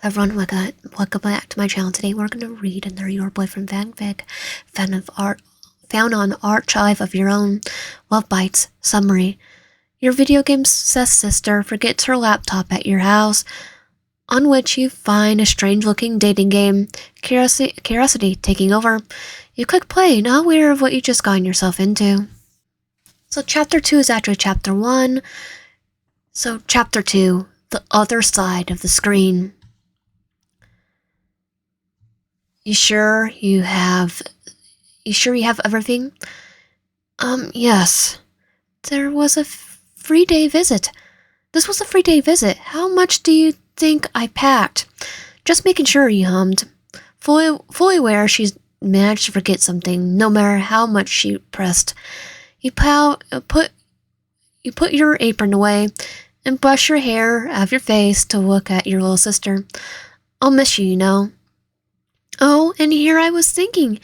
Everyone, welcome back to my channel. Today we're gonna read another Your Boyfriend fanfic, found on Archive of Your Own. Love Bites. Summary. Your video game obsessed sister forgets her laptop at your house, on which you find a strange-looking dating game, curiosity taking over. You click play, not aware of what you just gotten yourself into. So Chapter 2 is actually Chapter 1. So Chapter 2, the other side of the screen. You sure you have everything? Yes. There was a free day visit. This was a free day visit. How much do you think I packed? Just making sure, he hummed. Fully aware she's managed to forget something, no matter how much she pressed. You put your apron away and brush your hair out of your face to look at your little sister. I'll miss you, you know. Oh, and here I was thinking,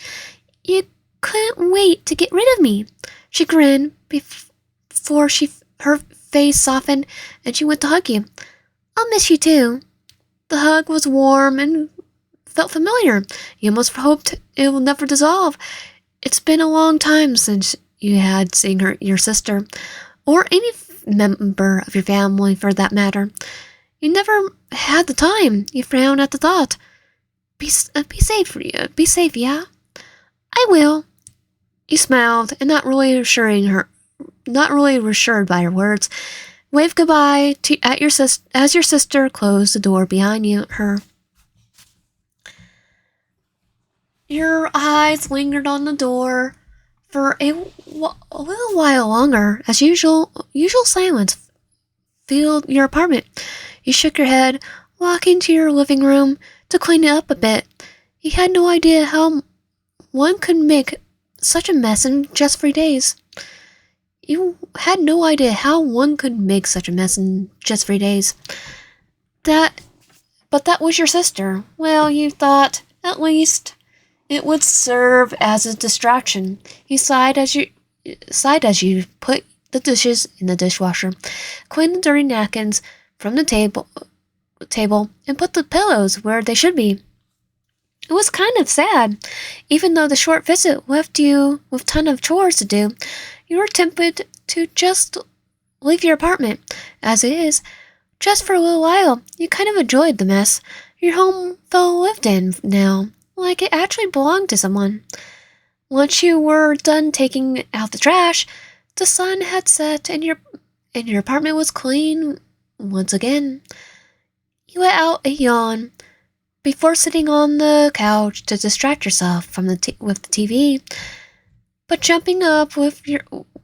you couldn't wait to get rid of me. She grinned before her face softened and she went to hug you. I'll miss you too. The hug was warm and felt familiar. You almost hoped it will never dissolve. It's been a long time since you had seen your sister, or any member of your family for that matter. You never had the time. You frowned at the thought. Be safe for you. Be safe, yeah? I will. You smiled, and not really reassured by her words, waved goodbye as your sister closed the door behind her. Your eyes lingered on the door for a little while longer, as usual silence filled your apartment. You shook your head, walking to your living room to clean it up a bit. You had no idea how one could make such a mess in just 3 days. But that was your sister. Well, you thought, at least, it would serve as a distraction. You sighed as you put the dishes in the dishwasher, cleaned the dirty napkins from the table and put the pillows where they should be. It was kind of sad. Even though the short visit left you with a ton of chores to do, you were tempted to just leave your apartment as it is. Just for a little while, you kind of enjoyed the mess. Your home felt lived in now, like it actually belonged to someone. Once you were done taking out the trash, the sun had set and your apartment was clean once again. You let out a yawn before sitting on the couch to distract yourself with the TV, but jumping up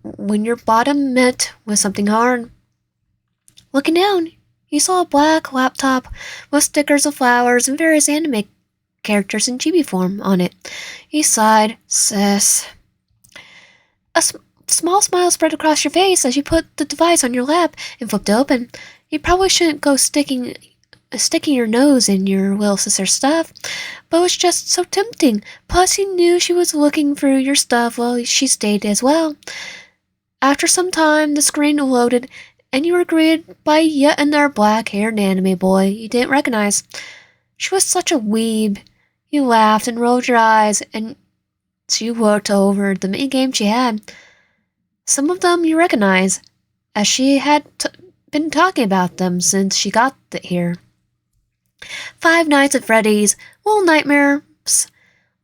when your bottom met with something hard. Looking down, you saw a black laptop with stickers of flowers and various anime characters in chibi form on it. You sighed, sis. A small smile spread across your face as you put the device on your lap and flipped it open. You probably shouldn't go sticking your nose in your little sister's stuff, but it was just so tempting. Plus, you knew she was looking through your stuff while she stayed as well. After some time, the screen loaded, and you were greeted by yet another black-haired anime boy you didn't recognize. She was such a weeb. You laughed and rolled your eyes, and she looked over the mini games she had. Some of them you recognize, as she had been talking about them since she got here. Five Nights at Freddy's, Little Nightmares,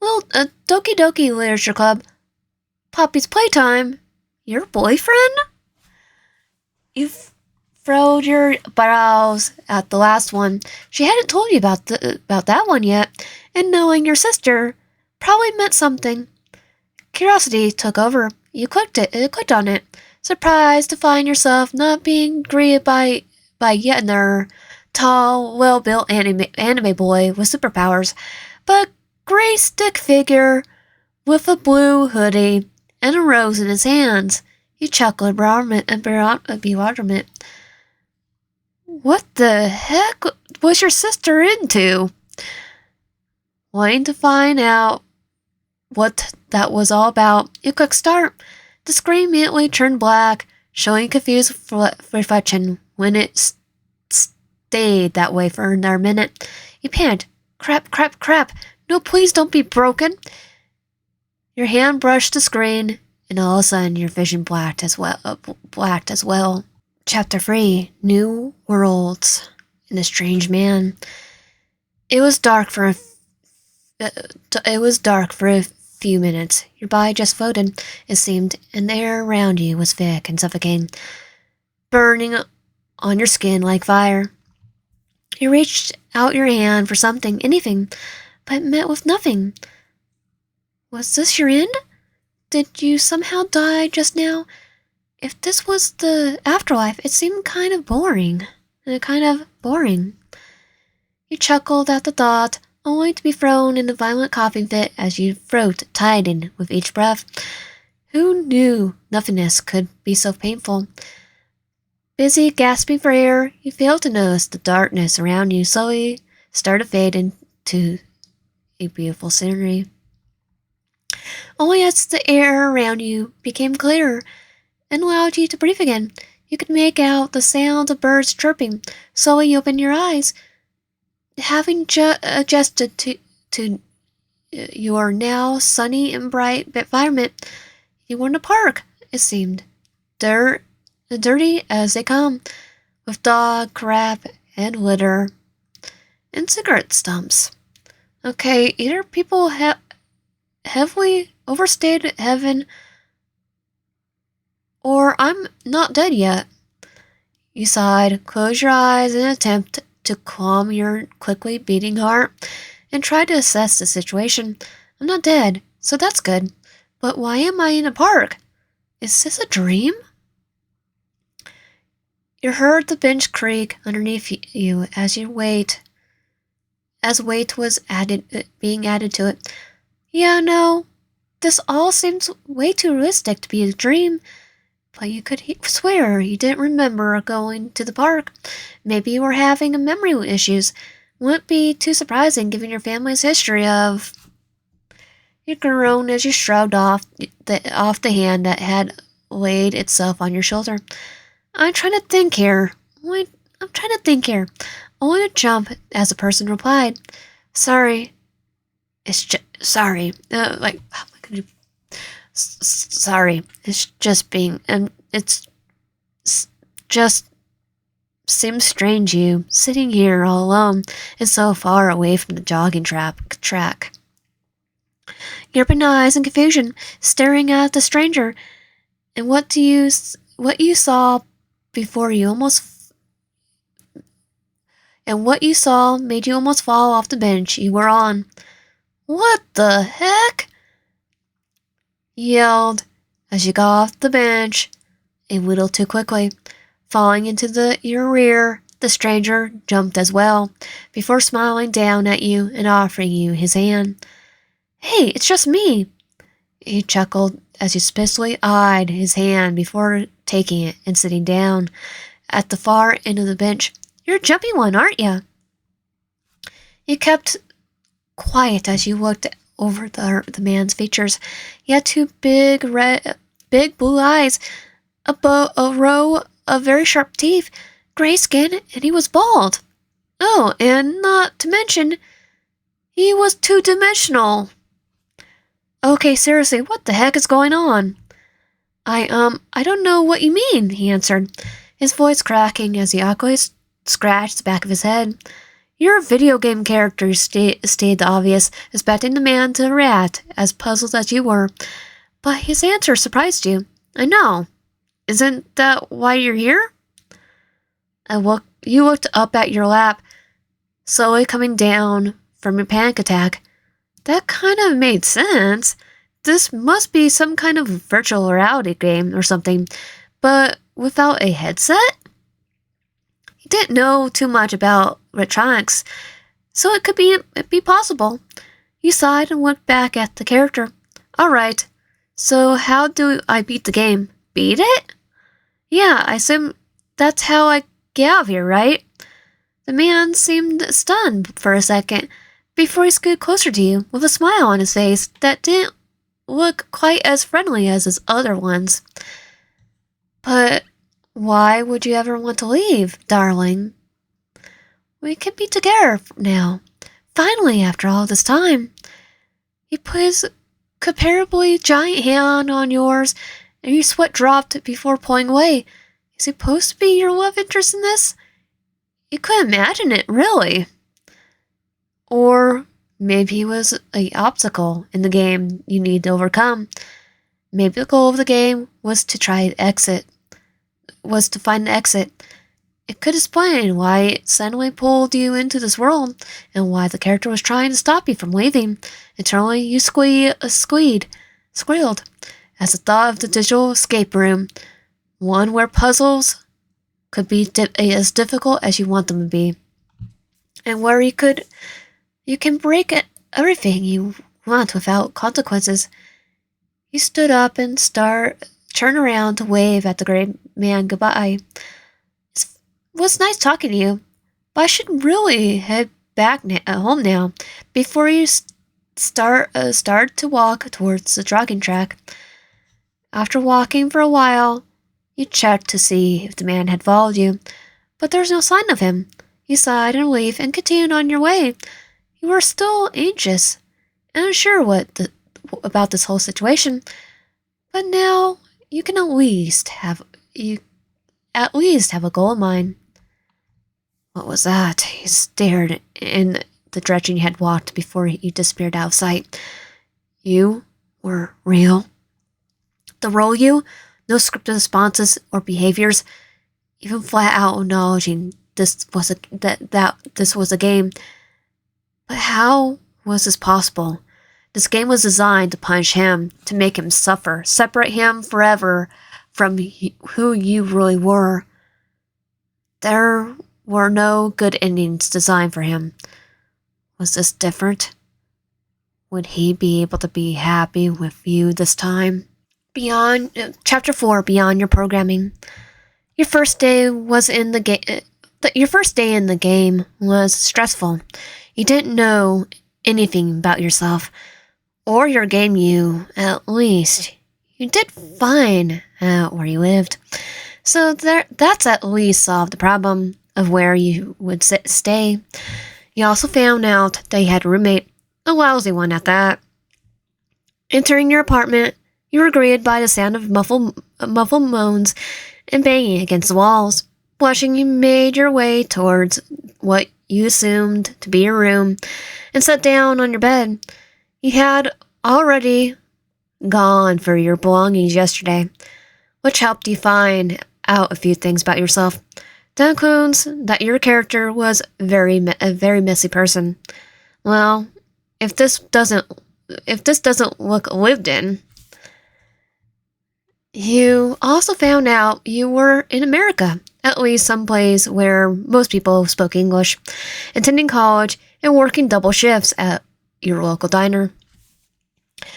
Little Doki Doki Literature Club, Poppy's Playtime, your boyfriend? You furrowed your brows at the last one. She hadn't told you about that one yet, and knowing your sister probably meant something. Curiosity took over. You clicked on it, surprised to find yourself not being greeted by yet another tall, well-built anime boy with superpowers, but a gray stick figure with a blue hoodie and a rose in his hands. You chuckled in bewilderment. What the heck was your sister into? Wanting to find out what that was all about, you clicked start. The screen immediately turned black, showing a confused reflection when it stayed that way for another minute. You panicked. Crap, crap, crap. No, please don't be broken. Your hand brushed the screen, and all of a sudden your vision blacked as well. Chapter 3, New Worlds and a Strange Man. It was dark for a few minutes. Your body just floated, it seemed, and the air around you was thick and suffocating, burning on your skin like fire. You reached out your hand for something, anything, but met with nothing. Was this your end? Did you somehow die just now? If this was the afterlife, it seemed kind of boring. You chuckled at the thought, only to be thrown in a violent coughing fit as your throat tightened with each breath. Who knew nothingness could be so painful? Busy gasping for air, you failed to notice the darkness around you slowly started to fade into a beautiful scenery. Only as the air around you became clearer and allowed you to breathe again, you could make out the sound of birds chirping. Slowly you opened your eyes. Having adjusted to your now sunny and bright environment, you were in a park, it seemed. Dirty as they come, with dog, crap, and litter, and cigarette stumps. Okay, either people have we overstayed heaven, or I'm not dead yet. You sighed, closed your eyes in an attempt to calm your quickly beating heart, and tried to assess the situation. I'm not dead, so that's good. But why am I in a park? Is this a dream? You heard the bench creak underneath you as weight was being added to it. Yeah, no, this all seems way too realistic to be a dream. But you could swear you didn't remember going to the park. Maybe you were having memory issues. Wouldn't be too surprising given your family's history of... You groaned as you shrugged off the hand that had laid itself on your shoulder. I'm trying to think here. Only to jump as the person replied. Sorry. Sorry. Sorry. It's just being... it's just seems strange you sitting here all alone and so far away from the jogging track. Your open eyes in confusion, staring at the stranger, and what you saw before you almost... And what you saw made you almost fall off the bench you were on. What the heck? You yelled as you got off the bench a little too quickly. Falling into your rear, the stranger jumped as well, before smiling down at you and offering you his hand. Hey, it's just me. He chuckled as you suspiciously eyed his hand before taking it and sitting down at the far end of the bench. You're a jumpy one, aren't you? You kept quiet as you looked over the man's features. He had two big blue eyes, a row of very sharp teeth, gray skin, and he was bald. Oh, and not to mention, he was two-dimensional. Okay, seriously, what the heck is going on? I don't know what you mean, he answered, his voice cracking as he awkwardly scratched the back of his head. You're a video game character, stated the obvious, expecting the man to react as puzzled as you were. But his answer surprised you. I know. Isn't that why you're here? You looked up at your lap, slowly coming down from your panic attack. That kind of made sense. This must be some kind of virtual reality game or something, but without a headset? He didn't know too much about electronics, so it could be possible. You sighed and looked back at the character. Alright, so how do I beat the game? Beat it? Yeah, I assume that's how I get out of here, right? The man seemed stunned for a second before he scooted closer to you with a smile on his face that didn't look quite as friendly as his other ones. But why would you ever want to leave, darling? We can be together now. Finally, after all this time. He put his comparably giant hand on yours, and your sweat dropped before pulling away. Is he supposed to be your love interest in this? You couldn't imagine it, really. Or maybe he was an obstacle in the game you need to overcome. Maybe the goal of the game was to find an exit. It could explain why it suddenly pulled you into this world, and why the character was trying to stop you from leaving. Internally, you squealed as the thought of the digital escape room, one where puzzles could be as difficult as you want them to be, and where you can break everything you want without consequences. You stood up and turned around to wave at the gray man goodbye. It was nice talking to you, but I should really head back home now before you start to walk towards the jogging track. After walking for a while, you checked to see if the man had followed you, but there was no sign of him. You sighed in relief and continued on your way. You were still anxious and unsure about this whole situation, but now you can at least have a goal in mind. What was that? He stared in the direction you had walked before you disappeared out of sight. You were real. The role you, no scripted responses or behaviors, even flat out acknowledging this was a game. But how was this possible? This game was designed to punish him, to make him suffer, separate him forever from who you really were. There were no good endings designed for him. Was this different? Would he be able to be happy with you this time? Chapter 4, Beyond Your Programming. Your first day in the game was stressful. You didn't know anything about yourself or your game. At least you did find out where you lived, so that's at least solved the problem of where you would stay. You also found out that you had a roommate, a lousy one at that. Entering your apartment, you were greeted by the sound of muffled moans and banging against the walls. Blushing, you made your way towards what you assumed to be your room and sat down on your bed. You had already gone for your belongings yesterday, which helped you find out a few things about yourself. That includes that your character was a very messy person. Well, if this doesn't look lived in. You also found out you were in America, at least someplace where most people spoke English, attending college and working double shifts at your local diner.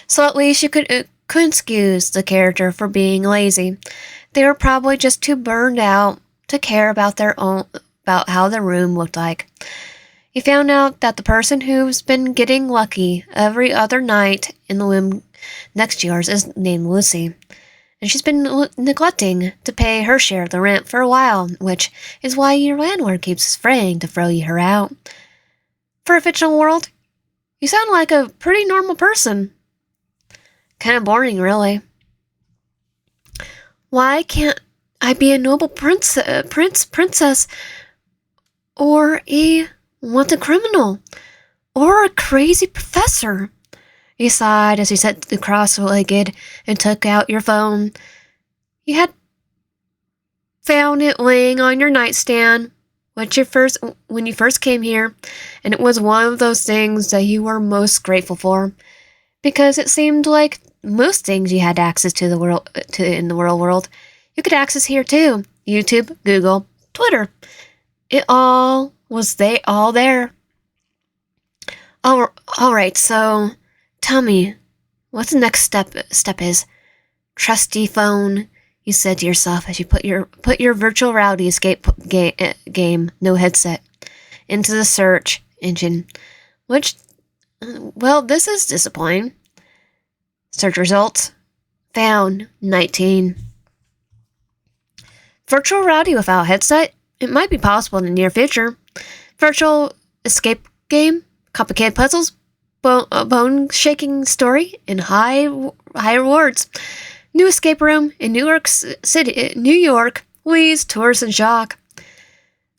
So at least you could excuse the character for being lazy. They were probably just too burned out to care about how their room looked like. You found out that the person who's been getting lucky every other night in the room next to yours is named Lucy. And she's been neglecting to pay her share of the rent for a while, which is why your landlord keeps fraying to throw her out. For a fictional world, you sound like a pretty normal person. Kind of boring, really. Why can't I be a noble princess, or a wanted criminal, or a crazy professor? You sighed as you sat cross-legged and took out your phone. You had found it laying on your nightstand when you first came here, and it was one of those things that you were most grateful for, because it seemed like most things you had access to in the real world, you could access here too. YouTube, Google, Twitter. It all was all there. All right, so tell me, what the next step is? Trusty phone, you said to yourself as you put your virtual reality escape game, no headset, into the search engine. Which, well, this is disappointing. Search results. Found 19. Virtual reality without headset? It might be possible in the near future. Virtual escape game, complicated puzzles, bone-shaking story, and high rewards. New escape room in New York City, New York. Please, tours and shock.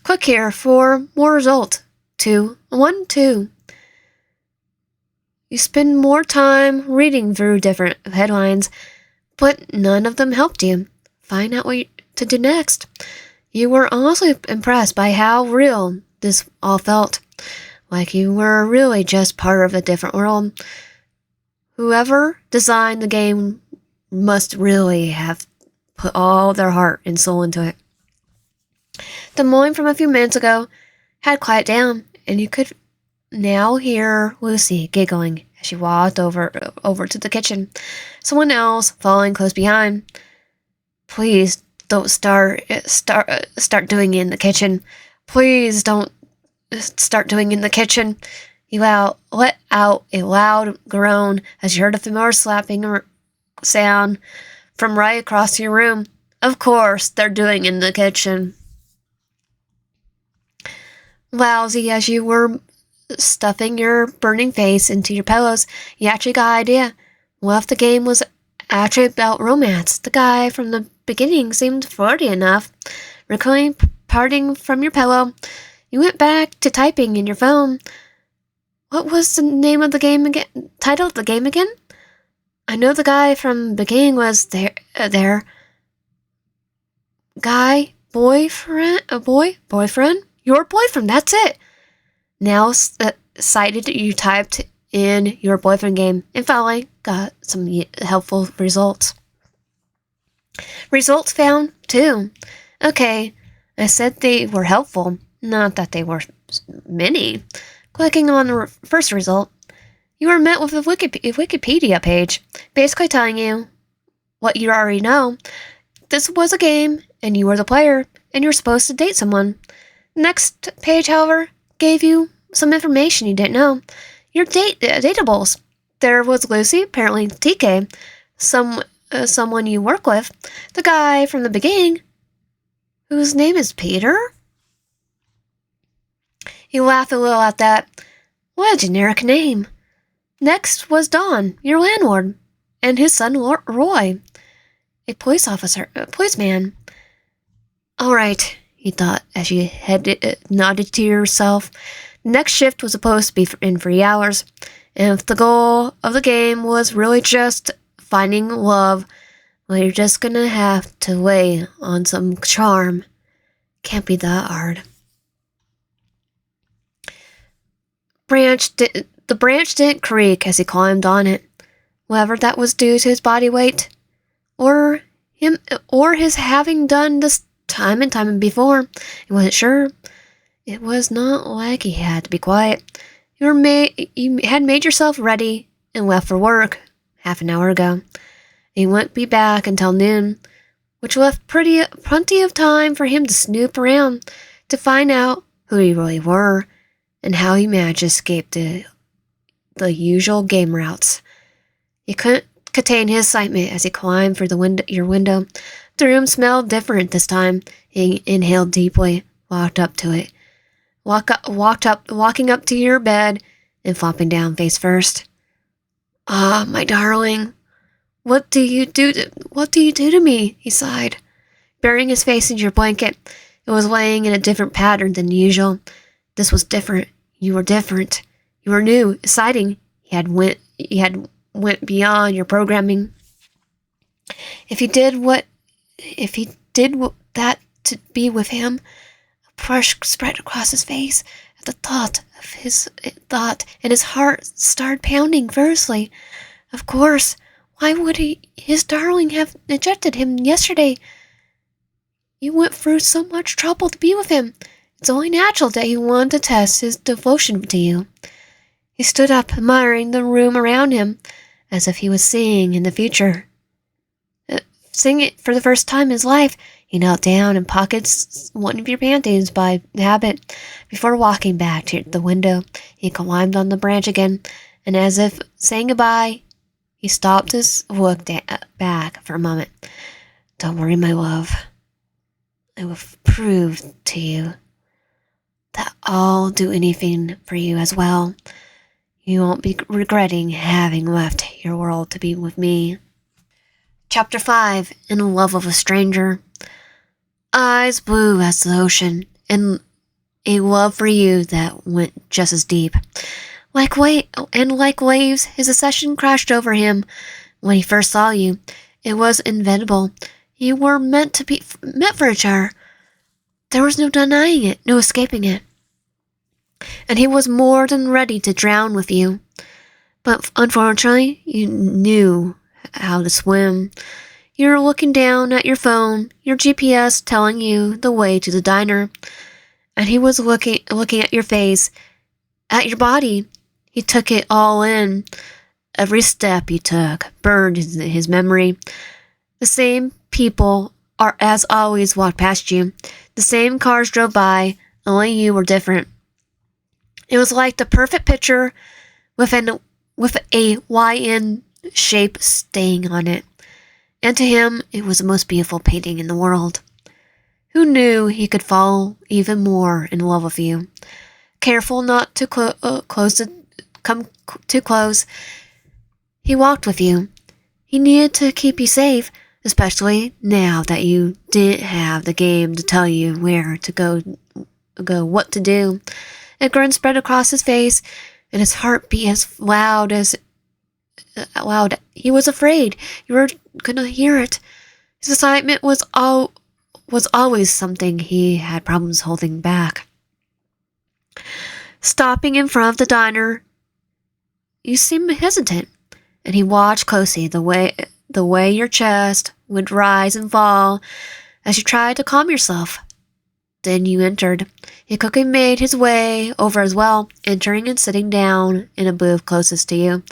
Click here for more result. 2. You spend more time reading through different headlines, but none of them helped you find out what to do next. You were honestly impressed by how real this all felt, like you were really just part of a different world. Whoever designed the game must really have put all their heart and soul into it. The moan from a few minutes ago had quieted down, and you could now hear Lucy giggling as she walked over to the kitchen, someone else following close behind. Please don't start doing it in the kitchen. Please don't start doing it in the kitchen. You let out a loud groan as you heard a familiar slapping sound from right across your room. Of course, they're doing it in the kitchen. Lousy as you were stuffing your burning face into your pillows, you actually got an idea. What if the game was actually about romance? The guy from the beginning seemed flirty enough. Recalling parting from your pillow, you went back to typing in your phone. What was the name of the game again? Title of the game again? I know the guy from the beginning was there. Guy, boyfriend, boyfriend? Your boyfriend, that's it. Now cited, you typed in your boyfriend game and finally got some helpful results. Results found, too. Okay, I said they were helpful, not that they were many. Clicking on the first result, you were met with a Wikipedia page, basically telling you what you already know. This was a game, and you were the player, and you're supposed to date someone. Next page, however, gave you some information you didn't know. Your dateables. There was Lucy, apparently TK, someone you work with, the guy from the beginning, whose name is Peter. You laughed a little at that. What a generic name. Next was Don, your landlord, and his son Roy, a policeman. All right, you thought as you nodded to yourself. Next shift was supposed to be in 3 hours, and if the goal of the game was really just finding love, well, you're just gonna have to lay on some charm. Can't be that hard. The branch didn't creak as he climbed on it, whether that was due to his body weight, or his having done this time and time before. He wasn't sure. It was not like he had to be quiet. You had made yourself ready and left for work half an hour ago. He wouldn't be back until noon, which left plenty of time for him to snoop around to find out who you really were and how he managed to escape the usual game routes. He couldn't contain his excitement as he climbed through your window. The room smelled different this time. He inhaled deeply, walked up to it, walking up to your bed and flopping down face first. Ah, my darling, what do you do to me? He sighed, burying his face in your blanket. It was laying in a different pattern than usual. This was different. You were different. You were new, exciting. He had went beyond your programming. If he did that to be with him, a blush spread across his face at the thought, and his heart started pounding furiously. Of course, why would his darling have rejected him yesterday? You went through so much trouble to be with him. It's only natural that he wanted to test his devotion to you. He stood up, admiring the room around him, as if he was seeing in the future. Seeing it for the first time in his life, he knelt down and pocketed one of your panties by habit. Before walking back to the window, he climbed on the branch again, and as if saying goodbye, he stopped his look back for a moment. Don't worry, my love. I will prove to you that I'll do anything for you as well. You won't be regretting having left your world to be with me. Chapter 5. In Love of a Stranger. Eyes blue as the ocean, and a love for you that went just as deep. Like waves, his obsession crashed over him when he first saw you. It was inevitable. You were meant for each other. There was no denying it, no escaping it. And he was more than ready to drown with you. But unfortunately, you knew how to swim. You were looking down at your phone, your GPS telling you the way to the diner. And he was looking at your face, at your body. He took it all in. Every step you took burned in his memory. The same people are as always walked past you. The same cars drove by, only you were different. It was like the perfect picture with a YN shape staying on it. And to him, it was the most beautiful painting in the world. Who knew he could fall even more in love with you? Careful not to come too close, he walked with you. He needed to keep you safe, especially now that you didn't have the game to tell you where to go, what to do. A grin spread across his face, and his heart beat as loud. He was afraid you were gonna hear it. His excitement was always something he had problems holding back. Stopping in front of the diner, you seemed hesitant, and he watched closely the way your chest would rise and fall as you tried to calm yourself. Then you entered. He quickly made his way over as well, entering and sitting down in a booth closest to you.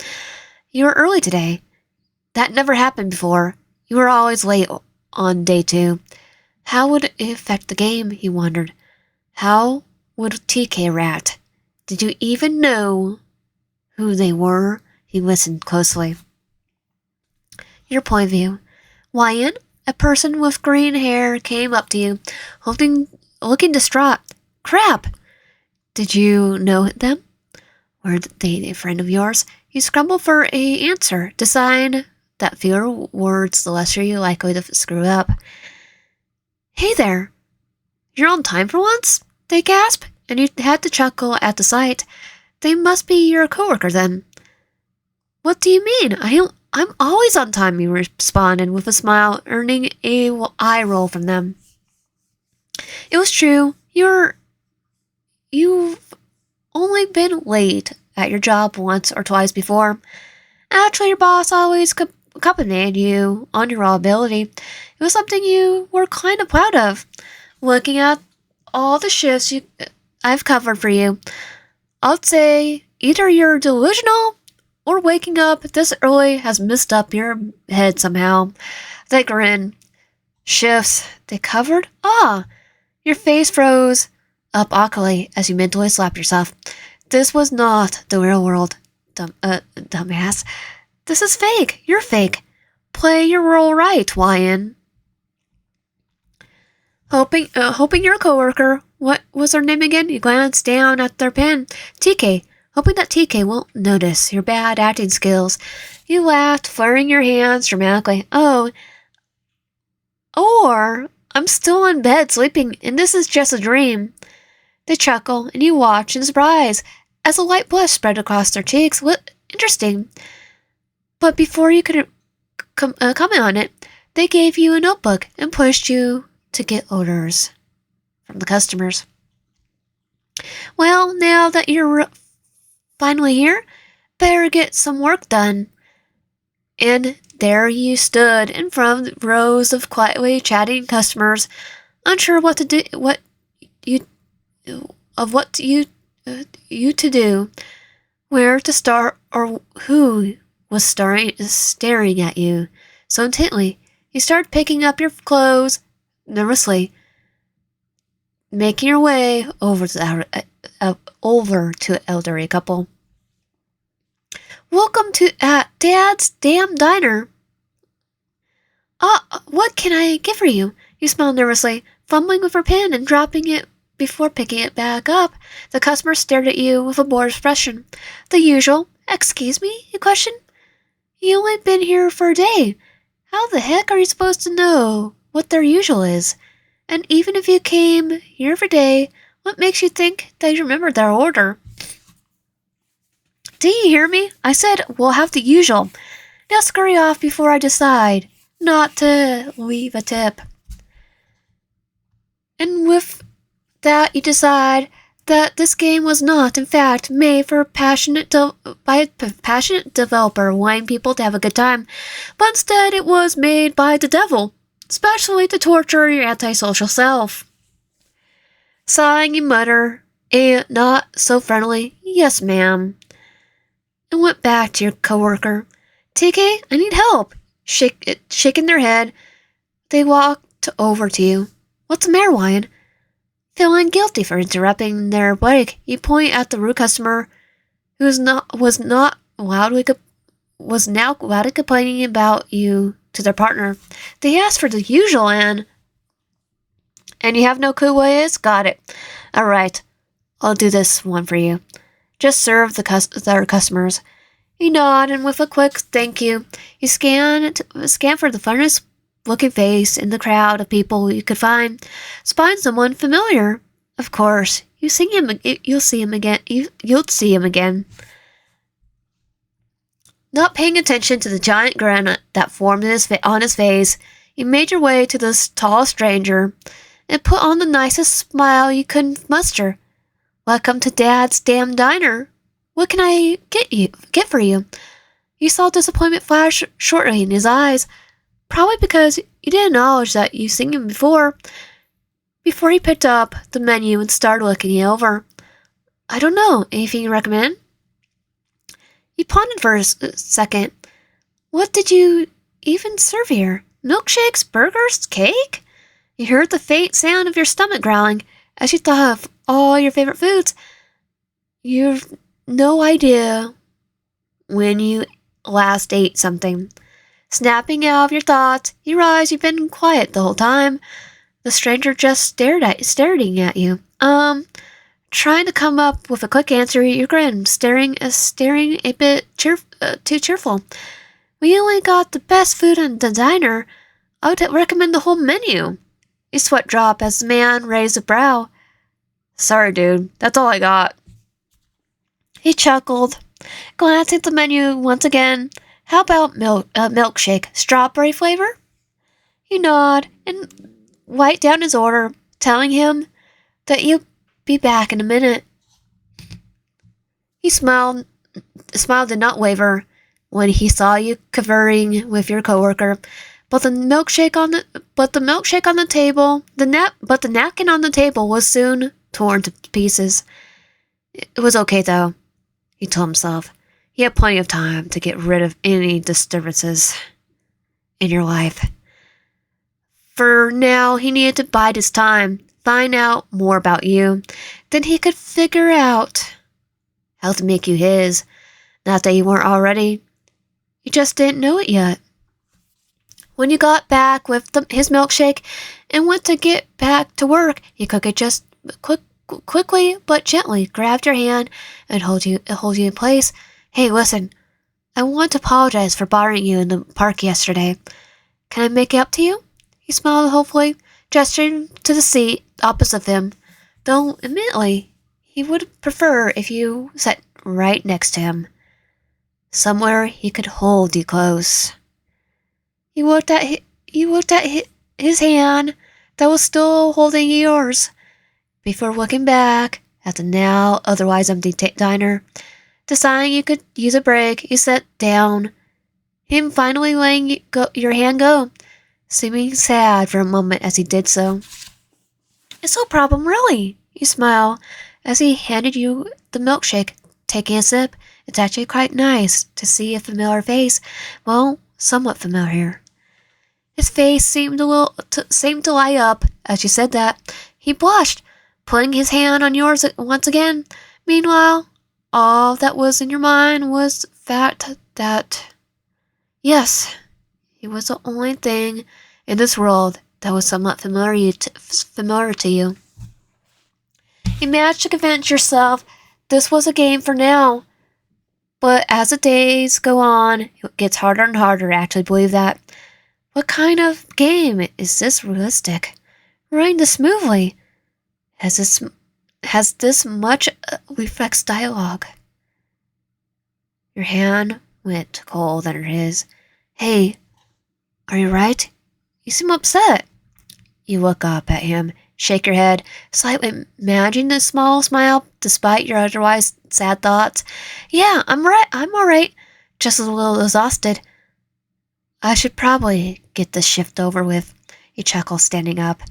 You were early today. That never happened before. You were always late on day 2. How would it affect the game, he wondered. How would TK react? Did you even know who they were? He listened closely. Your point of view. YN, a person with green hair, came up to you, looking distraught. Crap! Did you know them? Were they a friend of yours? You scrambled for a answer, deciding that fewer words the less you're likely to screw up. Hey there! You're on time for once? They gasped, and you had to chuckle at the sight. They must be your coworker then. What do you mean? I'm always on time, you responded with a smile, earning a eye roll from them. It was true. You've only been late at your job once or twice before. Actually, your boss always complimented you on your reliability. It was something you were kind of proud of. Looking at all the shifts I've covered for you, I'd say either you're delusional or waking up this early has messed up your head somehow. They grin. Shifts they covered? Ah! Your face froze up awkwardly as you mentally slapped yourself. This was not the real world, dumbass. This is fake. You're fake. Play your role right, YN. Hoping your coworker, what was her name again? You glanced down at their pen. TK. Hoping that TK won't notice your bad acting skills. You laughed, flaring your hands dramatically. Oh, or I'm still in bed sleeping, and this is just a dream. They chuckle, and you watch in surprise as a light blush spread across their cheeks. What interesting. But before you could comment on it, they gave you a notebook and pushed you to get orders from the customers. Well, now that you're finally here, better get some work done. And there you stood in front of rows of quietly chatting customers, unsure what to do, where to start, or who was staring at you so intently. You started picking up your clothes nervously, making your way over to the elderly couple. Welcome to Dad's damn diner. What can I get for you? You smiled nervously, fumbling with her pen and dropping it before picking it back up. The customer stared at you with a bored expression. The usual. Excuse me? You questioned. You only been here for a day. How the heck are you supposed to know what their usual is? And even if you came here every day, what makes you think they remember their order? Do you hear me? I said we'll have the usual. Now scurry off before I decide not to leave a tip. And with that, you decide that this game was not, in fact, made for by a passionate developer wanting people to have a good time, but instead it was made by the devil, especially to torture your antisocial self. Sighing, you mutter, a not so friendly, "Yes, ma'am," and went back to your coworker. "TK, I need help." Shaking their head, they walked over to you. "What's the matter, Wyan?" Feeling guilty for interrupting their break, you point at the rude customer who was now loudly complaining about you to their partner. They asked for the usual and you have no clue what it is? Got it. All right, I'll do this one for you. Just serve their customers. You nod, and with a quick thank you, you scan for the funniest looking face in the crowd of people you could find. Spot someone familiar. Of course, you'll see him again. You'll see him again. Not paying attention to the giant grin that formed on his face, you made your way to this tall stranger and put on the nicest smile you could muster. "Welcome to Dad's damn diner. What can I get for you?" You saw disappointment flash shortly in his eyes, probably because you didn't acknowledge that you've seen him before he picked up the menu and started looking it over. "I don't know. Anything you recommend?" You pondered for a second. "What did you even serve here? Milkshakes, burgers, cake?" You heard the faint sound of your stomach growling as you thought of all your favorite foods. You've no idea when you last ate something. Snapping out of your thoughts, you realize you've been quiet the whole time. The stranger just staring at you. Trying to come up with a quick answer, you grinned, staring a bit too cheerful. "We only got the best food in the diner. I would recommend the whole menu." You sweat drop as the man raised a brow. "Sorry, dude. That's all I got." He chuckled, glancing at the menu once again. "How about milkshake, strawberry flavor?" You nod and write down his order, telling him that you'll be back in a minute. He smiled did not waver when he saw you conferring with your coworker. But the milkshake on the napkin on the table was soon torn to pieces. It was okay though, he told himself. He had plenty of time to get rid of any disturbances in your life. For now, he needed to bide his time, find out more about you. Then he could figure out how to make you his. Not that you weren't already. You just didn't know it yet. When you got back with his milkshake and went to get back to work, he could just quickly but gently grabbed your hand and hold you in place. "Hey, listen, I want to apologize for bothering you in the park yesterday. Can I make it up to you?" He smiled hopefully, gesturing to the seat opposite him, though admittedly he would prefer if you sat right next to him, somewhere he could hold you close. You looked at his hand that was still holding yours before looking back at the now otherwise empty diner. Deciding you could use a break, you sat down, him finally letting your hand go, seeming sad for a moment as he did so. "It's no problem, really," you smile as he handed you the milkshake. Taking a sip, "It's actually quite nice to see a familiar face. Well, somewhat familiar." His face seemed to light up as you said that. He blushed, putting his hand on yours once again. Meanwhile, all that was in your mind was the fact that, yes, he was the only thing in this world that was somewhat familiar to you. You managed to convince yourself this was a game for now. But as the days go on, it gets harder and harder to actually believe that. What kind of game is this realistic? Running this smoothly? Has this much reflex dialogue? Your hand went cold under his. Hey, are you right? You seem upset. You look up at him, shake your head, slightly managing a small smile despite your otherwise sad thoughts. Yeah, I'm alright. Just a little exhausted. I should probably get this shift over with, he chuckled, standing up.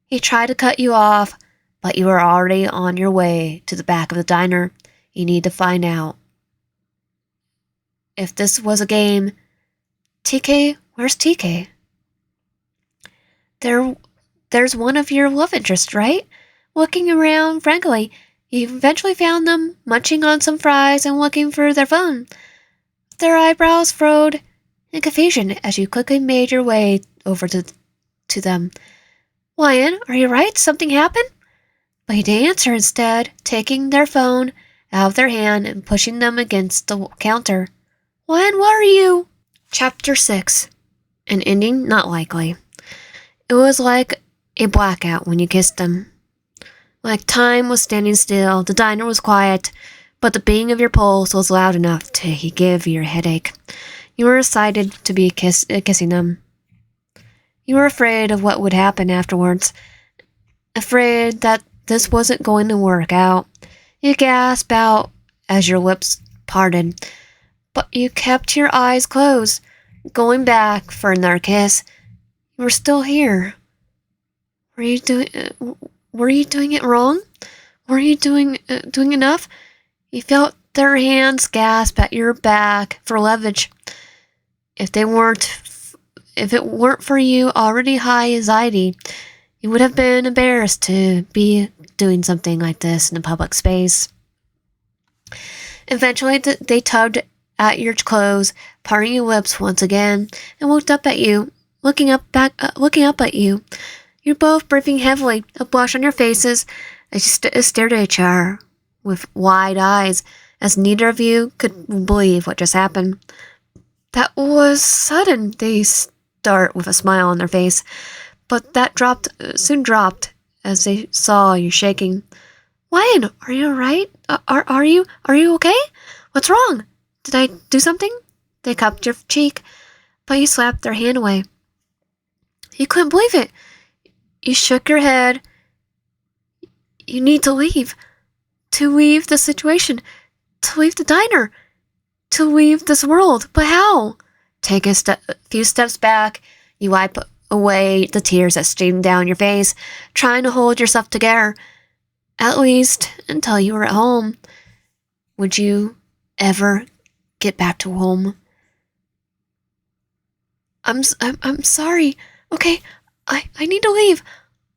He tried to cut you off, but you were already on your way to the back of the diner. You need to find out. If this was a game, TK, where's TK? There's one of your love interests, right? Looking around frankly, you eventually found them munching on some fries and looking for their phone. Their eyebrows furrowed in confusion as you quickly made your way over to them. Lion, are you right? Something happened? But he didn't answer, instead taking their phone out of their hand and pushing them against the counter. Lion, what are you? Chapter 6. An ending not likely. It was like a blackout when you kissed them. Like time was standing still, the diner was quiet, but the beating of your pulse was loud enough to give you a headache. You were excited to be kissing them. You were afraid of what would happen afterwards, afraid that this wasn't going to work out. You gasped out as your lips parted, but you kept your eyes closed, going back for another kiss. You were still here. Were you doing it wrong? Were you doing enough? You felt their hands gasp at your back for leverage. If it weren't for you already high anxiety, you would have been embarrassed to be doing something like this in a public space. Eventually, they tugged at your clothes, parting your lips once again, and looked up at you, looking up at you. You're both breathing heavily, a blush on your faces, as you stared at each other with wide eyes, as neither of you could believe what just happened. That was sudden, they start with a smile on their face, but that soon dropped as they saw you shaking. Lion, are you alright? Are you okay? What's wrong? Did I do something? They cupped your cheek, but you slapped their hand away. You couldn't believe it. You shook your head. You need to leave. To leave the situation. To leave the diner. To leave this world. But how? Take a few steps back. You wipe away the tears that streamed down your face, trying to hold yourself together. At least until you were at home. Would you ever get back to home? I'm sorry. Okay, I need to leave.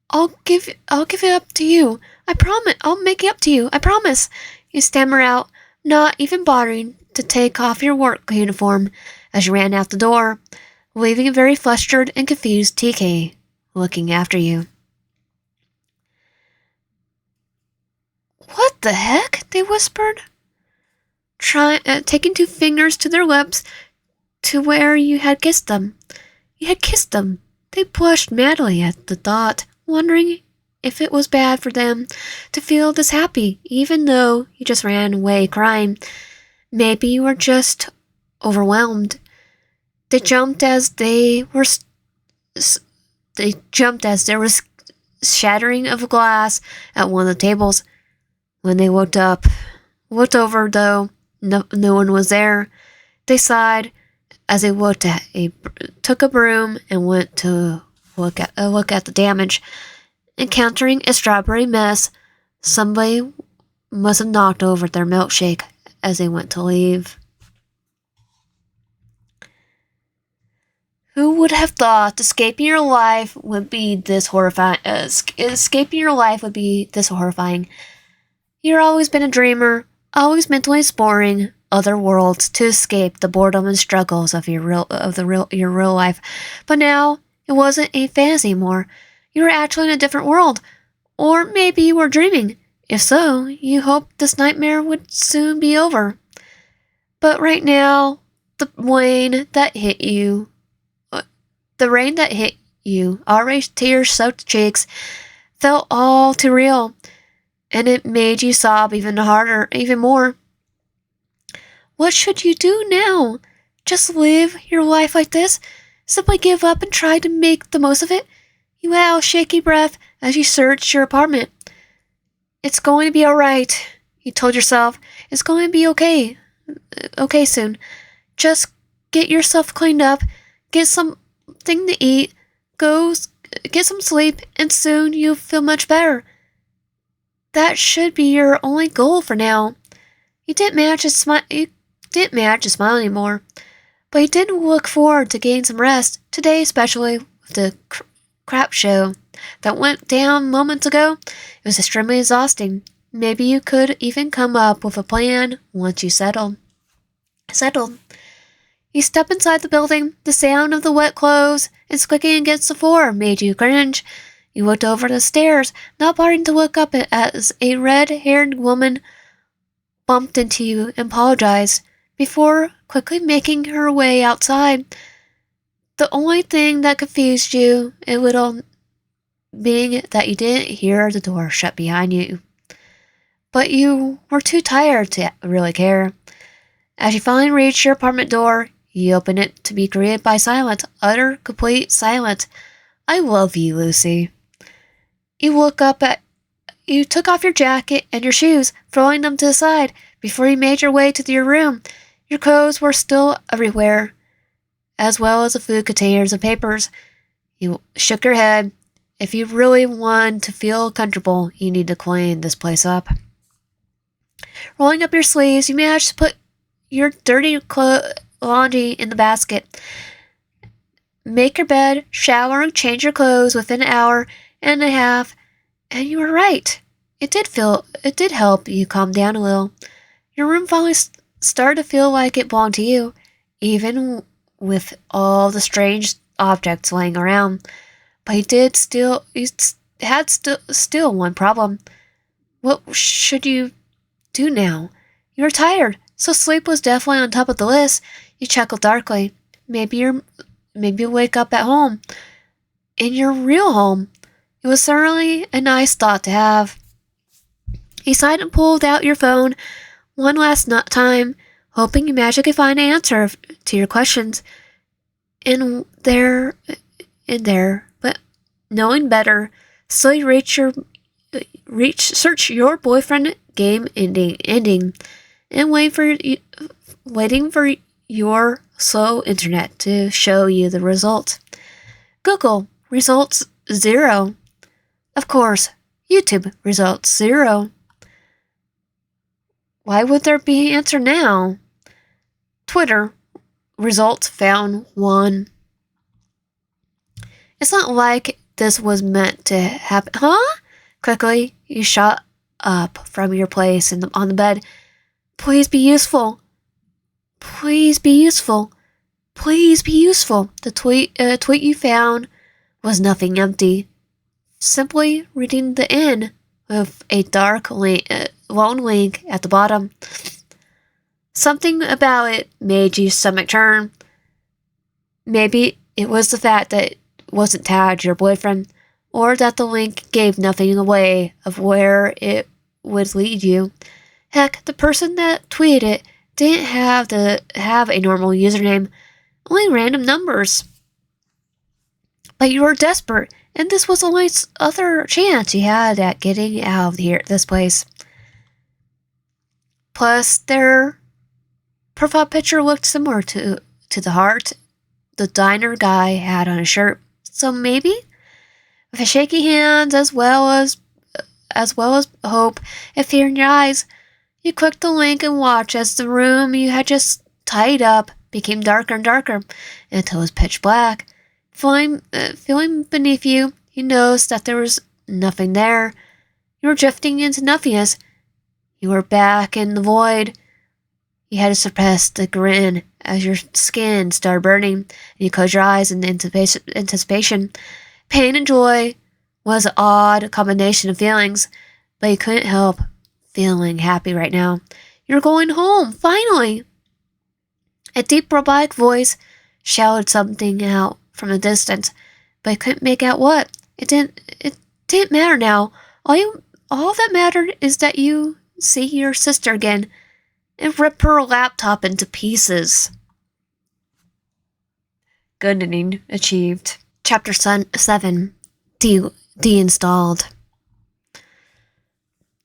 I'll give it up to you. I promise. I'll make it up to you. I promise. You stammer out, not even bothering to take off your work uniform as you ran out the door, leaving a very flustered and confused TK looking after you. What the heck? They whispered, taking 2 fingers to their lips to where you had kissed them. You had kissed them. They blushed madly at the thought, wondering if it was bad for them to feel this happy, even though you just ran away crying. Maybe you were just overwhelmed. They jumped as there was shattering of glass at one of the tables. When they looked over, though, no one was there. They sighed as they took a broom and went to look at the damage. Encountering a strawberry mess, somebody must have knocked over their milkshake as they went to leave. Who would have thought escaping your life would be this horrifying? You've always been a dreamer, always mentally exploring other worlds to escape the boredom and struggles of your real life. But now it wasn't a fantasy anymore. You were actually in a different world, or maybe you were dreaming. If so, you hoped this nightmare would soon be over. But right now, the rain that hit you, already tear-soaked cheeks, felt all too real, and it made you sob even harder, even more. What should you do now? Just live your life like this? Simply give up and try to make the most of it? You let out a shaky breath as you searched your apartment. It's going to be alright, you told yourself. It's going to be okay. Okay soon. Just get yourself cleaned up, get something to eat, get some sleep, and soon you'll feel much better. That should be your only goal for now. You didn't manage to smile anymore, but you did look forward to getting some rest, today especially with the crap show that went down moments ago. It was extremely exhausting. Maybe you could even come up with a plan once you settled. You stepped inside the building. The sound of the wet clothes and squeaking against the floor made you cringe. You looked over the stairs, not bothering to look up as a red-haired woman bumped into you and apologized, before quickly making her way outside. The only thing that confused you a little being that you didn't hear the door shut behind you. But you were too tired to really care. As you finally reached your apartment door, you opened it to be greeted by silence, utter, complete silence. I love you, Lucy. You took off your jacket and your shoes, throwing them to the side, before you made your way to your room. Your clothes were still everywhere, as well as the food containers and papers. You shook your head. If you really want to feel comfortable, you need to clean this place up. Rolling up your sleeves, you managed to put your dirty laundry in the basket. Make your bed, shower, and change your clothes within an hour and a half, and you were right. It did help you calm down a little. Your room finally started to feel like it belonged to you, even with all the strange objects laying around. But you had still one problem. What should you do now? You were tired, so sleep was definitely on top of the list. You chuckled darkly. Maybe you'll wake up at home. In your real home. It was certainly a nice thought to have. You sighed and pulled out your phone one last time, hoping you magically find an answer to your questions. In there, but knowing better, so you search your boyfriend game ending, and waiting for your slow internet to show you the result. Google results 0. Of course, YouTube results 0. Why would there be an answer now? Twitter results found 1. It's not like this was meant to happen. Huh? Quickly, you shot up from your place on the bed. Please be useful. Please be useful. Please be useful. The tweet you found was nothing empty. Simply reading the end with a dark long link at the bottom. Something about it made your stomach turn. Maybe it was the fact that it wasn't tagged your boyfriend, or that the link gave nothing away of where it would lead you. Heck, the person that tweeted it didn't have a normal username, only random numbers. But you were desperate, and this was the only other chance you had at getting out of this place. Plus, their profile picture looked similar to the heart the diner guy had on his shirt. So maybe, with a shaky hand as well as hope and fear in your eyes, you clicked the link and watched as the room you had just tidied up became darker and darker until it was pitch black. Feeling beneath you, you noticed that there was nothing there. You were drifting into nothingness. You were back in the void. You had to suppress the grin as your skin started burning, and you closed your eyes in anticipation. Pain and joy was an odd combination of feelings, but he couldn't help feeling happy right now. You're going home, finally! A deep robotic voice shouted something out from a distance, but he couldn't make out what. It didn't matter now. All that mattered is that you see your sister again and rip her laptop into pieces. Good ending achieved. Chapter 7. Deinstalled.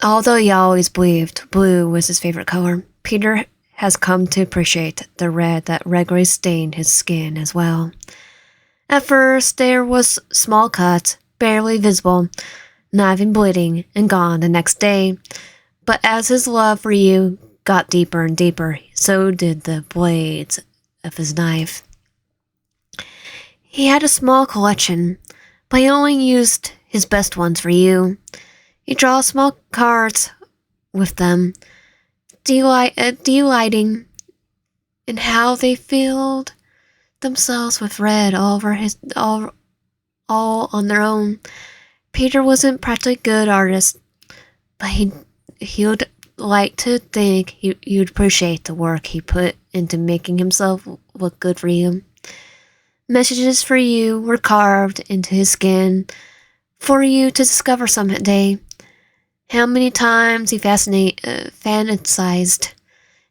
Although he always believed blue was his favorite color, Peter has come to appreciate the red that regularly stained his skin as well. At first, there was small cuts, barely visible, not even bleeding, and gone the next day. But as his love for you got deeper and deeper, so did the blades of his knife. He had a small collection, but he only used his best ones for you. He draws small cards with them, delighting in how they filled themselves with red all on their own. Peter wasn't practically a good artist, but he would like to think you'd appreciate the work he put into making himself look good for you. Messages for you were carved into his skin for you to discover someday. How many times he fantasized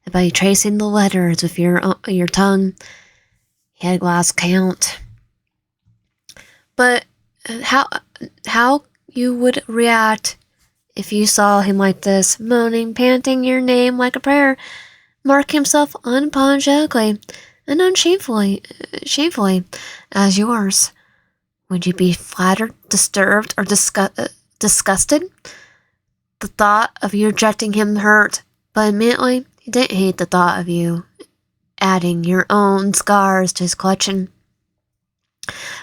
about you tracing the letters with your tongue. He had lost count. But how you would react if you saw him like this, moaning, panting your name like a prayer, mark himself unapologetically and unshamefully as yours. Would you be flattered, disturbed, or disgusted? The thought of you rejecting him hurt, but admittedly, he didn't hate the thought of you adding your own scars to his collection.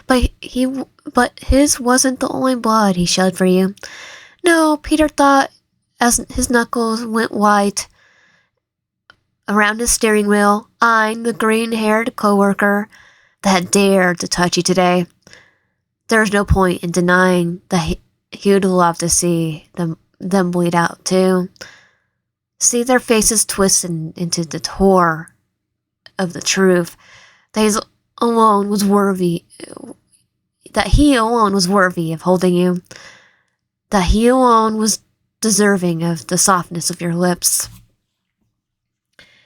But his wasn't the only blood he shed for you. No, Peter thought as his knuckles went white around his steering wheel, eyeing the green-haired coworker that had dared to touch you today. There was no point in denying that he would love to see them bleed out too. See their faces twisted into the horror of the truth that he alone was worthy of holding you, that he alone was deserving of the softness of your lips.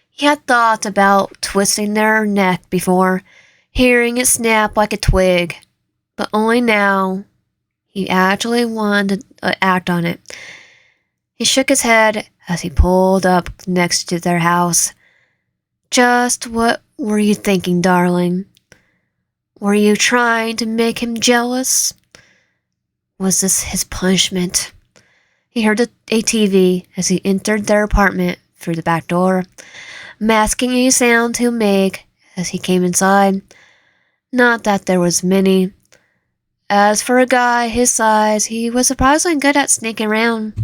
He had thought about twisting their neck before, hearing it snap like a twig, but only now he actually wanted to act on it. He shook his head as he pulled up next to their house. Just what were you thinking, darling? Were you trying to make him jealous? Was this his punishment? He heard a TV as he entered their apartment through the back door, masking any sound he'll make as he came inside. Not that there was many. As for a guy his size, he was surprisingly good at sneaking around.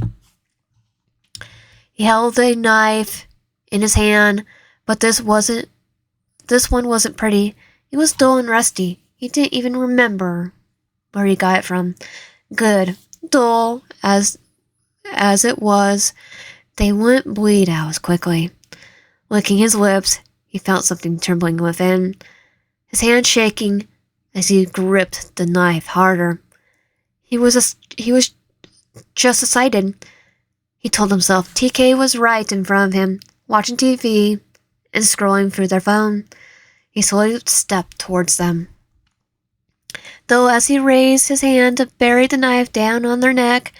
He held a knife in his hand, but this one wasn't pretty. It was dull and rusty. He didn't even remember where he got it from. Good. Dull as it was, they wouldn't bleed out as quickly. Licking his lips, he felt something trembling within, his hand shaking as he gripped the knife harder. He was just excited. He told himself TK was right in front of him, watching TV and scrolling through their phone. He slowly stepped towards them. Though as he raised his hand to bury the knife down on their neck,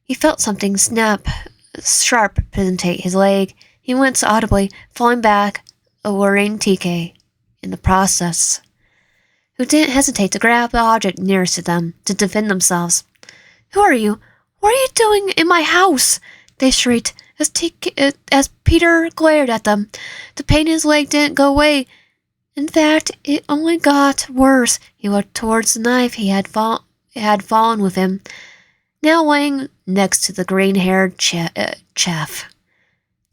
he felt something sharp penetrate his leg. He winced audibly, falling back, alluring TK in the process, who didn't hesitate to grab the object nearest to them to defend themselves. Who are you? What are you doing in my house? They shrieked as Peter glared at them. The pain in his leg didn't go away. In fact, it only got worse. He looked towards the knife he had fallen with him, now laying next to the green-haired chef.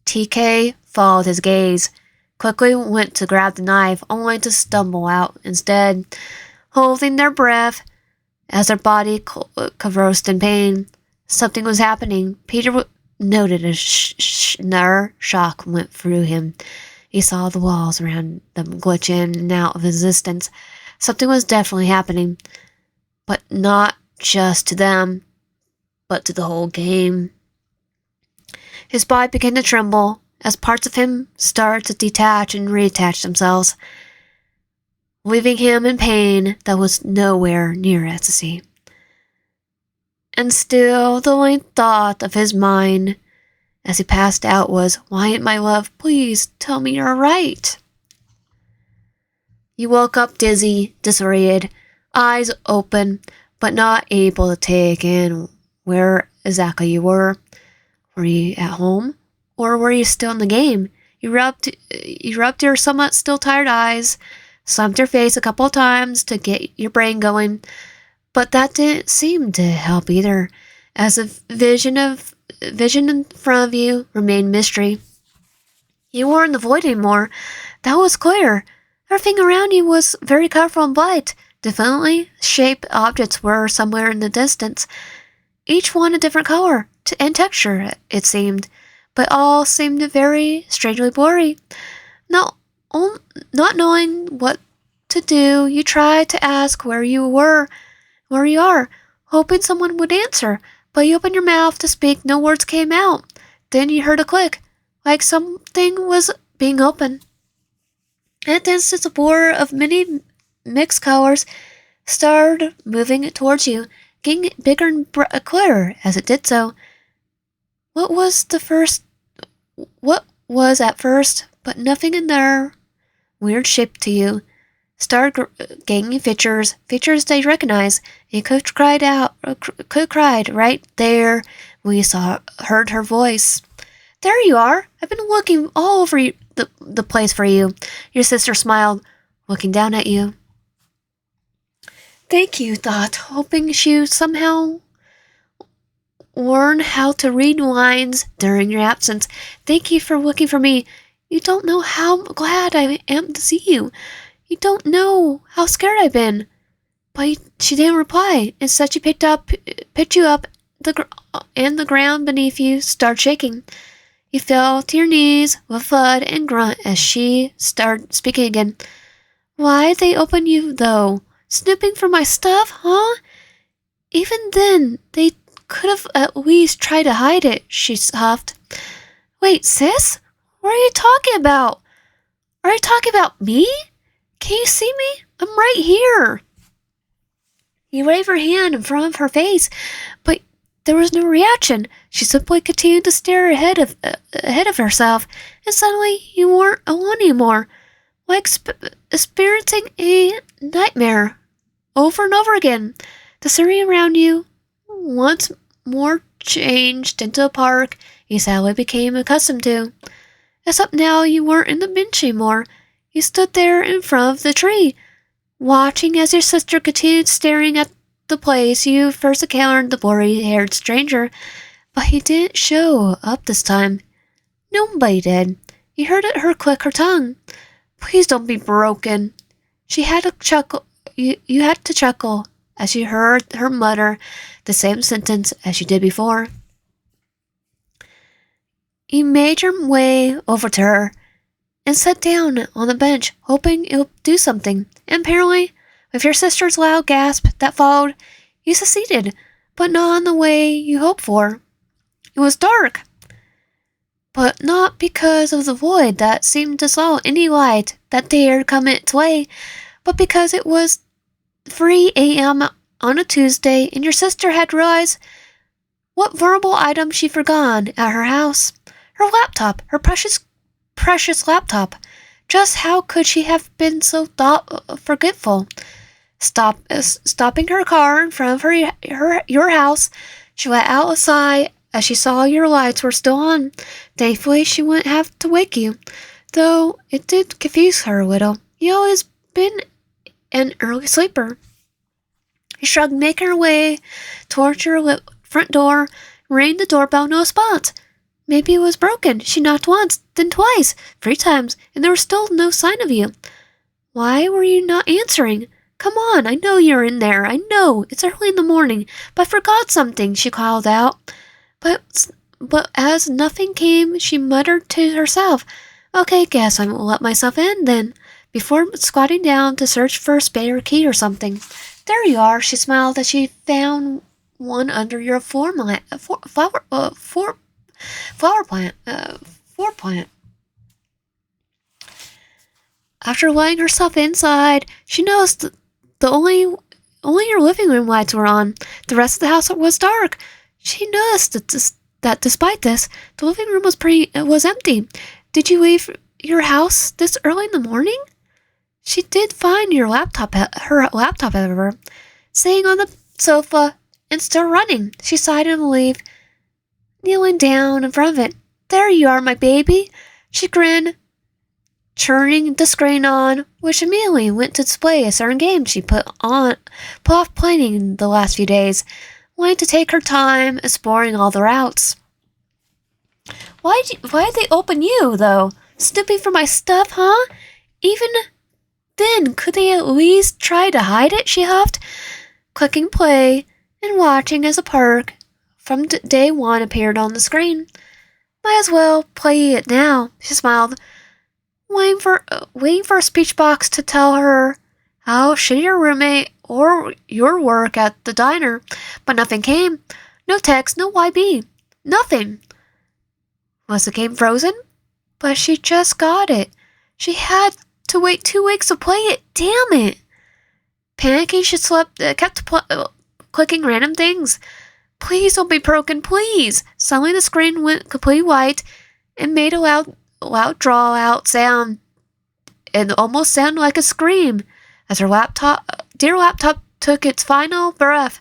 TK followed his gaze, quickly went to grab the knife, only to stumble out instead, holding their breath as their body convulsed in pain. Something was happening. Peter noted a shock went through him. He saw the walls around them glitch in and out of existence. Something was definitely happening, but not just to them, but to the whole game. His body began to tremble as parts of him started to detach and reattach themselves, leaving him in pain that was nowhere near ecstasy. And still, the only thought of his mind as he passed out was, "Wyatt, my love, please tell me you're right." You woke up dizzy, disoriented, eyes open, but not able to take in where exactly you were. Were you at home? Or were you still in the game? You rubbed your somewhat still tired eyes, slumped your face a couple of times to get your brain going, but that didn't seem to help either, as the vision in front of you remained mystery. You weren't in the void anymore. That was clear. Everything around you was very colorful and bright. Definitely, shaped objects were somewhere in the distance, each one a different color and texture, it seemed, but all seemed very strangely blurry. Not knowing what to do, you tried to ask where you are, hoping someone would answer, but you opened your mouth to speak, no words came out. Then you heard a click, like something was being opened. At the instant, a blur of many mixed colors started moving towards you, getting bigger and clearer as it did so. What was at first, but nothing in their weird shape to you, started gaining features they recognized. You could cried right there when you heard her voice. "There you are! I've been looking all over the place for you." Your sister smiled, looking down at you. "Thank you," thought, hoping she somehow learn how to read lines during your absence. "Thank you for looking for me. You don't know how glad I am to see you. You don't know how scared I've been." But she didn't reply. Instead, she picked you up, and the ground beneath you started shaking. You fell to your knees with a thud and grunt as she started speaking again. "Why'd they open you, though? Snooping for my stuff, huh? Even then, they could have at least tried to hide it," she huffed. "Wait, sis? What are you talking about? Are you talking about me? Can you see me? I'm right here." You waved her hand in front of her face, but there was no reaction. She simply continued to stare ahead of herself, and suddenly you weren't alone anymore, like experiencing a nightmare over and over again. The scenery around you once more changed into a park you sadly became accustomed to. Except now you weren't in the bench anymore. You stood there in front of the tree, watching as your sister continued staring at the place you first encountered the blurry-haired stranger, but he didn't show up this time. Nobody did. You heard her click her tongue. "Please don't be broken." She had a chuckle. You had to chuckle as you heard her mutter the same sentence as you did before. You made your way over to her and sat down on the bench, hoping it would do something. And apparently, with your sister's loud gasp that followed, you succeeded, but not in the way you hoped for. It was dark, but not because of the void that seemed to swallow any light that dared come its way, but because it was 3 a.m. on a Tuesday and your sister had realized what vulnerable item she'd forgotten at her house. Her laptop, her precious laptop. Just how could she have been so forgetful? Stopping her car in front of your house, she let out a sigh as she saw your lights were still on. Thankfully, she wouldn't have to wake you, though it did confuse her a little. You always been an early sleeper. She shrugged, making her way towards your front door, rang the doorbell, no response. Maybe it was broken. She knocked once, then twice, 3 times, and there was still no sign of you. Why were you not answering? Come on, I know you're in there. I know. It's early in the morning, but I forgot something, she called out. But as nothing came, she muttered to herself, Okay, guess I won't let myself in then, before squatting down to search for a spare key or something. There you are, she smiled as she found one under your flower plant. Floor plant. After letting herself inside, she noticed the only your living room lights were on. The rest of the house was dark. She noticed that despite this, the living room was empty. Did you leave your house this early in the morning? She did find her laptop, however, sitting on the sofa and still running. She sighed in relief, kneeling down in front of it. There you are, my baby. She grinned, turning the screen on, which immediately went to display a certain game she put off playing the last few days, wanting to take her time exploring all the routes. Why'd they open you, though? Snooping for my stuff, huh? Even then, could they at least try to hide it, she huffed, clicking play and watching as a perk from day one appeared on the screen. Might as well play it now, she smiled, waiting for a speech box to tell her how shitty your roommate or your work at the diner, but nothing came. No text, no YB, nothing. Was the game frozen? But she just got it. She had to wait 2 weeks to play it. Damn it! Panicking, she kept clicking random things. Please don't be broken, please! Suddenly the screen went completely white and made a loud draw-out sound. It almost sounded like a scream as her dear laptop took its final breath.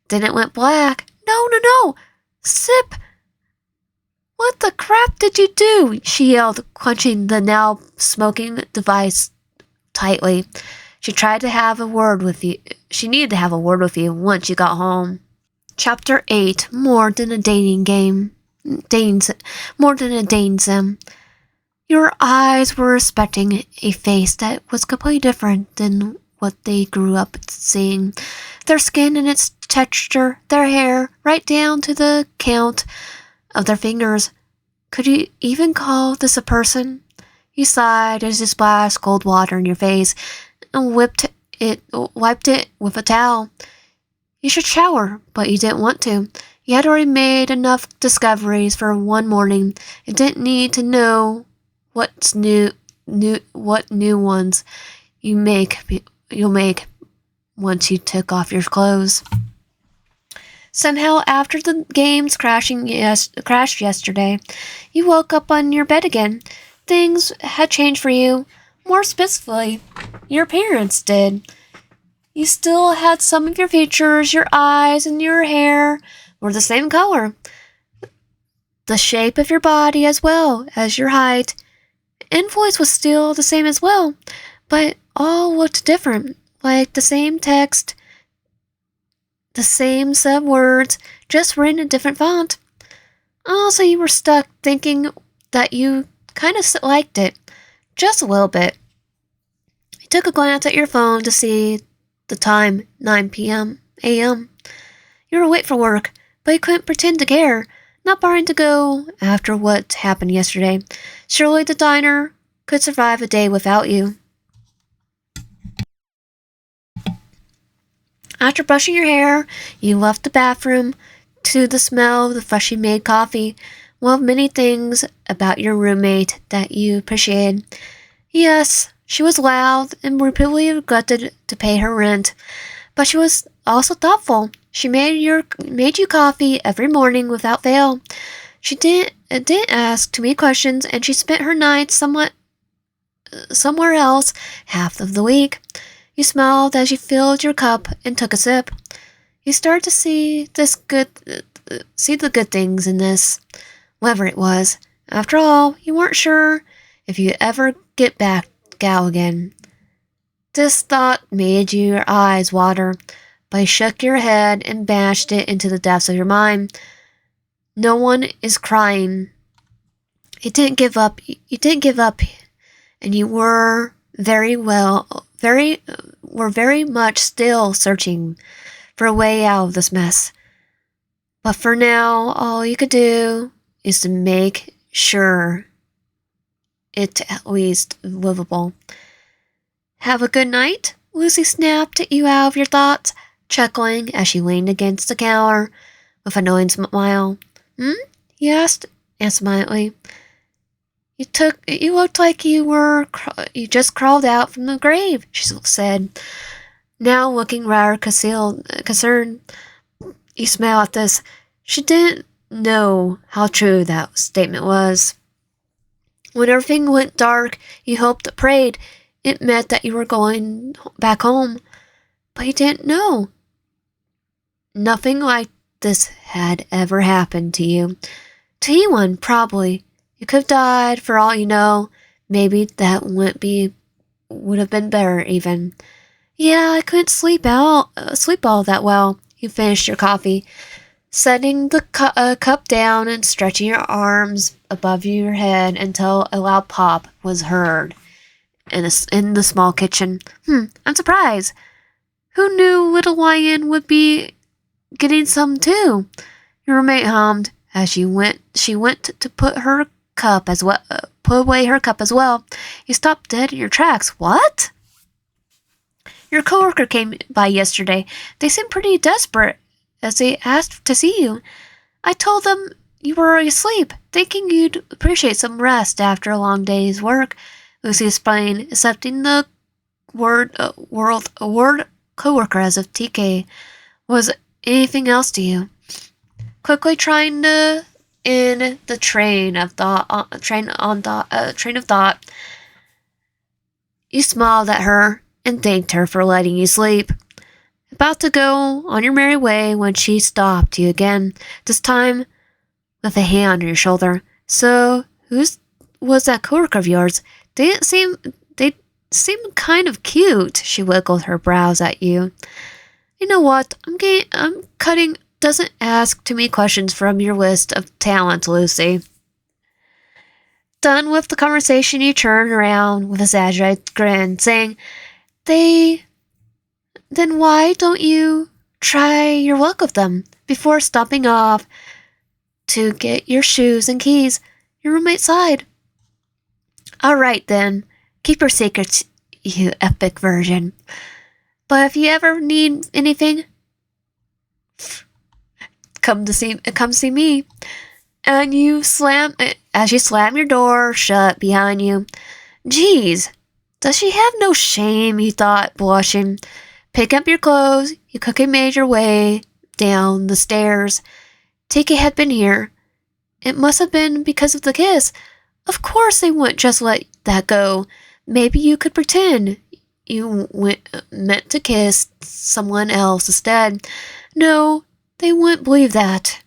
Then it went black. No! Sip! What the crap did you do? She yelled, clenching the now smoking device tightly. She needed to have a word with you once you got home. Chapter 8. More than a dating game. More than a dating sim. Your eyes were expecting a face that was completely different than what they grew up seeing. Their skin and its texture, their hair, right down to the count of their fingers. Could you even call this a person? You sighed as you splashed cold water in your face and wiped it with a towel. You should shower, but you didn't want to. You had already made enough discoveries for one morning. You didn't need to know what new ones you'll make once you took off your clothes. Somehow, after the games crashed yesterday, you woke up on your bed again. Things had changed for you. More specifically, your appearance did. You still had some of your features, your eyes and your hair were the same color. The shape of your body as well as your height and voice was still the same as well, but all looked different, like the same text, the same set of words, just written in a different font. Also, you were stuck thinking that you kind of liked it, just a little bit. You took a glance at your phone to see the time, 9 a.m. You were late for work, but you couldn't pretend to care, not bothering to go after what happened yesterday. Surely the diner could survive a day without you. After brushing your hair, you left the bathroom to the smell of the freshly made coffee, one of many things about your roommate that you appreciated. Yes, she was loud and repeatedly regretted to pay her rent, but she was also thoughtful. She made you coffee every morning without fail. She didn't ask too many questions, and she spent her nights somewhere else half of the week. You smiled as you filled your cup and took a sip. You started to see the good things in this, whatever it was. After all, you weren't sure if you'd ever get back Gal again. This thought made your eyes water, but you shook your head and bashed it into the depths of your mind. No one is crying. You didn't give up, and you were very were very much still searching for a way out of this mess. But for now, all you could do is to make sure it's at least livable. Have a good night? Lucy snapped you out of your thoughts, chuckling as she leaned against the counter with a knowing smile. He asked absentmindedly. You looked like you just crawled out from the grave, she said, now looking rather concerned. You smile at this. She didn't know how true that statement was. When everything went dark, you hoped, prayed, it meant that you were going back home. But you didn't know. Nothing like this had ever happened to you. To anyone, probably. You could have died, for all you know. Maybe that would have been better, even. Yeah, I couldn't sleep all that well. You finished your coffee, setting the cup down and stretching your arms above your head until a loud pop was heard in the small kitchen. I'm surprised. Who knew little Lion would be getting some too? Your roommate hummed as she went to put away her cup as well. You stopped dead in your tracks. What? Your coworker came by yesterday. They seemed pretty desperate as they asked to see you. I told them you were already asleep, thinking you'd appreciate some rest after a long day's work. Lucy explained, accepting the word coworker as if TK was anything else to you. Quickly trying to end the train of thought. You smiled at her and thanked her for letting you sleep. About to go on your merry way when she stopped you again, this time with a hand on your shoulder. So, whose was that coworker of yours? They seem kind of cute. She wiggled her brows at you. You know what? I'm cutting. Doesn't ask too many questions from your list of talents, Lucy. Done with the conversation, you turned around with a exaggerated grin, saying, Then why don't you try your luck with them before stopping off to get your shoes and keys? Your roommate sighed. All right, then. Keep your secrets, you epic virgin. But if you ever need anything, come see me. And as you slam your door shut behind you. Geez, does she have no shame, you thought, blushing. Pick up your clothes, you quickly made your way down the stairs. Tiki had been here. It must have been because of the kiss. Of course they wouldn't just let that go. Maybe you could pretend you meant to kiss someone else instead. No, they wouldn't believe that.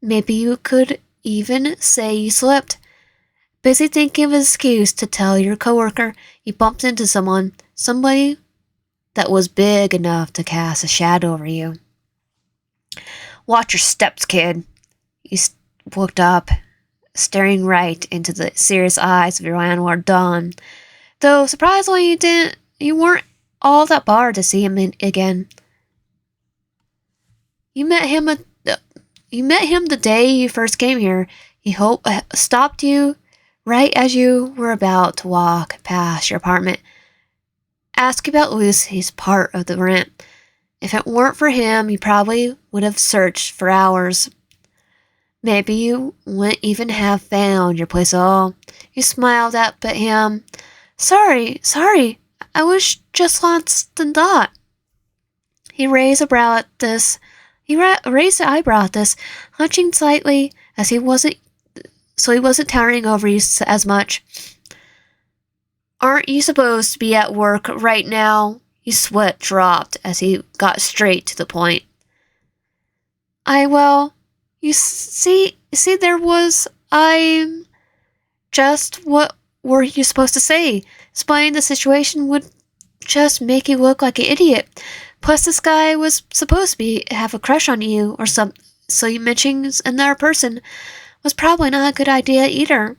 Maybe you could even say you slipped. Busy thinking of an excuse to tell your coworker you bumped into somebody that was big enough to cast a shadow over you. Watch your steps, kid. You looked up, staring right into the serious eyes of your landlord, Don. Though surprisingly, you weren't all that bothered to see him again. You met him the day you first came here. He stopped you right as you were about to walk past your apartment. Ask about Lucy's part of the rent. If it weren't for him, you probably would have searched for hours. Maybe you wouldn't even have found your place at all. You smiled up at him. Sorry. I was just lost in thought. He raised an eyebrow at this, hunching slightly as he wasn't towering over you as much. Aren't you supposed to be at work right now? His sweat dropped as he got straight to the point. You see, just what were you supposed to say? Explaining the situation would just make you look like an idiot. Plus, this guy was supposed to have a crush on you or something, so you mentioning another person was probably not a good idea either.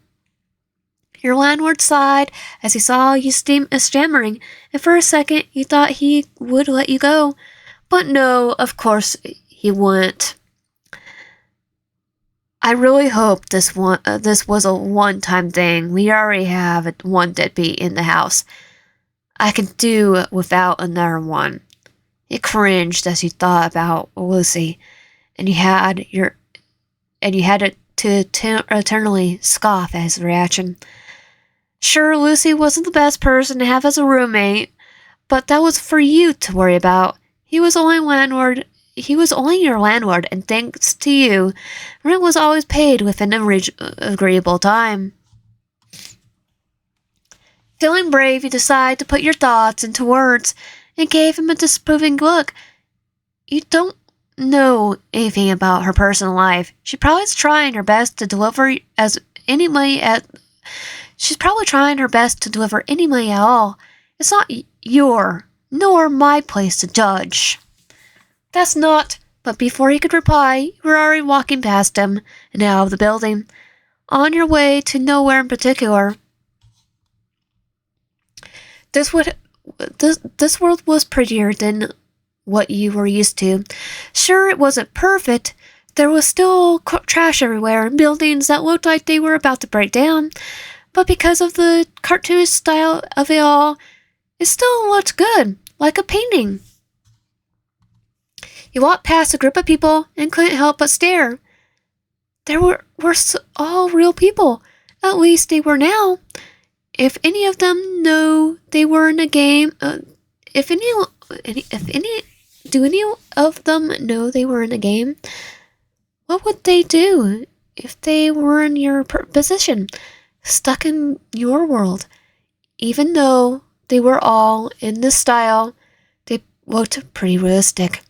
Your landlord sighed as he saw you stammering, and for a second you thought he would let you go. But no, of course he wouldn't. I really hope this was a one-time thing. We already have one deadbeat in the house. I can do without another one. He cringed as he thought about Lucy, and you had to eternally scoff at his reaction. Sure, Lucy wasn't the best person to have as a roommate, but that was for you to worry about. He was only your landlord, and thanks to you, rent was always paid within an agreeable time. Feeling brave, you decide to put your thoughts into words, and gave him a disapproving look. You don't know anything about her personal life. She's probably trying her best to deliver any money at all. It's not your nor my place to judge. That's not. But before he could reply, you were already walking past him and out of the building, on your way to nowhere in particular. This world was prettier than what you were used to. Sure, it wasn't perfect. There was still trash everywhere and buildings that looked like they were about to break down. But because of the cartoonish style of it all, it still looked good, like a painting. You walked past a group of people and couldn't help but stare. They were all real people. At least they were now. If any of them know they were in a game, do any of them know they were in a game? What would they do if they were in your position, stuck in your world? Even though they were all in this style, they looked pretty realistic.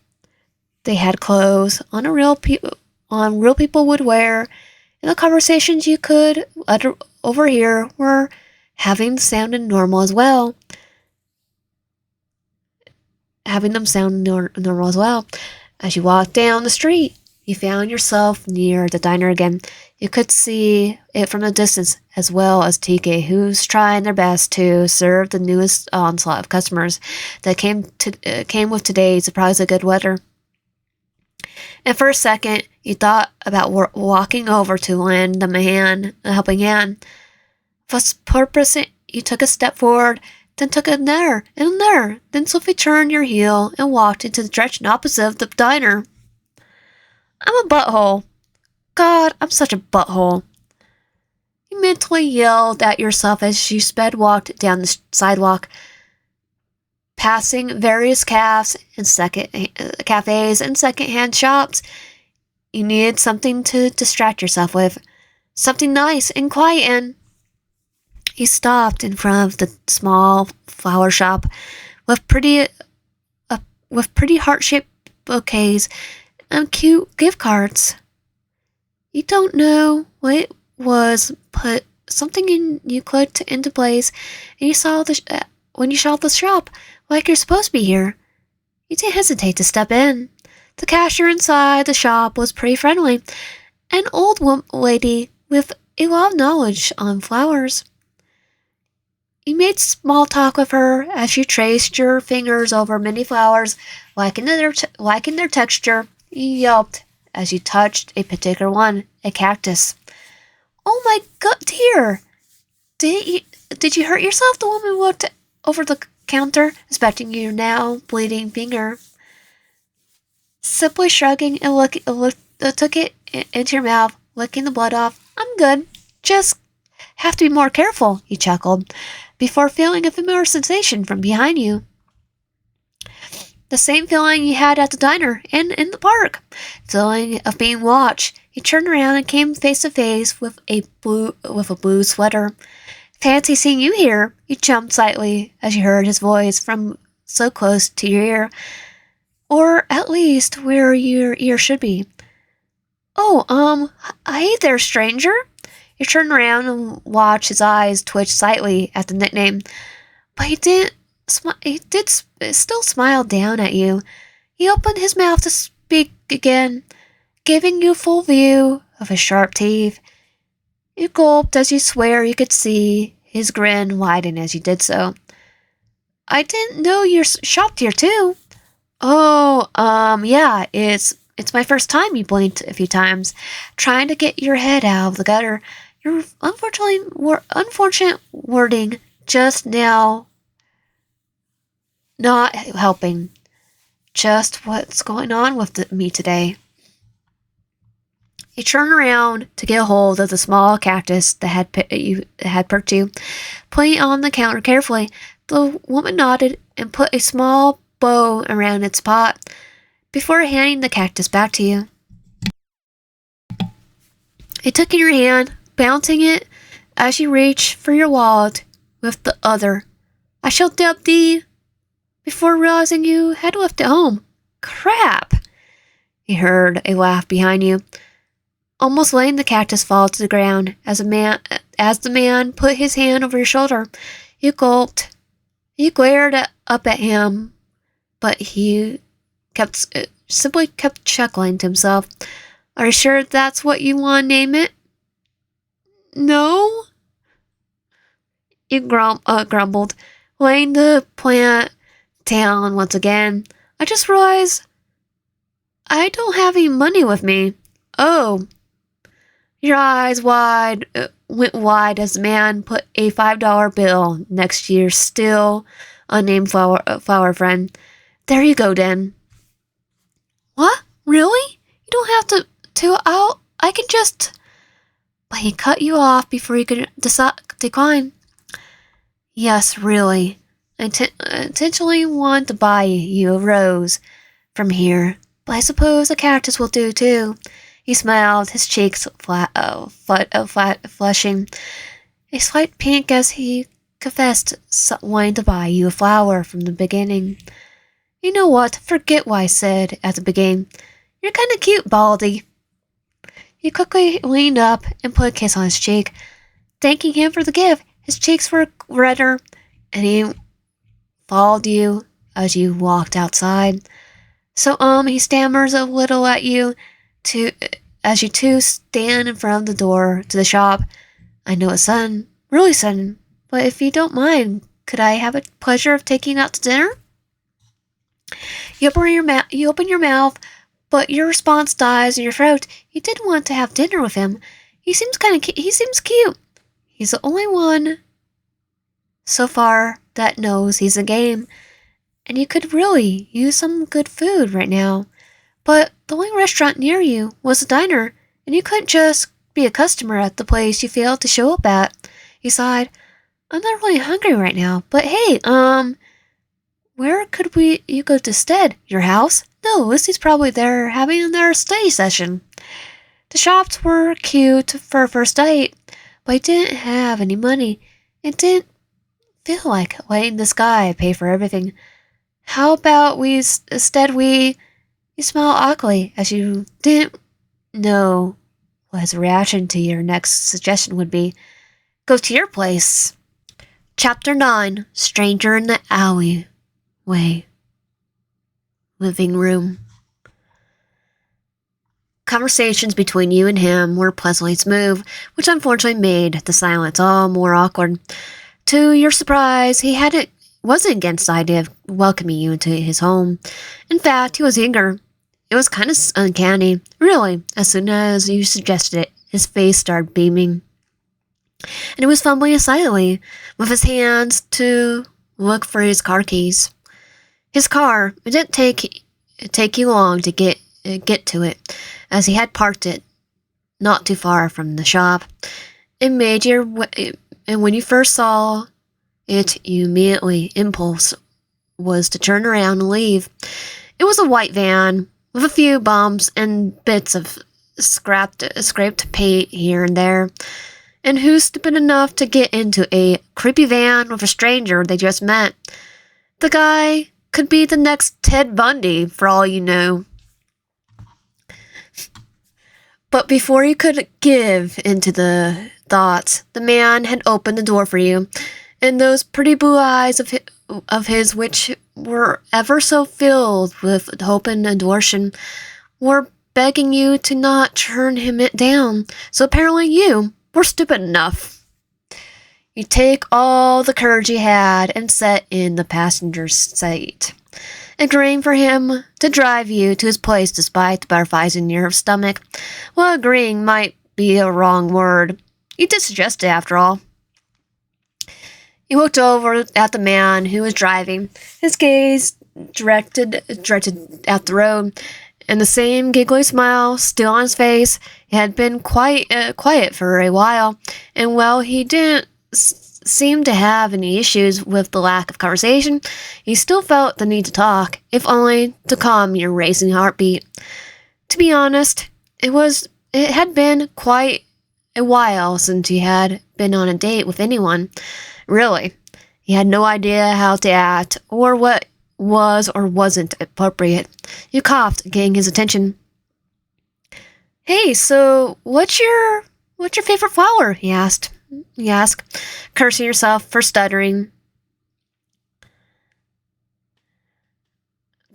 They had clothes on real people would wear, and the conversations you could overhear were having sounded normal as well. As you walked down the street, you found yourself near the diner again. You could see it from a distance, as well as TK, who's trying their best to serve the newest onslaught of customers that came with today's surprisingly good weather. And for a second, you thought about walking over to lend them a helping hand. For purpose, you took a step forward, then took another and another, then swiftly turned your heel and walked into the direction opposite of the diner. I'm a butthole. God, I'm such a butthole. You mentally yelled at yourself as you walked down the sidewalk, passing various cafes and second-hand shops. You needed something to distract yourself with, something nice and quiet in. You stopped in front of the small flower shop with pretty heart-shaped bouquets and cute gift cards. You don't know what it was, but something you clicked into place, and you saw when you saw the shop like you're supposed to be here. You didn't hesitate to step in. The cashier inside the shop was pretty friendly, an old lady with a lot of knowledge on flowers. You made small talk with her as you traced your fingers over many flowers, liking their texture. You yelped as you touched a particular one, a cactus. Oh my god, dear! Did you hurt yourself? The woman looked over the counter, inspecting your now bleeding finger. Simply shrugging and took it into your mouth, licking the blood off. I'm good. Just have to be more careful, he chuckled, before feeling a familiar sensation from behind you. The same feeling you had at the diner and in the park. Feeling of being watched. He turned around and came face to face with a blue sweater. Fancy seeing you here. You jumped slightly as you heard his voice from so close to your ear. Or at least where your ear should be. Oh, hey there, stranger. You turned around and watched his eyes twitch slightly at the nickname, but he did still smile down at you. He opened his mouth to speak again, giving you full view of his sharp teeth. You gulped as you swear you could see his grin widen as you did so. I didn't know you shopped here too. Oh, yeah, it's my first time, you blinked a few times, trying to get your head out of the gutter. Your unfortunate wording just now not helping. Just what's going on with me today. You turn around to get a hold of the small cactus that had perked you, putting it on the counter carefully. The woman nodded and put a small bow around its pot before handing the cactus back to you. It took in your hand, bouncing it as you reach for your wallet with the other. I shall dub thee before realizing you had left it home. Crap! He heard a laugh behind you, almost letting the cactus fall to the ground as the man put his hand over your shoulder. You gulped. You glared up at him, but he simply kept chuckling to himself. Are you sure that's what you want to name it? No? You grumbled, laying the plant down once again. I just realized I don't have any money with me. Oh. Your eyes went wide as the man put a $5 bill next to your still unnamed flower friend. There you go, then. What? Really? You don't have to I can just... But he cut you off before you could decline. Yes, really. I intentionally want to buy you a rose from here, but I suppose a cactus will do too. He smiled, his cheeks flushing a slight pink as he confessed wanting to buy you a flower from the beginning. You know what? Forget what I said at the beginning. You're kind of cute, Baldy. You quickly leaned up and put a kiss on his cheek, thanking him for the gift. His cheeks were redder, and he followed you as you walked outside. So, he stammers a little at you as you two stand in front of the door to the shop. I know it's sudden, really sudden, but if you don't mind, could I have the pleasure of taking you out to dinner? You open your mouth, but your response dies in your throat. You did want to have dinner with him. He seems cute. He's the only one so far that knows he's a game, and you could really use some good food right now. But the only restaurant near you was a diner, and you couldn't just be a customer at the place you failed to show up at. He sighed. I'm not really hungry right now, but hey, where could you go instead? Your house? No, Lucy's probably there having their study session. The shops were cute for a first date, but I didn't have any money. It didn't feel like letting this guy pay for everything. How about we You smiled awkwardly as you didn't know what his reaction to your next suggestion would be. Go to your place. Chapter 9. Stranger in the Alleyway. Living room. Conversations between you and him were pleasantly smooth, which unfortunately made the silence all more awkward. To your surprise, he wasn't against the idea of welcoming you into his home. In fact, he was eager. It was kind of uncanny, really. As soon as you suggested it, his face started beaming. And he was fumbling excitedly with his hands to look for his car keys. His car, it didn't take you long to get to it, as he had parked it not too far from the shop. And when you first saw it, your immediately impulse was to turn around and leave. It was a white van with a few bumps and bits of scraped paint here and there. And who's stupid enough to get into a creepy van with a stranger they just met? The guy could be the next Ted Bundy, for all you know. But before you could give into the thoughts, the man had opened the door for you, and those pretty blue eyes of his, which were ever so filled with hope and adoration, were begging you to not turn him down. So apparently you, We're stupid enough. You take all the courage you had and sit in the passenger's seat, agreeing for him to drive you to his place despite the butterflies in your stomach. Well, agreeing might be a wrong word. You did suggest it, after all. He looked over at the man who was driving, his gaze directed at the road, and the same giggly smile still on his face. He had been quiet for a while, and while he didn't seem to have any issues with the lack of conversation, he still felt the need to talk, if only to calm your racing heartbeat. To be honest, it had been quite a while since he had been on a date with anyone. Really, he had no idea how to act, or what was or wasn't appropriate. You coughed, getting his attention. "Hey, so what's your favorite flower?" he asked, cursing yourself for stuttering,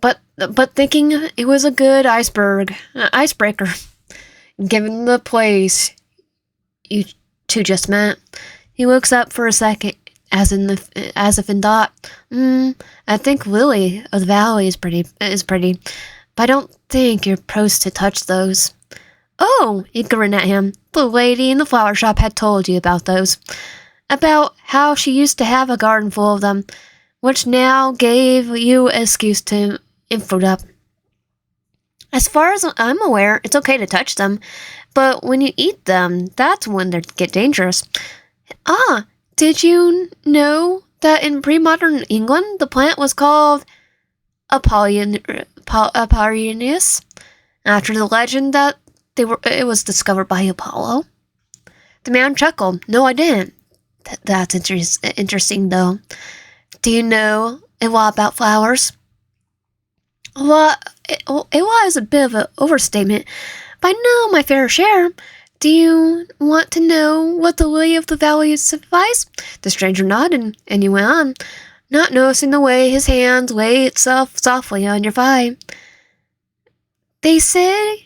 but thinking it was a good icebreaker, given the place you two just met. He looks up for a second, as if in thought. I think Lily of the Valley is pretty, but I don't think you're supposed to touch those. Oh, he grinned at him. The lady in the flower shop had told you about those. About how she used to have a garden full of them, which now gave you an excuse to info up. As far as I'm aware, it's okay to touch them, but when you eat them, that's when they get dangerous. Ah, did you know that in pre-modern England, the plant was called Apollonius, after the legend that it was discovered by Apollo? The man chuckled. No, I didn't. That's interesting, though. Do you know a lot about flowers? Well, it was a bit of an overstatement, but I know my fair share. Do you want to know what the lily of the valley signifies? The stranger nodded, and you went on, not noticing the way his hand laid itself softly on your thigh. They're said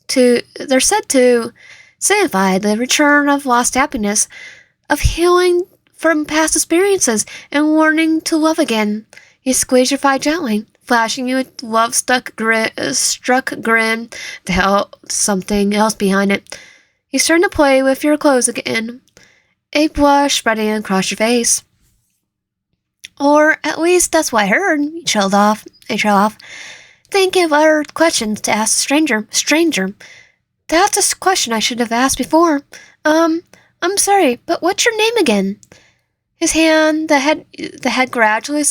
to signify the return of lost happiness, of healing from past experiences, and learning to love again. He squeezed your thigh gently, flashing you a love-struck grin to help something else behind it. He started to play with your clothes again, a blush spreading across your face. Or at least that's what I heard. He trailed off. Thinking of other questions to ask the stranger. That's a question I should have asked before. I'm sorry, but what's your name again? His hand, that had gradually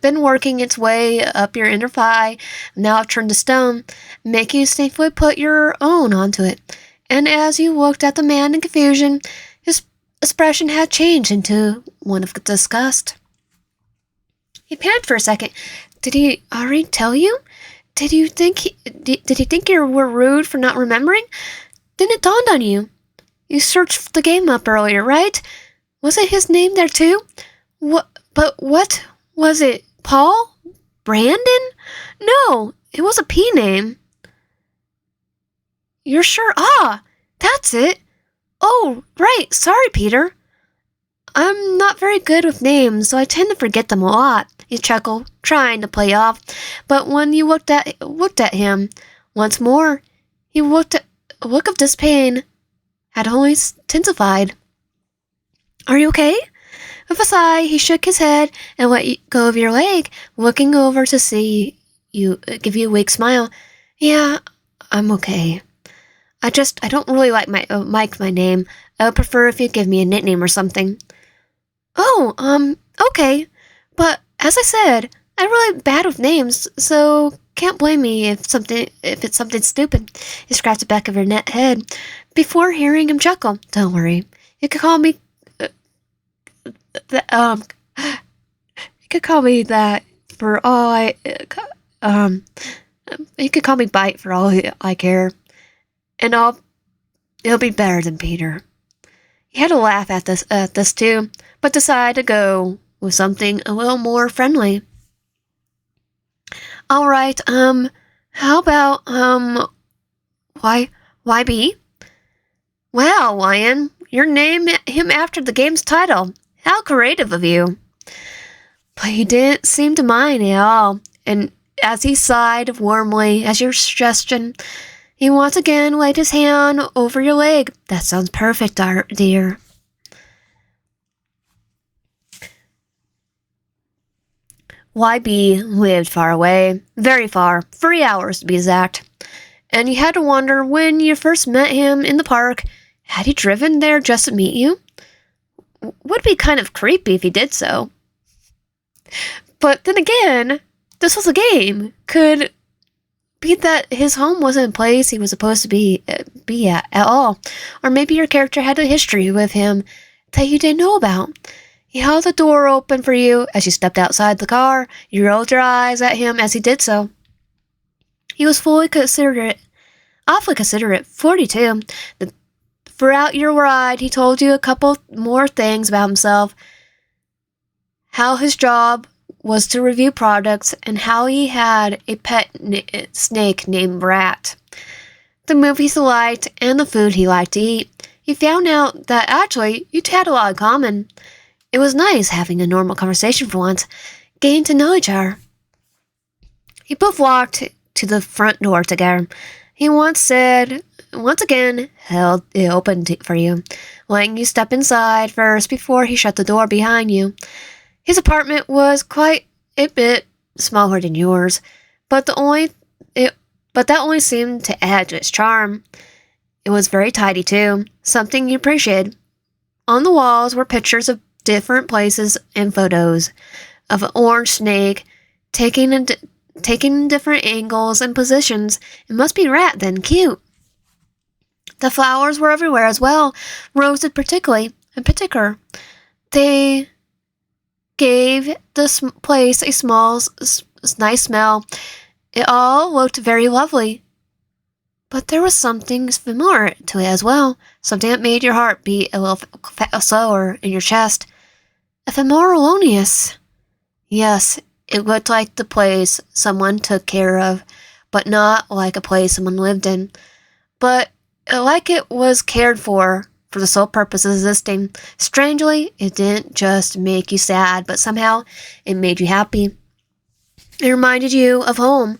been working its way up your inner thigh, now turned to stone, making you safely put your own onto it. And as you looked at the man in confusion, his expression had changed into one of disgust. He panicked for a second. Did he already tell you? Did he think you were rude for not remembering? Then it dawned on you. You searched the game up earlier, right? Wasn't his name there too? But what was it? Paul? Brandon? No, it was a P name. You're sure? Ah, that's it. Oh, right. Sorry, Peter. I'm not very good with names, so I tend to forget them a lot. He chuckled, trying to play off. But when you looked at him once more, a look of dispain had only intensified. Are you okay? With a sigh, he shook his head and let go of your leg, looking over to see you, give you a weak smile. Yeah, I'm okay. I don't really like my name. I would prefer if you give me a nickname or something. Oh, okay. But as I said, I'm really bad with names, so can't blame me if it's something stupid. He scratched the back of your head before hearing him chuckle. Don't worry. You could call me you could call me that for all you could call me Bite for all I care. And it'll be better than Peter. He had to laugh at this too, but decided to go with something a little more friendly. All right, how about YB? Wow, Lion, you named him after the game's title. How creative of you. But he didn't seem to mind at all, and as he sighed warmly at your suggestion, he once again laid his hand over your leg. That sounds perfect, dear. YB lived far away, very far, 3 hours to be exact. And you had to wonder when you first met him in the park, had he driven there just to meet you? Would be kind of creepy if he did so. But then again, this was a game. Could be that his home wasn't a place he was supposed to be at all. Or maybe your character had a history with him that you didn't know about. He held the door open for you as you stepped outside the car. You rolled your eyes at him as he did so. He was awfully considerate, 42. Throughout your ride, he told you a couple more things about himself. How his job was to review products, and how he had a pet snake named Rat. The movies he liked, and the food he liked to eat. You found out that actually you had a lot in common. It was nice having a normal conversation for once, getting to know each other. You both walked to the front door together. He once again held it open for you, letting you step inside first before he shut the door behind you. His apartment was quite a bit smaller than yours, but that only seemed to add to its charm. It was very tidy too, something you appreciated. On the walls were pictures of different places and photos of an orange snake taking different angles and positions. It must be Rat then, cute. The flowers were everywhere as well, roses in particular. They gave this place a nice smell. It all looked very lovely. But there was something familiar to it as well, something that made your heart beat a little slower in your chest. Ephemeralonius. Yes, it looked like the place someone took care of, but not like a place someone lived in. But like it was cared for the sole purpose of existing. Strangely, it didn't just make you sad, but somehow it made you happy. It reminded you of home.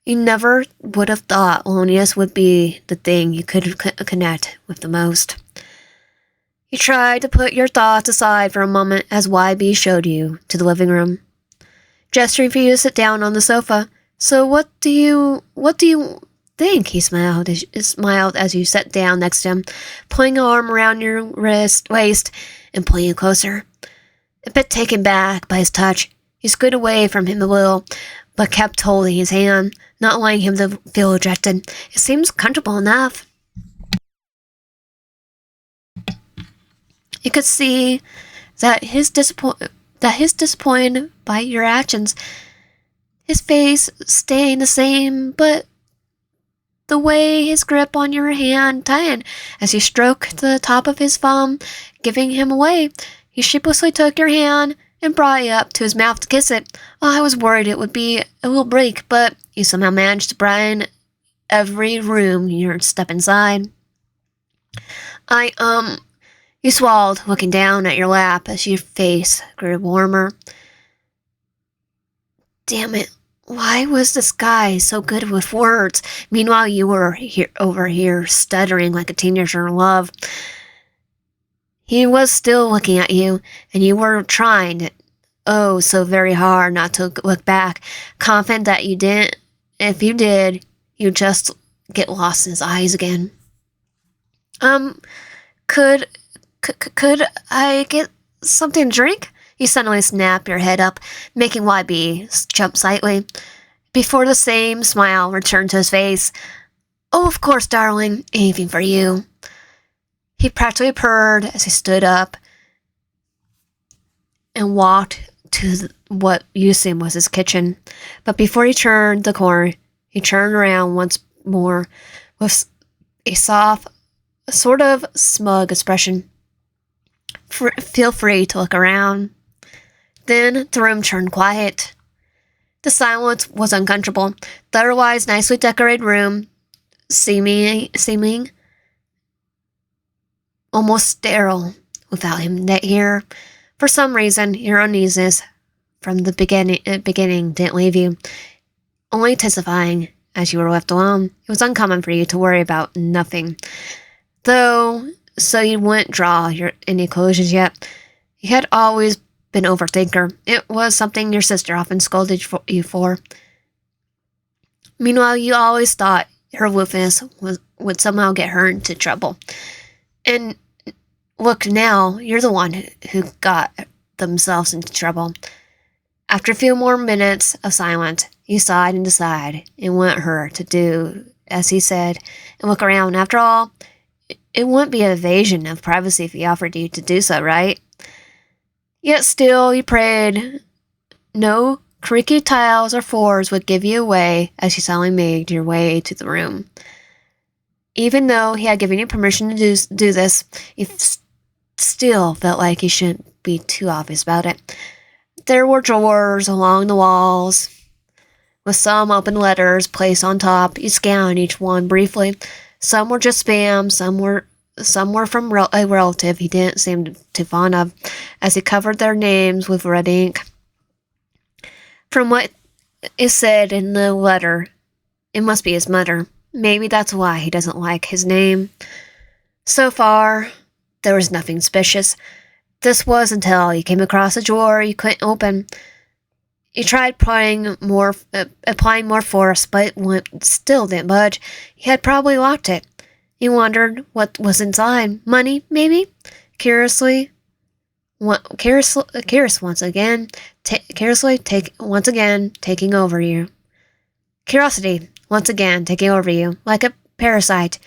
You never would have thought Lonius would be the thing you could connect with the most. You tried to put your thoughts aside for a moment as YB showed you to the living room, gesturing for you to sit down on the sofa. So what do you think? He smiled as you sat down next to him, putting an arm around your waist and pulling you closer. A bit taken back by his touch, you scooted away from him a little, but kept holding his hand, not allowing him to feel rejected. It seems comfortable enough. You could see that his disappointed by your actions. His face staying the same, but the way his grip on your hand tightened as you stroked the top of his thumb, giving him away. He sheepishly took your hand and brought it up to his mouth to kiss it. Oh, I was worried it would be a little break, but you somehow managed to brighten every room you step inside. You swallowed, looking down at your lap as your face grew warmer. Damn it. Why was this guy so good with words? Meanwhile, you were over here stuttering like a teenager in love. He was still looking at you, and you were trying so very hard not to look back, confident that you didn't. If you did, you'd just get lost in his eyes again. Could I get something to drink? You suddenly snap your head up, making YB jump slightly, before the same smile returned to his face. Oh, of course, darling. Anything for you. He practically purred as he stood up and walked to what you assume was his kitchen. But before he turned the corner, he turned around once more with a soft, sort of smug expression. Feel free to look around. Then the room turned quiet. The silence was uncomfortable. The otherwise nicely decorated room seeming almost sterile without him here. For some reason, your uneasiness from the beginning didn't leave you, only intensifying as you were left alone. It was uncommon for you to worry about nothing, though, so you wouldn't draw any conclusions yet. You had always been an overthinker. It was something your sister often scolded you for. Meanwhile, you always thought her aloofness would somehow get her into trouble. And look now, you're the one who got themselves into trouble. After a few more minutes of silence, you sighed and decided it wouldn't hurt to do as he said and look around. After all, it wouldn't be an invasion of privacy if he offered you to do so, right? Yet still, you prayed no creaky tiles or floors would give you away as you silently made your way to the room. Even though he had given you permission to do this, you still felt like you shouldn't be too obvious about it. There were drawers along the walls, with some open letters placed on top. You scanned each one briefly. Some were just spam, some were from a relative he didn't seem too fond of, as he covered their names with red ink. From what is said in the letter, it must be his mother. Maybe that's why he doesn't like his name. So far, there was nothing suspicious. This was until you came across a drawer you couldn't open. You tried applying more force, but it still didn't budge. You had probably locked it. You wondered what was inside. Money, maybe? Curious once again, taking over you. Curiosity, once again, taking over you, like a parasite.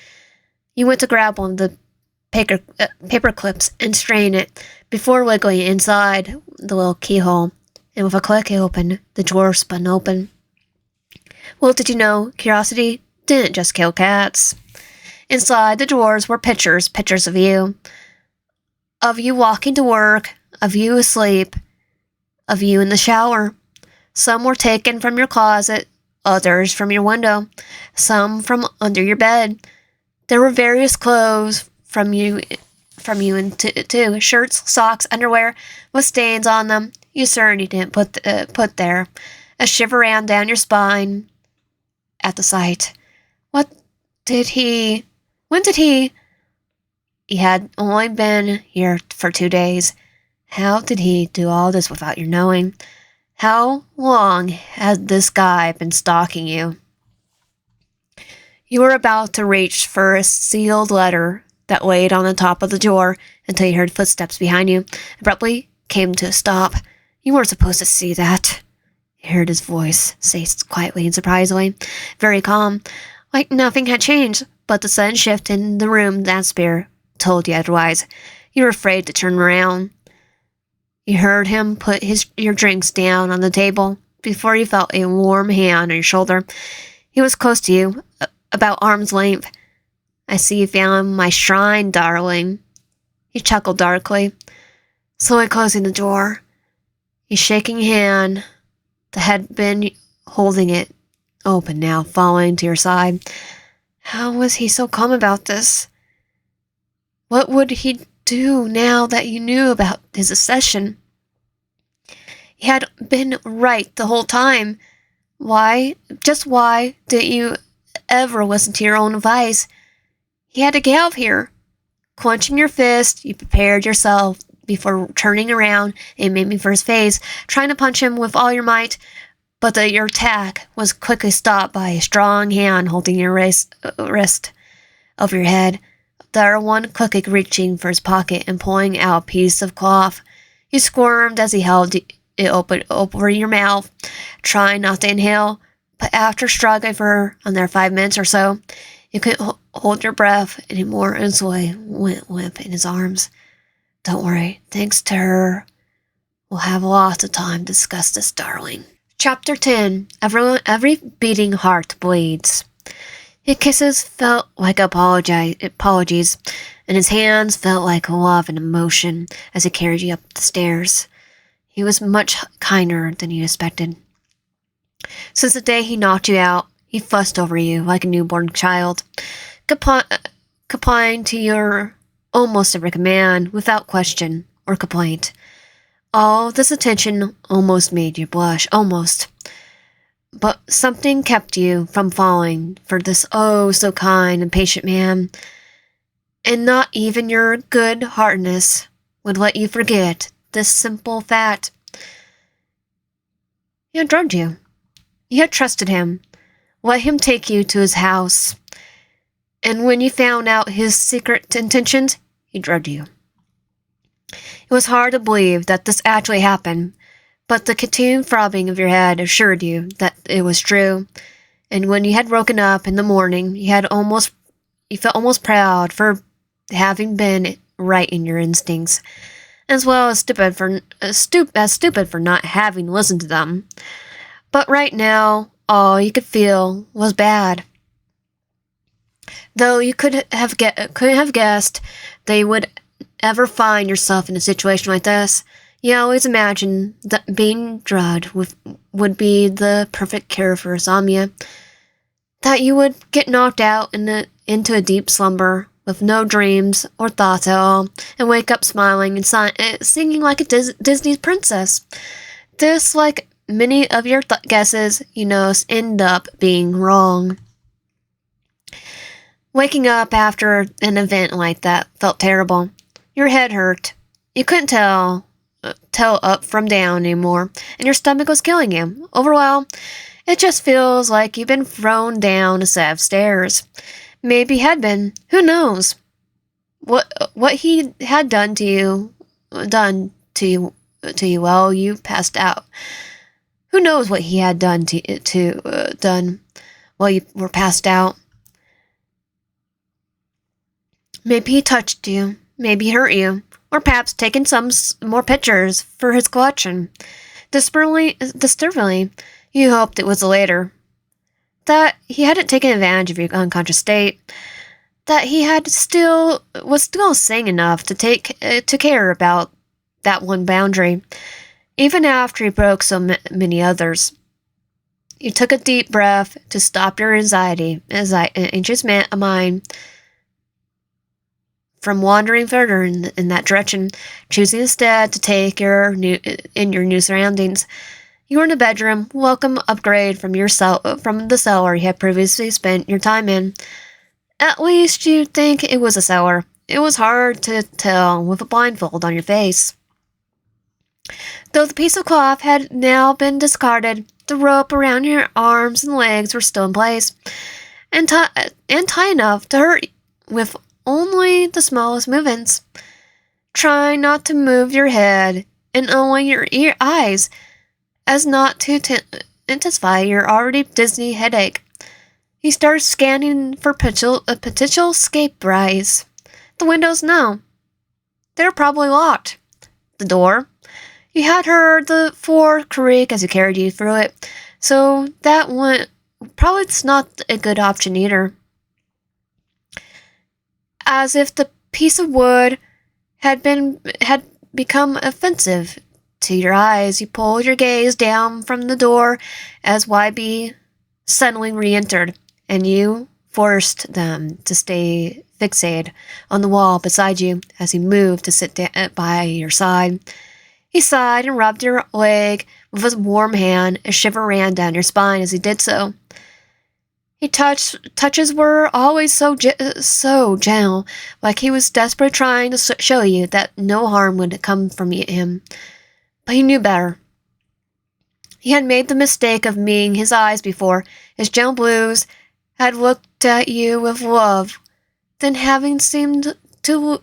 You went to grab one of the paper clips and strain it before wiggling inside the little keyhole, and with a click it opened. The drawer spun open. Well, did you know curiosity didn't just kill cats? Inside the drawers were pictures of you. Of you walking to work, of you asleep, of you in the shower. Some were taken from your closet, others from your window, some from under your bed. There were various clothes from you too. Shirts, socks, underwear with stains on them. You certainly didn't put there. A shiver ran down your spine at the sight. When did he? He had only been here for 2 days. How did he do all this without your knowing? How long had this guy been stalking you? You were about to reach for a sealed letter that laid on the top of the drawer until you heard footsteps behind you. Abruptly came to a stop. You weren't supposed to see that. You heard his voice say quietly and surprisingly, very calm, like nothing had changed, but the sudden shift in the room atmosphere told you otherwise. You were afraid to turn around. You heard him put your drinks down on the table before you felt a warm hand on your shoulder. He was close to you, about arm's length. I see you found my shrine, darling. He chuckled darkly, slowly closing the door. His shaking hand that had been holding it open now, falling to your side. How was he so calm about this? What would he do now that you knew about his obsession? He had been right the whole time. Why didn't you ever listen to your own advice? He had to get out of here. Clenching your fist, you prepared yourself before turning around and aiming for his face, trying to punch him with all your might, but your attack was quickly stopped by a strong hand holding your wrist over your head. The other one quickly reaching for his pocket and pulling out a piece of cloth. You squirmed as he held it open over your mouth, trying not to inhale, but after struggling for another 5 minutes or so, you couldn't hold your breath anymore and slowly went limp in his arms. Don't worry, thanks to her, we'll have lots of time to discuss this, darling. Chapter 10. Every beating heart bleeds. His kisses felt like apologies, and his hands felt like love and emotion as he carried you up the stairs. He was much kinder than you expected. Since the day he knocked you out, he fussed over you like a newborn child, complying to your almost every command without question or complaint. All this attention almost made you blush, almost. But something kept you from falling for this oh so kind and patient man, and not even your good-heartedness would let you forget this simple fact. He had drugged you. You had trusted him, let him take you to his house, and when you found out his secret intentions, he drugged you. It was hard to believe that this actually happened, but the continued throbbing of your head assured you that it was true, and when you had woken up in the morning, you felt almost proud for having been right in your instincts, as well as stupid for not having listened to them. But right now, all you could feel was bad. Though you couldn't have guessed that you would ever find yourself in a situation like this, you always imagined that being drugged would be the perfect cure for insomnia. That you would get knocked out into a deep slumber with no dreams or thoughts at all, and wake up smiling and singing like a Disney princess. This, like many of your guesses, end up being wrong. Waking up after an event like that felt terrible. Your head hurt. You couldn't tell up from down anymore, and your stomach was killing you. Overall, it just feels like you've been thrown down a set of stairs. Maybe had been. Who knows? What he had done to you while you passed out. Who knows what he had done done while you were passed out? Maybe he touched you. Maybe he hurt you. Or perhaps taken some more pictures for his collection. Disturbingly, you hoped it was the latter. That he hadn't taken advantage of your unconscious state. That he was still sane enough to care about that one boundary, even after he broke so many others. You took a deep breath to stop your anxious mind from wandering further in that direction, choosing instead to take in your new surroundings. You were in a bedroom, welcome upgrade from the cellar you had previously spent your time in. At least you'd think it was a cellar. It was hard to tell with a blindfold on your face. Though the piece of cloth had now been discarded, the rope around your arms and legs were still in place, and tight enough to hurt with only the smallest movements. Try not to move your head and only your eyes, as not to intensify your already dizzy headache. He started scanning for potential escape routes. The windows, no. They were probably locked. The door. You had heard the floor creak as he carried you through it, so that one probably it's not a good option either. As if the piece of wood had become offensive to your eyes, you pulled your gaze down from the door as YB suddenly re-entered, and you forced them to stay fixated on the wall beside you as he moved to sit by your side. He sighed and rubbed your leg with his warm hand. A shiver ran down your spine as he did so. His touches were always so gentle, like he was desperately trying to show you that no harm would come from him. But he knew better. He had made the mistake of meeting his eyes before. His gentle blues had looked at you with love, then having seemed to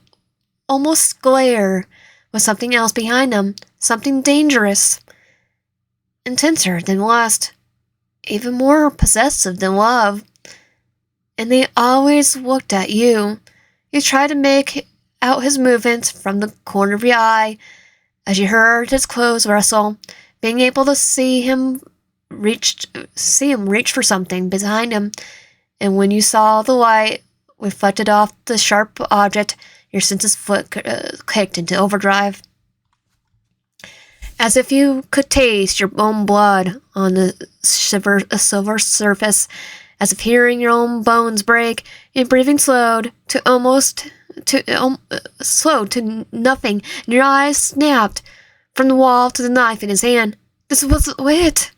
almost glare with something else behind them, something dangerous, intenser than lust, even more possessive than love. And they always looked at you. You tried to make out his movements from the corner of your eye as you heard his clothes rustle, being able to see him reach for something behind him. And when you saw the light reflected off the sharp object, your senses kicked into overdrive. As if you could taste your own blood on the silver surface, as if hearing your own bones break, your breathing slowed to almost slowed to nothing, and your eyes snapped from the wall to the knife in his hand. This was it.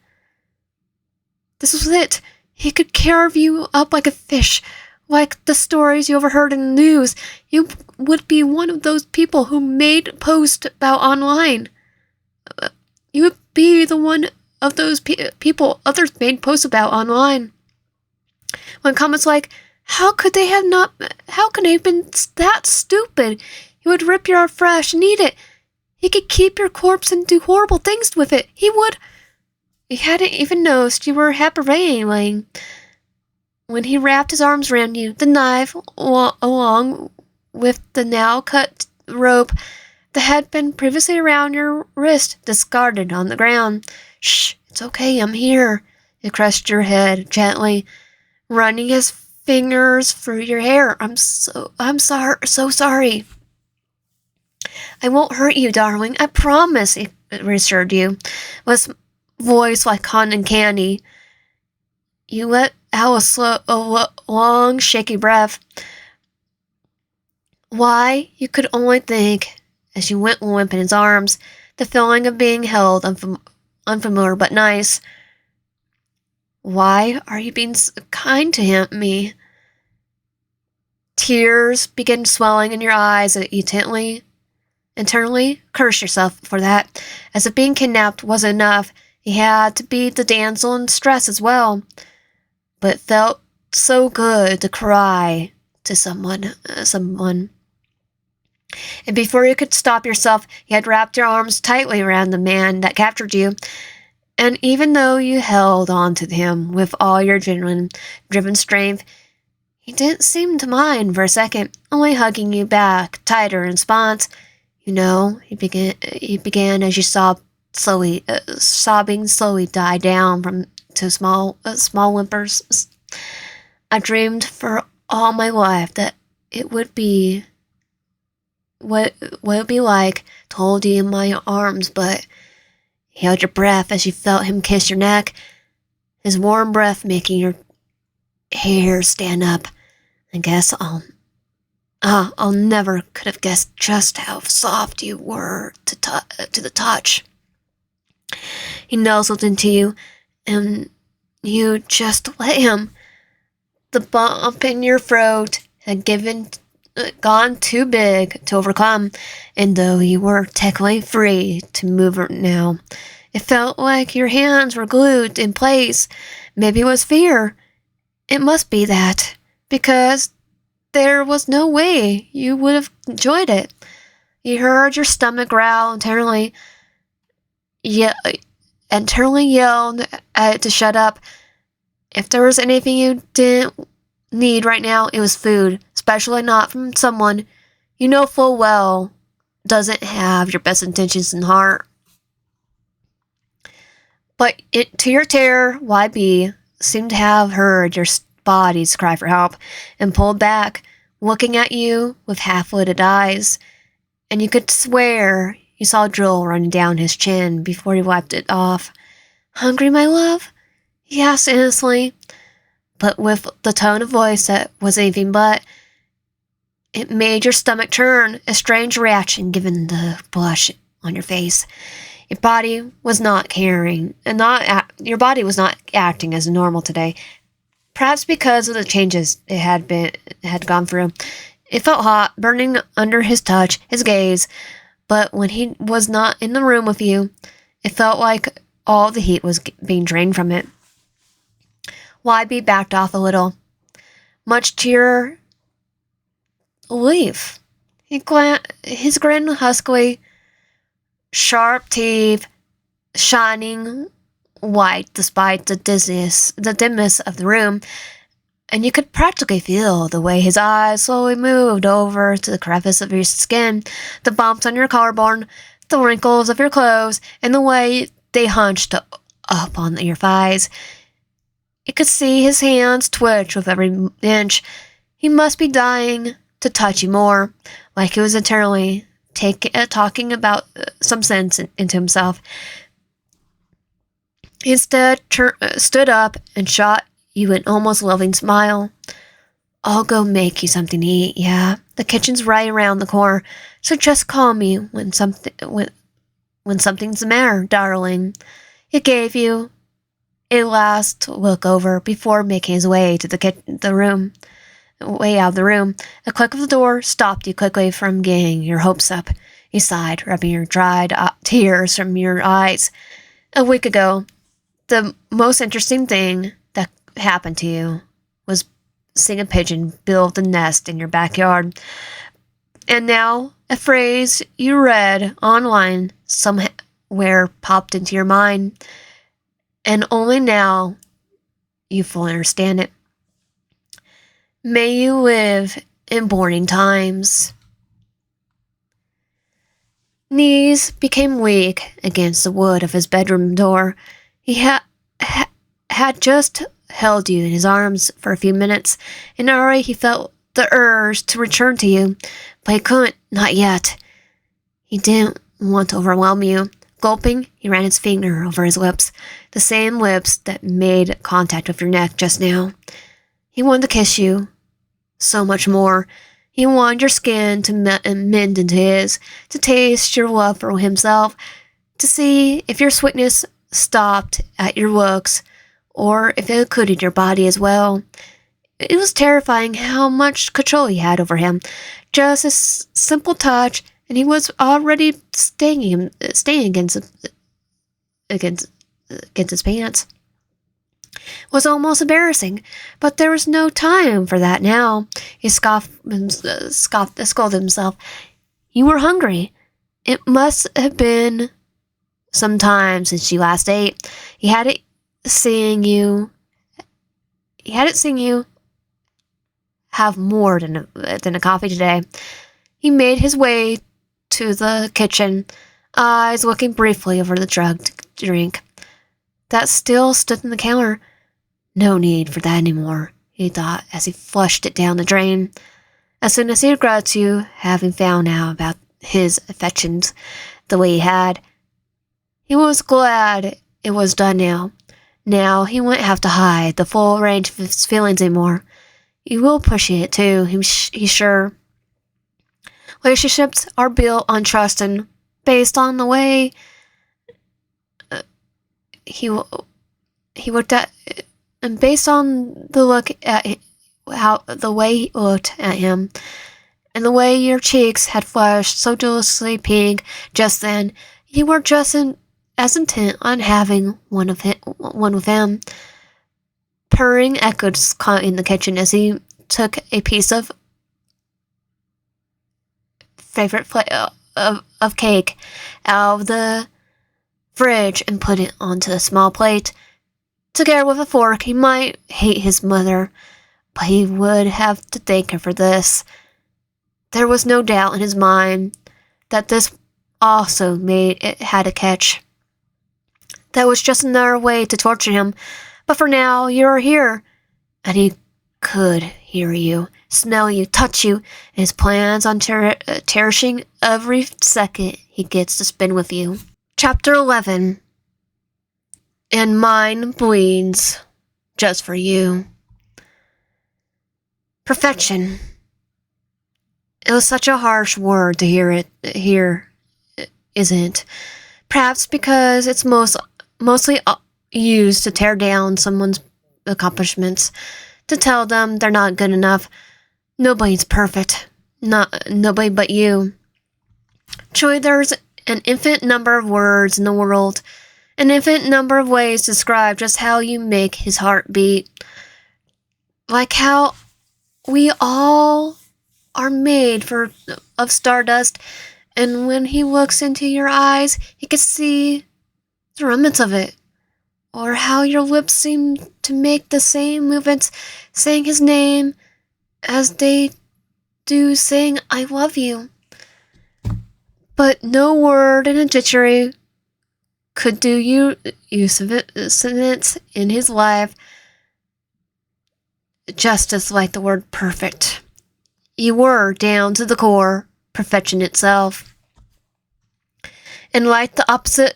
This was it. He could carve you up like a fish, like the stories you overheard in the news. You would be one of those people who made posts about online. You would be the one of those people others made posts about online. When comments like, how could they have been that stupid? He would rip your heart fresh and eat it. He could keep your corpse and do horrible things with it. He hadn't even noticed you were hyperventilating when he wrapped his arms around you, the knife, along with the now cut rope that had been previously around your wrist, discarded on the ground. Shh, it's okay, I'm here. He crushed your head gently, running his fingers through your hair. I'm so sorry. I won't hurt you, darling. I promise, he reassured you, with voice like cotton candy. You let out a long, shaky breath. Why, you could only think, as you went limp in his arms, the feeling of being held, unfamiliar but nice. Why are you being so kind to me? Tears began swelling in your eyes as you internally cursed yourself for that. As if being kidnapped wasn't enough, he had to be the damsel in distress as well. But it felt so good to cry to someone. And before you could stop yourself, you had wrapped your arms tightly around the man that captured you. And even though you held on to him with all your driven strength, he didn't seem to mind for a second, only hugging you back tighter in response. You know, he began as you sobbing slowly died down to small whimpers. I dreamed for all my life that it would be what it would be like to hold you in my arms, but he held your breath as you felt him kiss your neck, his warm breath making your hair stand up. I guess I'll never could have guessed just how soft you were to the touch. He nuzzled into you, and you just let him. The bump in your throat had gone too big to overcome, and though you were technically free to move now, it felt like your hands were glued in place. Maybe it was fear. It must be that, because there was no way you would have enjoyed it. You heard your stomach growl internally yelled at it to shut up. If there was anything you didn't need right now, it was food, especially not from someone you know full well doesn't have your best intentions in heart. But to your terror, YB seemed to have heard your body's cry for help and pulled back, looking at you with half-lidded eyes, and you could swear you saw a drool running down his chin before he wiped it off. Hungry, my love? He asked innocently, but with the tone of voice that was anything but. It made your stomach turn, a strange reaction given the blush on your face. Your body was not acting as normal today. Perhaps because of the changes it had gone through. It felt hot, burning under his touch, his gaze, but when he was not in the room with you, it felt like all the heat was being drained from it. YB backed off a little, much to your relief. His grin huskily, sharp teeth shining white despite the dimness of the room, and you could practically feel the way his eyes slowly moved over to the crevice of your skin, the bumps on your collarbone, the wrinkles of your clothes, and the way they hunched up on your thighs. You could see his hands twitch with every inch. He must be dying to touch you more, like he was eternally talking about some sense into himself. He instead stood up and shot you an almost loving smile. I'll go make you something to eat, yeah. The kitchen's right around the corner, so just call me when something's the matter, darling. He gave you a last look over before making his way to the room. Way out of the room. A click of the door stopped you quickly from getting your hopes up. He sighed, rubbing your dried tears from your eyes. A week ago, the most interesting thing that happened to you was seeing a pigeon build a nest in your backyard. And now, a phrase you read online somewhere popped into your mind, and only now you fully understand it. May you live in boring times. Knees became weak against the wood of his bedroom door. He had just held you in his arms for a few minutes, and already he felt the urge to return to you, but he couldn't, not yet. He didn't want to overwhelm you. Gulping, he ran his finger over his lips, the same lips that made contact with your neck just now. He wanted to kiss you, so much more. He wanted your skin to mend into his, to taste your love for himself, to see if your sweetness stopped at your looks, or if it included your body as well. It was terrifying how much control he had over him. Just a simple touch, and he was already staying against his pants. It was almost embarrassing, but there was no time for that now. He scolded himself. You were hungry. It must have been some time since you last ate. He hadn't seen you have more than a coffee today. He made his way to the kitchen, eyes looking briefly over the drugged drink that still stood on the counter. No need for that anymore, he thought as he flushed it down the drain. As soon as he regretted you having found out about his affections the way he had, he was glad it was done now. Now he wouldn't have to hide the full range of his feelings anymore. He will push it too, he's sure. Relationships are built on trust, and based on the way he looked at, and based on the look at the way he looked at him, and the way your cheeks had flushed so deliciously pink just then, you were just as intent on having one with him. Purring echoed in the kitchen as he took a piece of favorite of cake out of the fridge and put it onto a small plate. Together with a fork, he might hate his mother, but he would have to thank her for this. There was no doubt in his mind that this also had a catch. That was just another way to torture him, but for now, you're here, and he could hear you, smell you, touch you, and his plans on cherishing every second he gets to spend with you. Chapter 11. And mine bleeds just for you. Perfection. It was such a harsh word to hear, isn't it? Perhaps because it's mostly used to tear down someone's accomplishments, to tell them they're not good enough. Nobody's perfect. Nobody but you. Truly, there's an infinite number of words in the world, an infinite number of ways to describe just how you make his heart beat. Like how we all are made of stardust, and when he looks into your eyes, he can see the remnants of it. Or how your lips seem to make the same movements saying his name as they do saying I love you. But no word in a dictionary could do use of it in his life justice like the word perfect. You were, down to the core, perfection itself. And like the opposite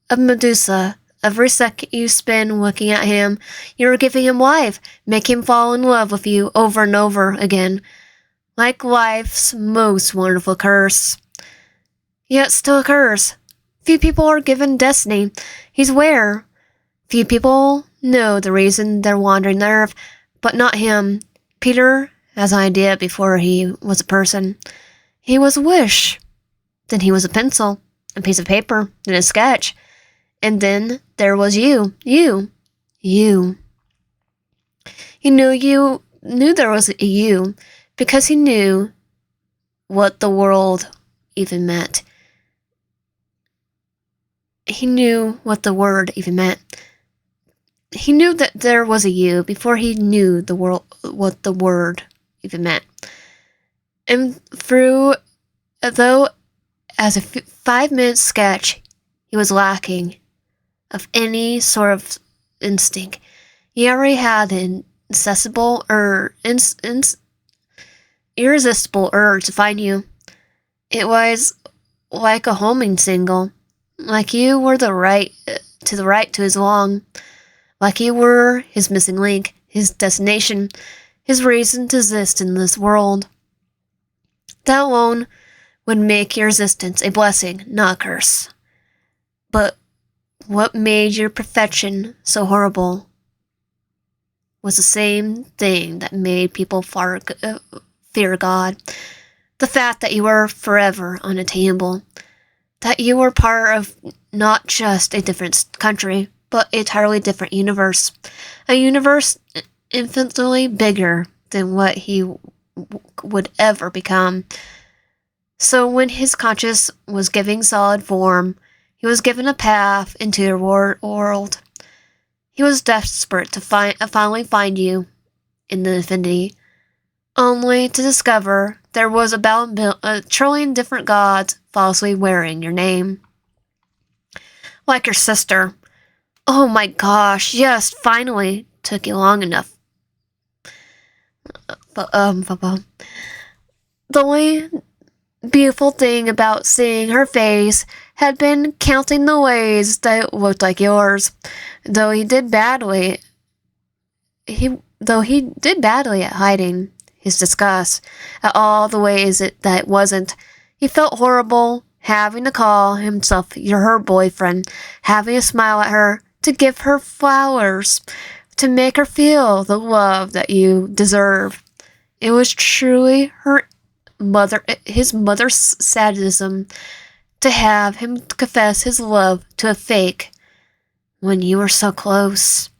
of Medusa, Every second you spend looking at him, you're giving him life, make him fall in love with you over and over again, like life's most wonderful curse. Yet still a curse. Few people are given destiny. He's aware. Few people know the reason they're wandering the earth, but not him. Peter has an idea before he was a person. He was a wish. Then he was a pencil, a piece of paper, and a sketch. And then there was you. You. He knew there was a you, because he knew what the world even meant. He knew what the word even meant. He knew that there was a you before he knew what the word even meant. And though as a 5-minute sketch, he was lacking of any sort of instinct. He already had an irresistible urge to find you. It was like a homing single, like you were the right to his long. Like you were his missing link, his destination, his reason to exist in this world. That alone would make your existence a blessing, not a curse. But what made your perfection so horrible was the same thing that made people fear God. The fact that you were forever unattainable. That you were part of not just a different country, but an entirely different universe. A universe infinitely bigger than what he would ever become. So when his conscience was giving solid form, he was given a path into your world. He was desperate to finally find you in the infinity, only to discover there was about a trillion different gods falsely wearing your name. Like your sister. Oh my gosh, yes, finally. Took you long enough. The only beautiful thing about seeing her face had been counting the ways that looked like yours. Though he did badly at hiding his disgust at all the ways that wasn't. He felt horrible having to call himself her boyfriend, having to smile at her, to give her flowers, to make her feel the love that you deserve. It was truly his mother's sadism to have him confess his love to a fake when you were so close.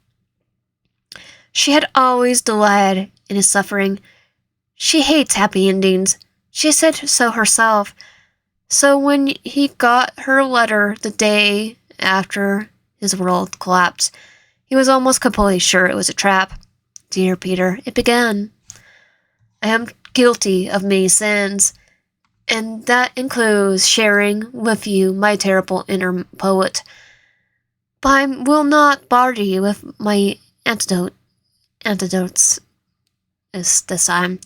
She had always delighted in his suffering. She hates happy endings. She said so herself. So when he got her letter the day after his world collapsed, he was almost completely sure it was a trap. Dear Peter, it began. I am guilty of many sins, and that includes sharing with you my terrible inner poet. But I will not bother you with my antidotes this time.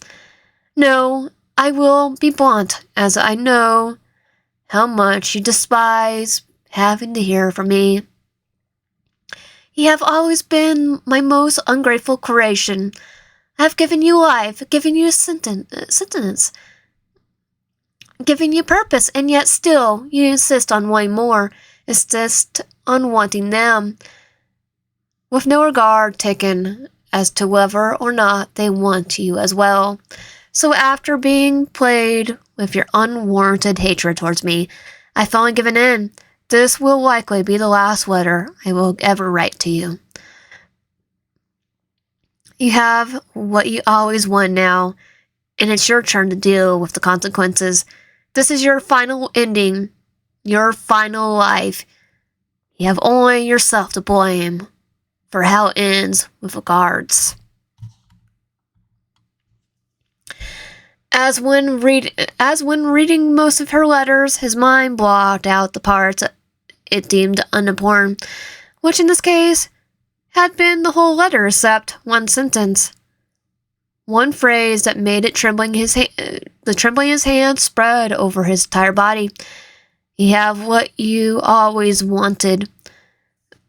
No, I will be blunt, as I know how much you despise having to hear from me. You have always been my most ungrateful creation. I have given you life, given you sentence, given you purpose, and yet still you insist on wanting more, insist on wanting them, with no regard taken as to whether or not they want you as well. So after being played with your unwarranted hatred towards me, I've finally given in. This will likely be the last letter I will ever write to you. You have what you always want now, and it's your turn to deal with the consequences. This is your final ending, your final life. You have only yourself to blame for how it ends with regards. As when reading most of her letters, his mind blocked out the parts it deemed unimportant, which in this case had been the whole letter except one sentence. One phrase that made it the trembling his hand spread over his entire body. You have what you always wanted,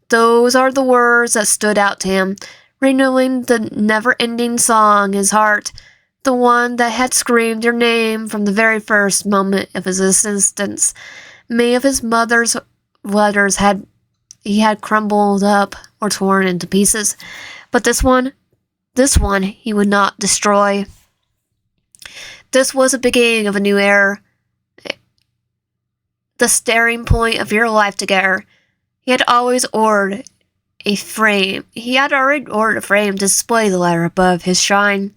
Those are the words that stood out to him, renewing the never-ending song in his heart, the one that had screamed your name from the very first moment of his existence. Many of his mother's letters had crumbled up or torn into pieces, but this one he would not destroy. This was the beginning of a new era, the starting point of your life together. He had already ordered a frame to display the letter above his shrine.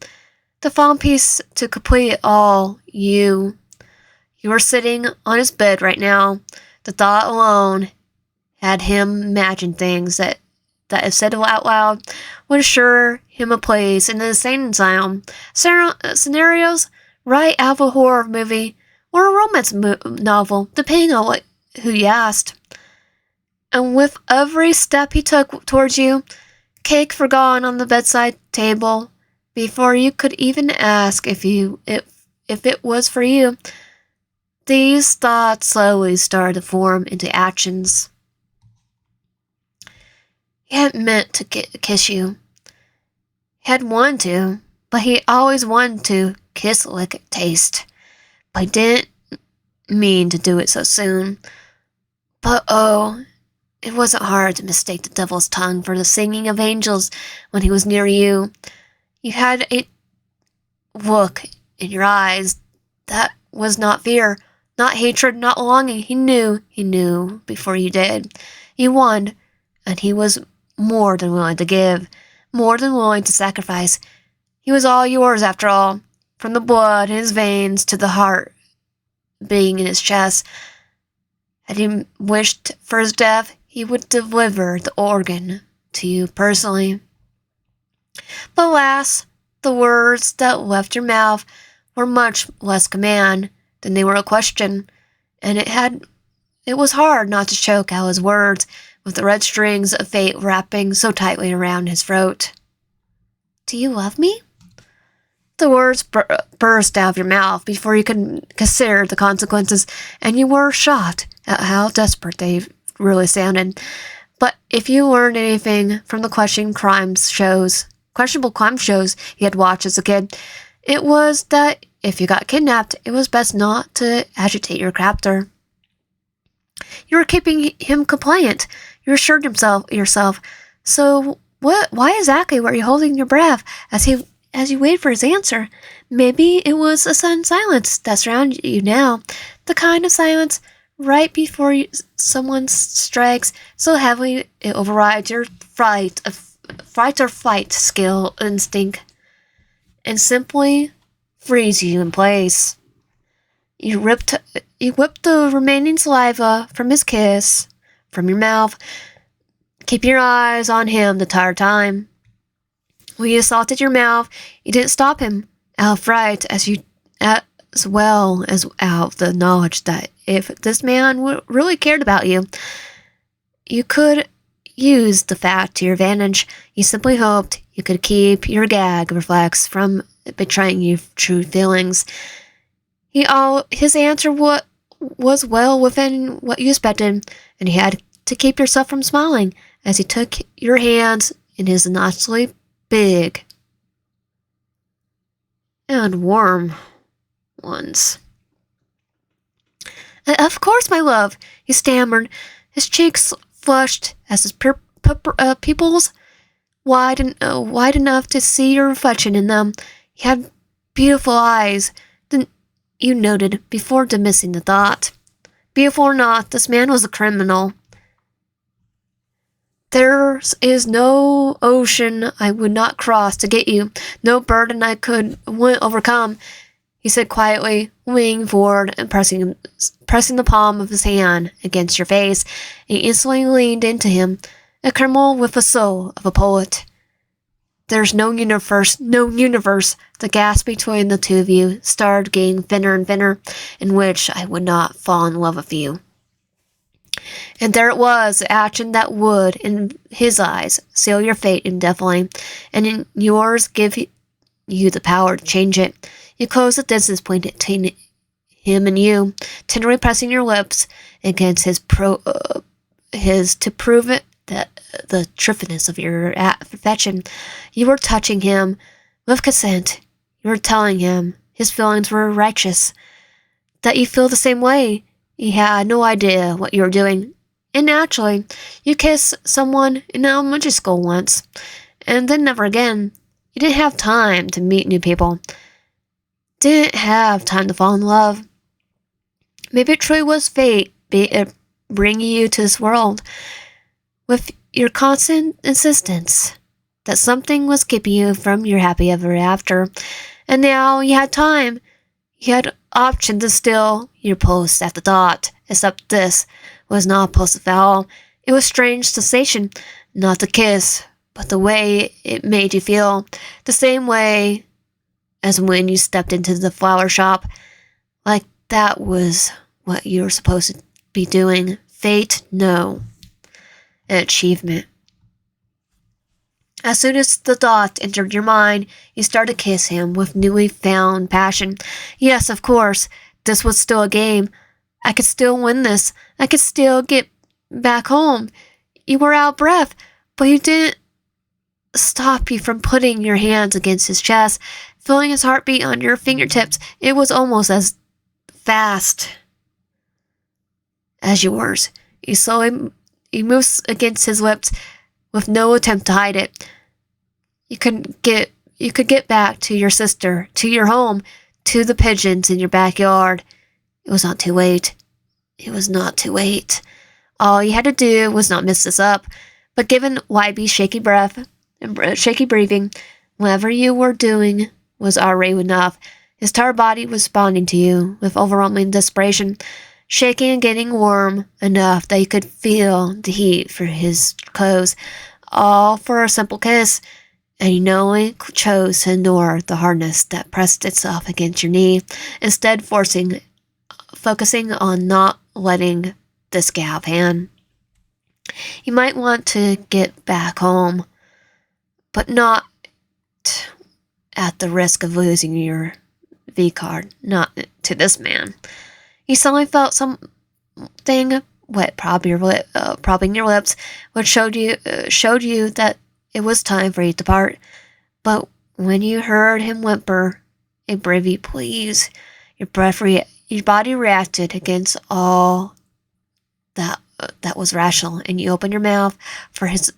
The final piece to complete it all, you were sitting on his bed right now. The thought alone had him imagine things that if said out loud, would assure him a place in the insane asylum. Scenarios right out of a horror movie or a romance novel, depending on who you asked. And with every step he took towards you, cake forgotten on the bedside table, before you could even ask if it was for you, these thoughts slowly started to form into actions. He hadn't meant to kiss you. He had wanted to, but he always wanted to kiss like a taste. But he didn't mean to do it so soon. But oh, it wasn't hard to mistake the devil's tongue for the singing of angels when he was near you. You had a look in your eyes that was not fear, not hatred, not longing. He knew before you did. You won, and he was more than willing to give, more than willing to sacrifice. He was all yours after all, from the blood in his veins to the heart beating in his chest. Had he wished for his death, he would deliver the organ to you personally. But alas, the words that left your mouth were much less command than they were a question, and it was hard not to choke out his words with the red strings of fate wrapping so tightly around his throat. Do you love me? The words burst out of your mouth before you could consider the consequences, and you were shocked at how desperate they really sounded. But if you learned anything from the questionable crime shows you had watched as a kid, it was that if you got kidnapped, it was best not to agitate your captor. You were keeping him compliant. You assured yourself. So why exactly were you holding your breath as you waited for his answer? Maybe it was a sudden silence that surrounded you now, the kind of silence right before someone strikes so heavily it overrides your fight or flight skill instinct and simply freeze you in place. You whipped the remaining saliva from his kiss from your mouth, keeping your eyes on him the entire time. When you assaulted your mouth, you didn't stop him out of fright as well as out of the knowledge that if this man really cared about you, you could use the fact to your advantage. You simply hoped you could keep your gag reflex from betraying your true feelings. His answer was well within what you expected, and you had to keep yourself from smiling as he took your hands in his obnoxiously big and warm ones. Of course, my love, he stammered, his cheeks flushed as his pupils wide enough to see your reflection in them. He had beautiful eyes, you noted before dismissing the thought. Beautiful or not, this man was a criminal. There is no ocean I would not cross to get you, no burden I wouldn't overcome, he said quietly, leaning forward and pressing the palm of his hand against your face. And you instantly leaned into him, a criminal with the soul of a poet. There's no universe. The gap between the two of you started getting thinner and thinner, in which I would not fall in love with you. And there it was, the action that would, in his eyes, seal your fate indefinitely, and in yours give you the power to change it. You closed the distance between him and you, tenderly pressing your lips against his to prove it the truthiness of your affection. You were touching him with consent. You were telling him his feelings were righteous, that you feel the same way. He had no idea what you were doing. And naturally, you kissed someone in elementary school once, and then never again. You didn't have time to meet new people. Didn't have time to fall in love. Maybe it truly was fate bringing you to this world with your constant insistence that something was keeping you from your happy ever after. And now you had time. You had option to steal your post at the dot, except this was not a post at all. It was strange sensation, not the kiss, but the way it made you feel. The same way as when you stepped into the flower shop. Like that was what you were supposed to be doing. Fate? No. An achievement. As soon as the thought entered your mind, you started to kiss him with newly found passion. Yes, of course, this was still a game. I could still win this. I could still get back home. You were out of breath, but you didn't stop you from putting your hands against his chest, feeling his heartbeat on your fingertips. It was almost as fast as yours. You moved against his lips with no attempt to hide it. You could get back to your sister, to your home, to the pigeons in your backyard. It was not too late. It was not too late. All you had to do was not mess this up. But given Wybe's shaky breath and shaky breathing, whatever you were doing was already enough. His tired body was responding to you with overwhelming desperation, shaking and getting warm enough that you could feel the heat for his clothes, all for a simple kiss, and you knowingly chose to ignore the hardness that pressed itself against your knee, instead focusing on not letting this get out of hand. You might want to get back home, but not at the risk of losing your V-card, not to this man. You suddenly felt something wet propping your lips, which showed you that it was time for you to part. But when you heard him whimper a brief please, your body reacted against all that was rational, and you opened your mouth for his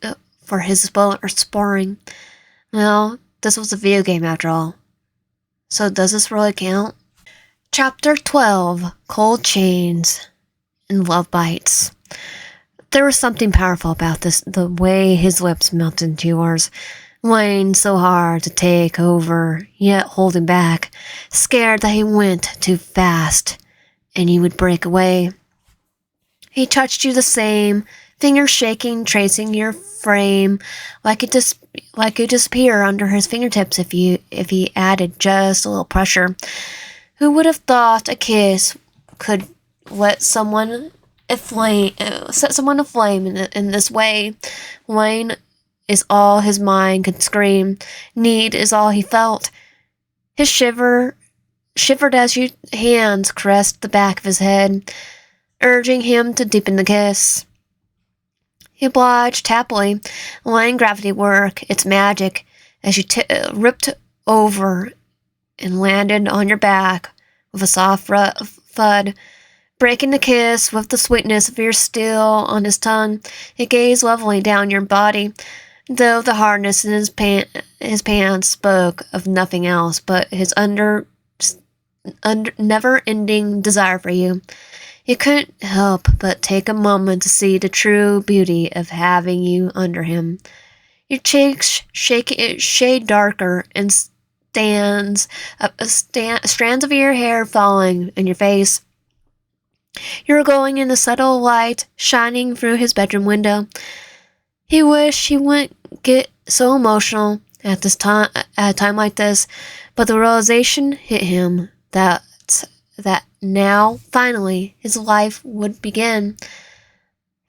sporing. Well, this was a video game after all. So does this really count? Chapter 12, Cold Chains and Love Bites. There was something powerful about this, the way his lips melted into yours, weighing so hard to take over, yet holding back, scared that he went too fast and you would break away. He touched you the same, fingers shaking, tracing your frame, like it disappear under his fingertips if he added just a little pressure. Who would have thought a kiss could let someone set someone aflame in this way? Wayne is all his mind could scream. Need is all he felt. His shivered as your hands caressed the back of his head, urging him to deepen the kiss. He obliged happily, letting gravity work its magic as you ripped over and landed on your back with a soft thud, breaking the kiss with the sweetness of your still on his tongue. He gazed lovingly down your body, though the hardness in his pants spoke of nothing else but his never-ending desire for you. He couldn't help but take a moment to see the true beauty of having you under him. Your cheeks shade darker, and strands of your hair falling in your face. You were glowing in the subtle light shining through his bedroom window. He wished he wouldn't get so emotional at a time like this, but the realization hit him that now, finally, his life would begin.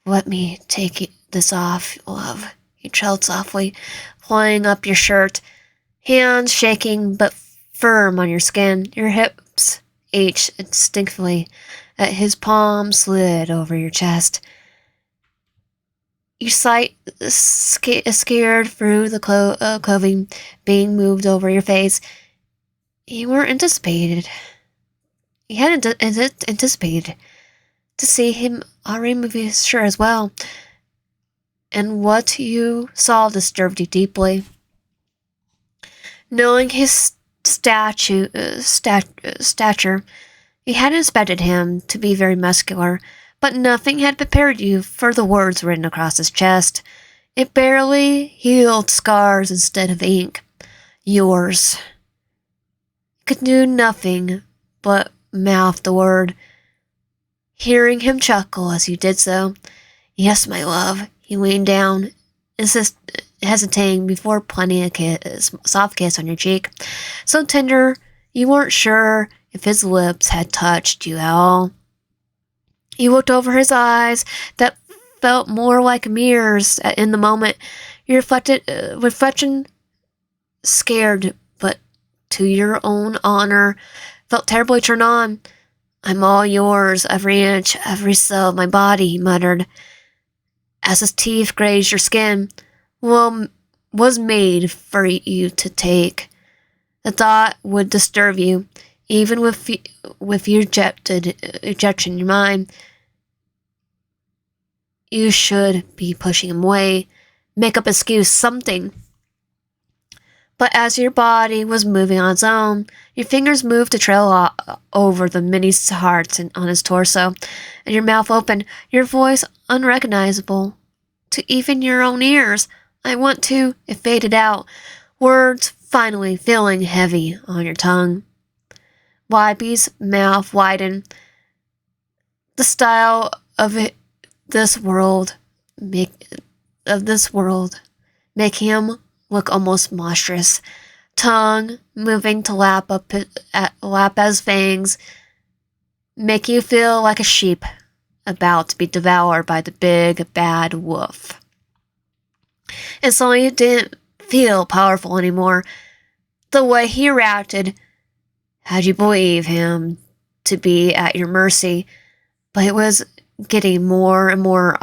Let me take this off, love, he trilled softly, pulling up your shirt, hands shaking but firm on your skin. Your hips ached instinctively as his palm slid over your chest. You sight scared through the clothing being moved over your face. You weren't anticipated. You hadn't anticipated to see him already move his shirt as well. And what you saw disturbed you deeply. Knowing his stature, you hadn't expected him to be very muscular, but nothing had prepared you for the words written across his chest. It barely healed scars instead of ink. Yours. You could do nothing but mouth the word, hearing him chuckle as you did so. Yes, my love. He leaned down, hesitating before planting a soft kiss on your cheek, so tender you weren't sure if his lips had touched you at all. You looked over his eyes that felt more like mirrors in the moment. Your reflection, scared, but to your own honor, felt terribly turned on. I'm all yours, every inch, every cell of my body, he muttered, as his teeth grazed your skin. Well, was made for you to take. The thought would disturb you, even with your ejection in your mind. You should be pushing him away, make up excuse, something. But as your body was moving on its own, your fingers moved to trail over the many hearts on his torso, and your mouth opened, your voice unrecognizable to even your own ears. I want to. It faded out, words finally feeling heavy on your tongue. Wybie's mouth widened. The style of this world make him look almost monstrous. Tongue moving to lap as fangs, make you feel like a sheep about to be devoured by the big bad wolf. And suddenly it didn't feel powerful anymore. The way he reacted had you believe him to be at your mercy, but it was getting more and more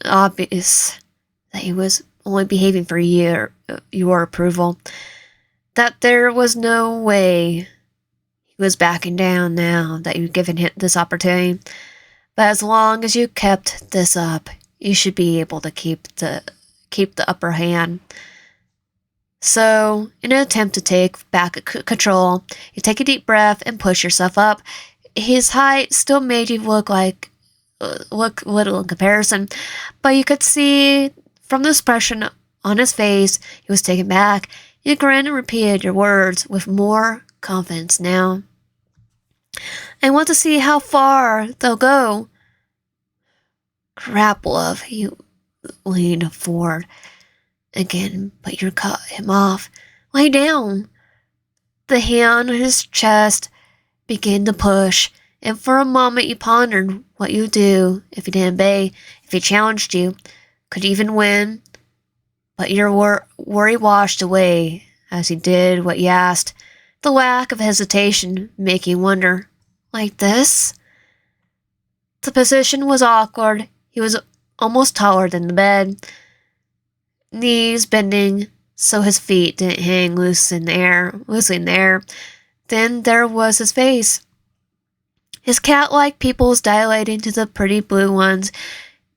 obvious that he was only behaving for your approval. That there was no way he was backing down now that you'd given him this opportunity. But as long as you kept this up, you should be able to keep the upper hand. So, in an attempt to take back control, you take a deep breath and push yourself up. His height still made you look little in comparison, but you could see from the expression on his face he was taken back. You grinned and repeated your words with more confidence now. I want to see how far they'll go. Crap, love, he leaned forward again, but you cut him off. Lay down. The hand on his chest began to push, and for a moment you pondered what you'd do if he didn't obey, if he challenged you, could even win. But your worry washed away as he did what you asked, the lack of hesitation making you wonder, like this? The position was awkward. He was almost taller than the bed, knees bending so his feet didn't hang loosely in the air. Then there was his face. His cat-like pupils dilating to the pretty blue ones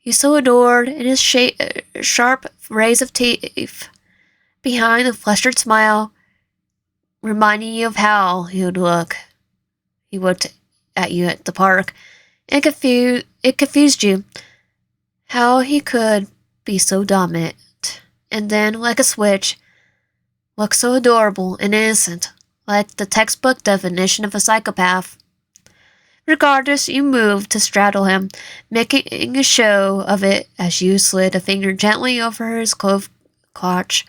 you so adored, and his sharp rays of teeth behind the flustered smile, reminding you of how he looked at you at the park. It confused you. How he could be so dominant, and then, like a switch, look so adorable and innocent, like the textbook definition of a psychopath. Regardless, you moved to straddle him, making a show of it as you slid a finger gently over his crotch.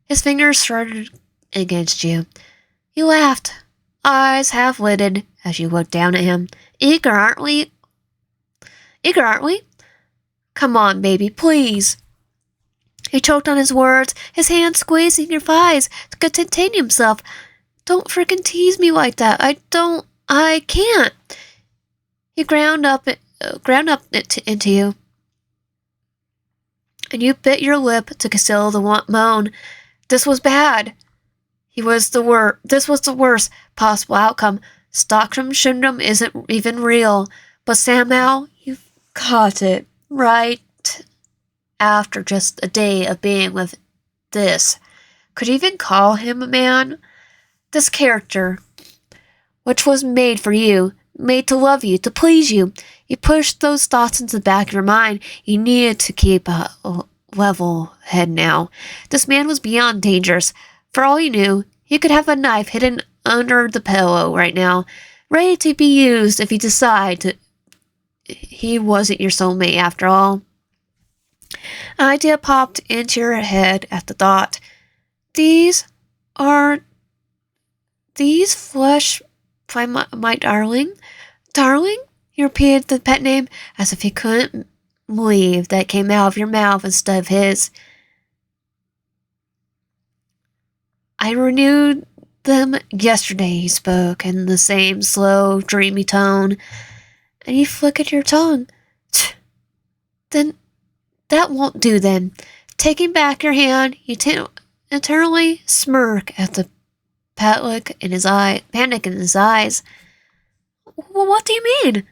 His fingers shrugged against you. You laughed, eyes half lidded, as you looked down at him. Eager, aren't we? Come on, baby, please. He choked on his words, his hand squeezing your thighs to contain himself. Don't frickin' tease me like that. I can't. He ground up into you. and you bit your lip to conceal the moan. This was bad. This was the worst possible outcome. Stockholm Syndrome isn't even real, but somehow you caught it right after just a day of being with this. Could you even call him a man? This character, which was made for you, made to love you, to please you. You pushed those thoughts into the back of your mind. You needed to keep a level head now. This man was beyond dangerous. For all you knew, he could have a knife hidden under the pillow right now, ready to be used if you decide to. He wasn't your soulmate after all. An idea popped into your head at the thought. These flesh by my darling? Darling? He repeated the pet name as if he couldn't believe that came out of your mouth instead of his. I renewed them yesterday, he spoke in the same slow, dreamy tone, and you flickered your tongue. Then that won't do then. Taking back your hand, you internally smirk at the panic in his eyes. What do you mean?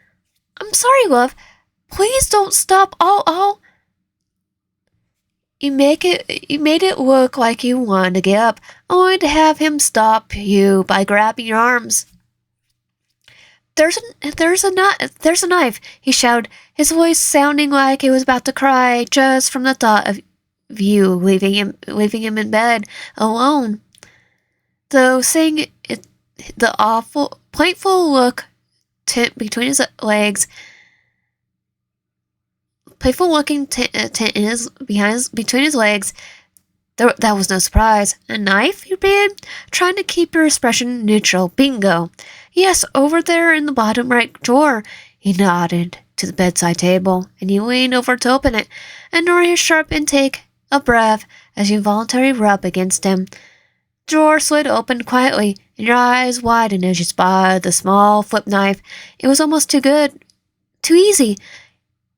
I'm sorry, love. Please don't stop. You made it look like you wanted to get up, only to have him stop you by grabbing your arms. There's a knife, he shouted, his voice sounding like he was about to cry just from the thought of you leaving him in bed alone. Though seeing it, the awful, plainful look between his legs, playful looking between his legs, that was no surprise. A knife, you repeated, trying to keep your expression neutral. Bingo. Yes, over there in the bottom right drawer. He nodded to the bedside table, and you leaned over to open it, ignoring his sharp intake of breath as you involuntarily rubbed against him. The drawer slid open quietly, and your eyes widened as you spotted the small flip knife. It was almost too good, too easy.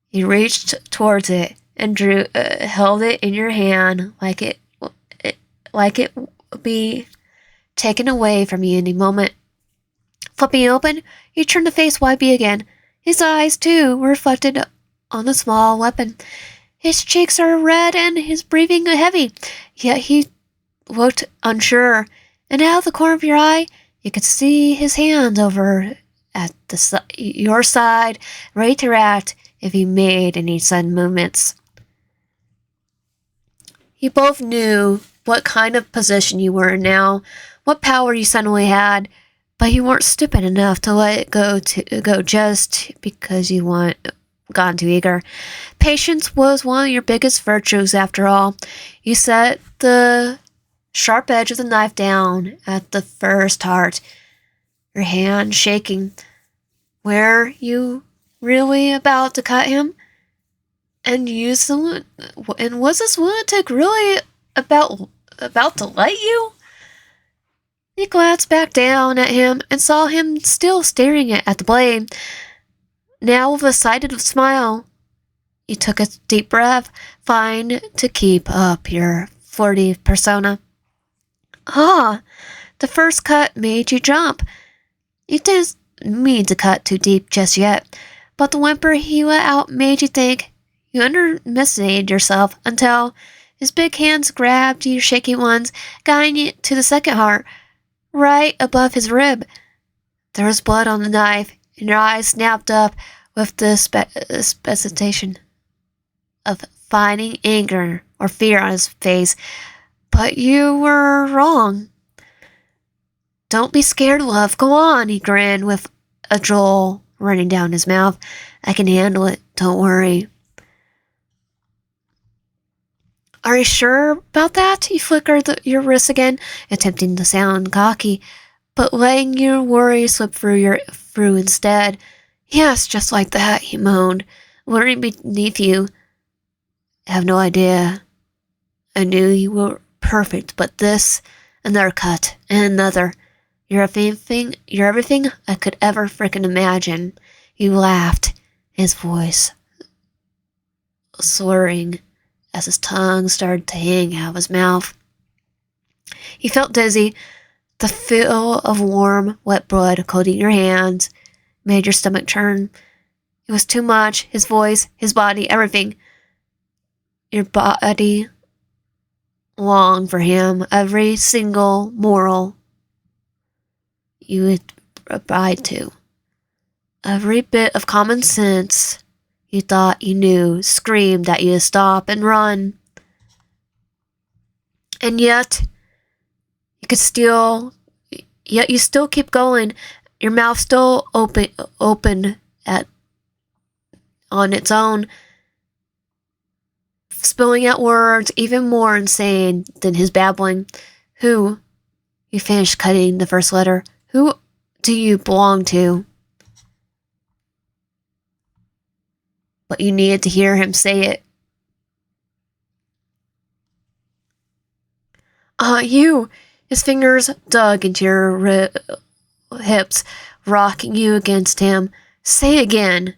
You reached towards it and held it in your hand like it would be taken away from you any moment. Flipping it open, he turned to face Wybie again. His eyes, too, were reflected on the small weapon. His cheeks are red and his breathing heavy, yet he looked unsure, and out of the corner of your eye, you could see his hand over at your side, ready to react if he made any sudden movements. You both knew what kind of position you were in now, what power you suddenly had, but you weren't stupid enough to let it go just because you gotten too eager. Patience was one of your biggest virtues, after all. You set the sharp edge of the knife down at the first heart, your hand shaking. Were you really about to cut him? And was this lunatic really about to let you? You glanced back down at him and saw him still staring at the blade. Now with a excited smile, you took a deep breath, trying to keep up your flirty persona. The first cut made you jump. You didn't mean to cut too deep just yet, but the whimper he let out made you think you underestimated yourself until his big hands grabbed your shaky ones, guiding you to the second heart, right above his rib. There was blood on the knife, and your eyes snapped up with the specification of finding anger or fear on his face. But you were wrong. Don't be scared, love. Go on, he grinned with a drool running down his mouth. I can handle it. Don't worry. Are you sure about that? He flickered your wrist again, attempting to sound cocky, but letting your worry slip through instead. Yes, just like that, he moaned, leaning beneath you. I have no idea. I knew you were perfect, but this, another cut, and another. You're everything I could ever frickin' imagine. He laughed, his voice slurring as his tongue started to hang out of his mouth. He felt dizzy. The feel of warm, wet blood coating your hands made your stomach turn. It was too much. His voice, his body, everything. Your body longed for him. Every single moral you would abide to. Every bit of common sense you thought you knew screamed at you to stop and run. And yet you still keep going. Your mouth still open on its own, spilling out words even more insane than his babbling. Who? You finished cutting the first letter. Who do you belong to? But you needed to hear him say it. You! His fingers dug into your hips, rocking you against him. Say again,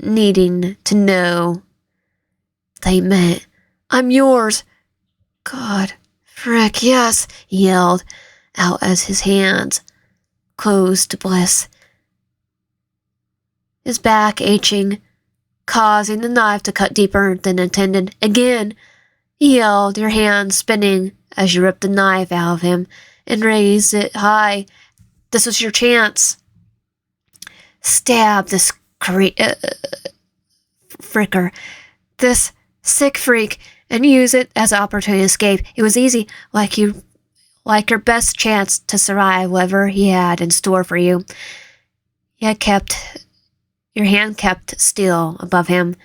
needing to know. They meant, I'm yours. God, frick, yes, he yelled out as his hands closed to bliss. His back aching, causing the knife to cut deeper than intended. Again, he yelled, your hands spinning as you ripped the knife out of him and raised it high. This was your chance. Stab this fricker, this sick freak, and use it as an opportunity to escape. It was easy, like your best chance to survive whatever he had in store for you. Your hand kept still above him.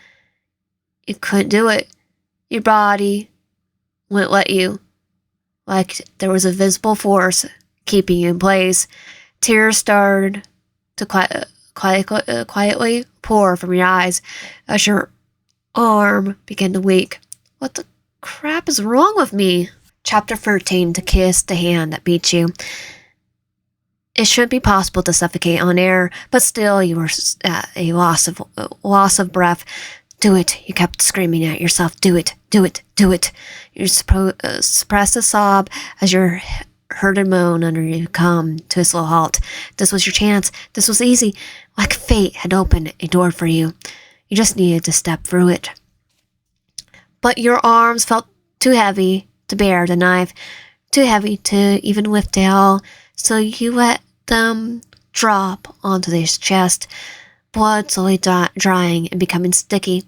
You couldn't do it. Your body wouldn't let you. Like there was a visible force keeping you in place. Tears started to quietly pour from your eyes as your arm began to weak. What the crap is wrong with me? Chapter 13, To Kiss the Hand That Beats You. It shouldn't be possible to suffocate on air, but still you were at a loss of breath. Do it, you kept screaming at yourself. Do it, do it, do it. You suppressed a sob as your heard a moan under you come to a slow halt. This was your chance. This was easy. Like fate had opened a door for you. You just needed to step through it. But your arms felt too heavy to bear the knife, too heavy to even lift it all, so you let them drop onto his chest, blood slowly drying and becoming sticky.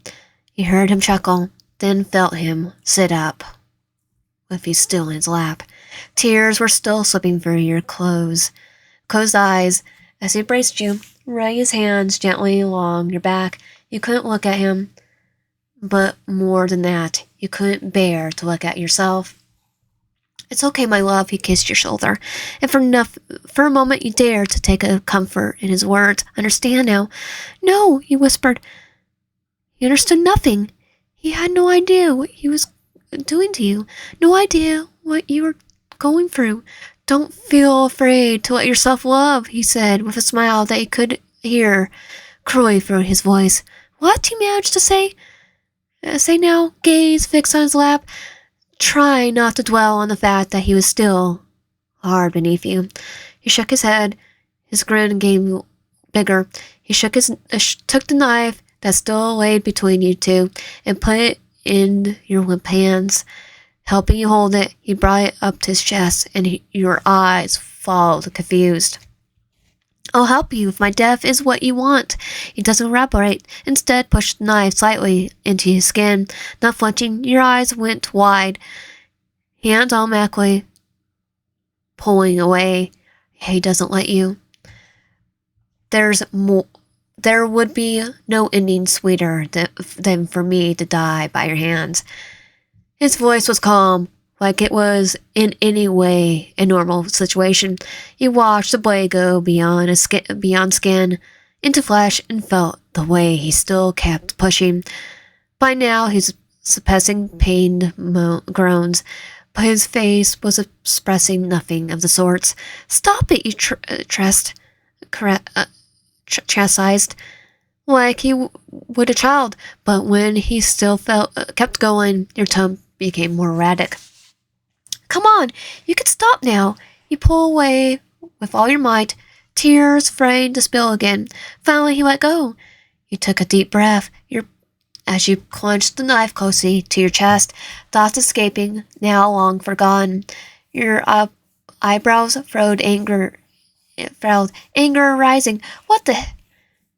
You heard him chuckle, then felt him sit up, with you still in his lap. Tears were still slipping through your closed eyes as he braced you, running his hands gently along your back. You couldn't look at him, but more than that, you couldn't bear to look at yourself. It's okay, my love, he kissed your shoulder, and for a moment you dared to take a comfort in his words. Understand now? No, he whispered. He understood nothing. He had no idea what he was doing to you, no idea what you were going through. Don't feel afraid to let yourself love, he said with a smile that you could hear cruelly through his voice. What? He managed to say. Say now, gaze fixed on his lap, trying not to dwell on the fact that he was still hard beneath you. He shook his head. His grin became bigger. He took the knife that still laid between you two and put it in your limp hands. Helping you hold it, he brought it up to his chest, and your eyes followed, confused. I'll help you if my death is what you want. He doesn't elaborate. Instead, pushed the knife slightly into his skin. Not flinching, your eyes went wide. Hands automatically pulling away. He doesn't let you. There would be no ending sweeter than for me to die by your hands. His voice was calm, like it was in any way a normal situation. He watched the blade go beyond skin, into flesh, and felt the way he still kept pushing. By now, he's suppressing pained groans, but his face was expressing nothing of the sorts. Stop it, you chastised. like he would a child, but when he still kept going, your tone became more erratic. Come on, you can stop now. You pull away with all your might, tears fraying to spill again. Finally, he let go. You took a deep breath. As you clenched the knife closely to your chest, thoughts escaping, now long forgotten. Your eyebrows frowned, anger rising. What the?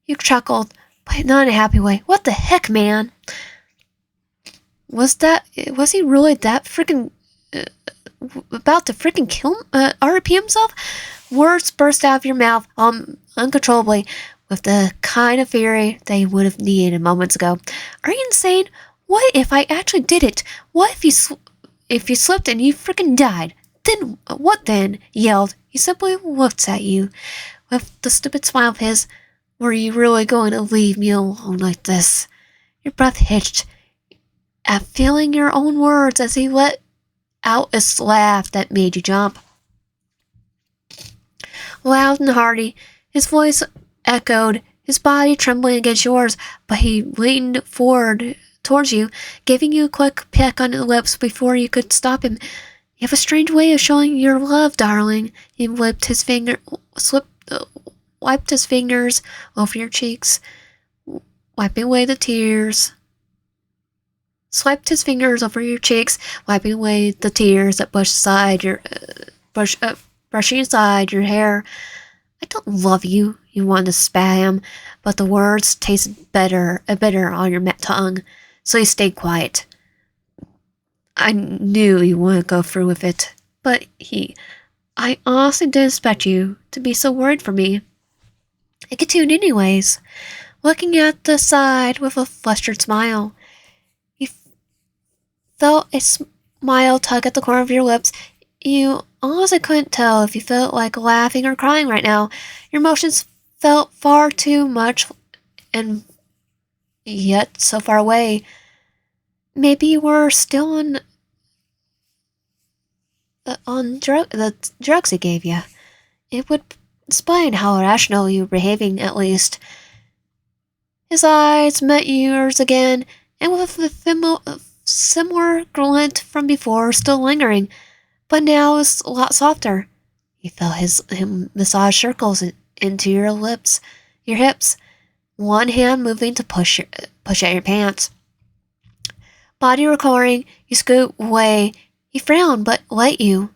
You chuckled, but not in a happy way. What the heck, man? Was he really that freaking about to freaking kill RP himself? Words burst out of your mouth uncontrollably, with the kind of fury they would have needed moments ago. Are you insane? What if I actually did it? What if you slipped and you freaking died? Then what then? He yelled. He simply looked at you with the stupid smile of his. Were you really going to leave me alone like this? Your breath hitched at feeling your own words as he let out a laugh that made you jump. Loud and hearty, his voice echoed, his body trembling against yours, but he leaned forward towards you, giving you a quick peck on the lips before you could stop him. You have a strange way of showing your love, darling. He wiped his fingers over your cheeks, wiping away the tears. Swiped his fingers over your cheeks, wiping away the tears that brushing aside your hair. I don't love you, you wanted to spat him, but the words tasted bitter on your tongue, so you stayed quiet. I knew you wouldn't go through with it, but I honestly didn't expect you to be so worried for me. I continued anyways, looking at the side with a flustered smile. You felt a smile tug at the corner of your lips. You honestly couldn't tell if you felt like laughing or crying right now. Your emotions felt far too much and yet so far away. Maybe you were still on the drugs he gave you. It would explain how irrational you were behaving, at least. His eyes met yours again, and with a similar glint from before still lingering, but now it's a lot softer. You felt him massage circles into your hips, one hand moving to push at your pants. Body recovering, you scoot away. He frowned, but let you.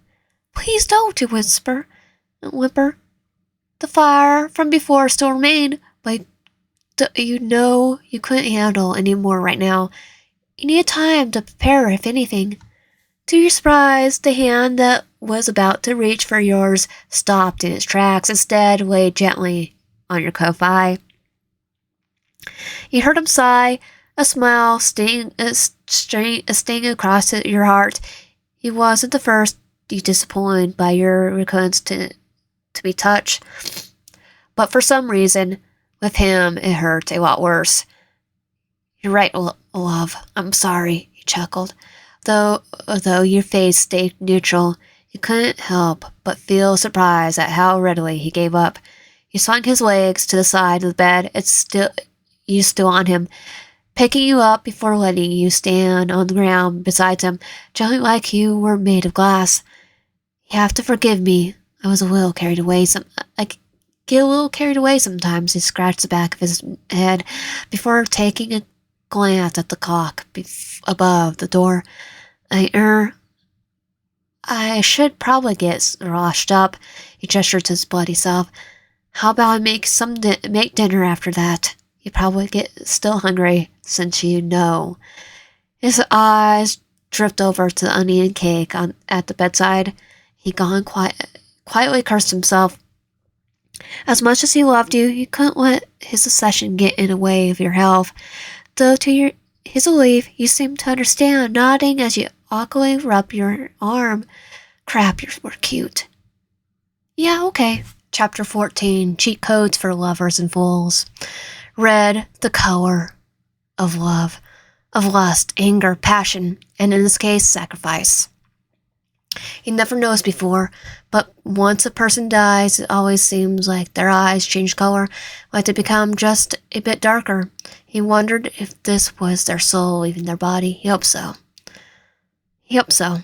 Please don't, you whimper. The fire from before still remained, but you know you couldn't handle any more right now. You needed time to prepare, if anything. To your surprise, the hand that was about to reach for yours stopped in its tracks, instead laid gently on your cuff eye. You heard him sigh, a smile sting across your heart. He wasn't the first you disappointed by your reluctance to be touched, but for some reason, with him, it hurt a lot worse. You're right, love. I'm sorry, he chuckled. Though your face stayed neutral, you couldn't help but feel surprised at how readily he gave up. He swung his legs to the side of the bed. You still on him, picking you up before letting you stand on the ground beside him, gently like you were made of glass. You have to forgive me. I was a little carried away. I get a little carried away sometimes. He scratched the back of his head before taking a glance at the clock above the door. I should probably get washed up. He gestured to his bloody self. How about I make dinner after that? You probably get still hungry, since you know. His eyes drift over to the onion cake at the bedside. He quietly cursed himself. As much as he loved you, he couldn't let his obsession get in the way of your health. Though to his relief, you seemed to understand, nodding as you awkwardly rubbed your arm. Crap, you're cute. Yeah, okay. Chapter 14, Cheat Codes for Lovers and Fools. Red, the color of love, of lust, anger, passion, and in this case, sacrifice. He never noticed before, but once a person dies, it always seems like their eyes change color, like they become just a bit darker. He wondered if this was their soul leaving their body. He hoped so. He hoped so.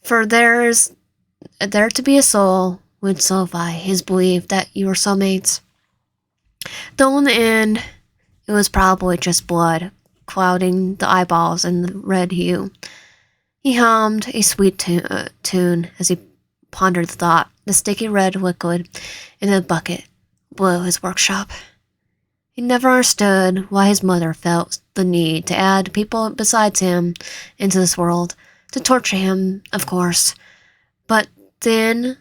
For there to be a soul would solidify his belief that you were soulmates. Though in the end, it was probably just blood, clouding the eyeballs and the red hue. He hummed a sweet tune as he pondered the thought. The sticky red liquid in the bucket blew his workshop. He never understood why his mother felt the need to add people besides him into this world, to torture him, of course. But then,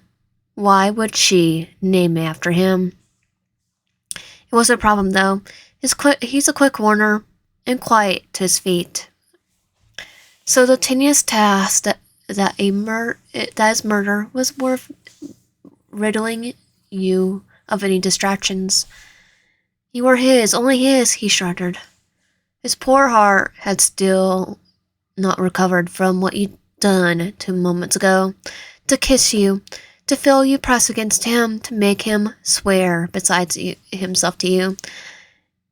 why would she name me after him? It wasn't a problem, though. He's a quick learner and quiet to his feet. So the tiniest task that his murder was worth riddling you of any distractions. You were his, only his, he shuddered. His poor heart had still not recovered from what you'd done 2 moments ago. To kiss you, to feel you press against him, to make him swear besides himself to you.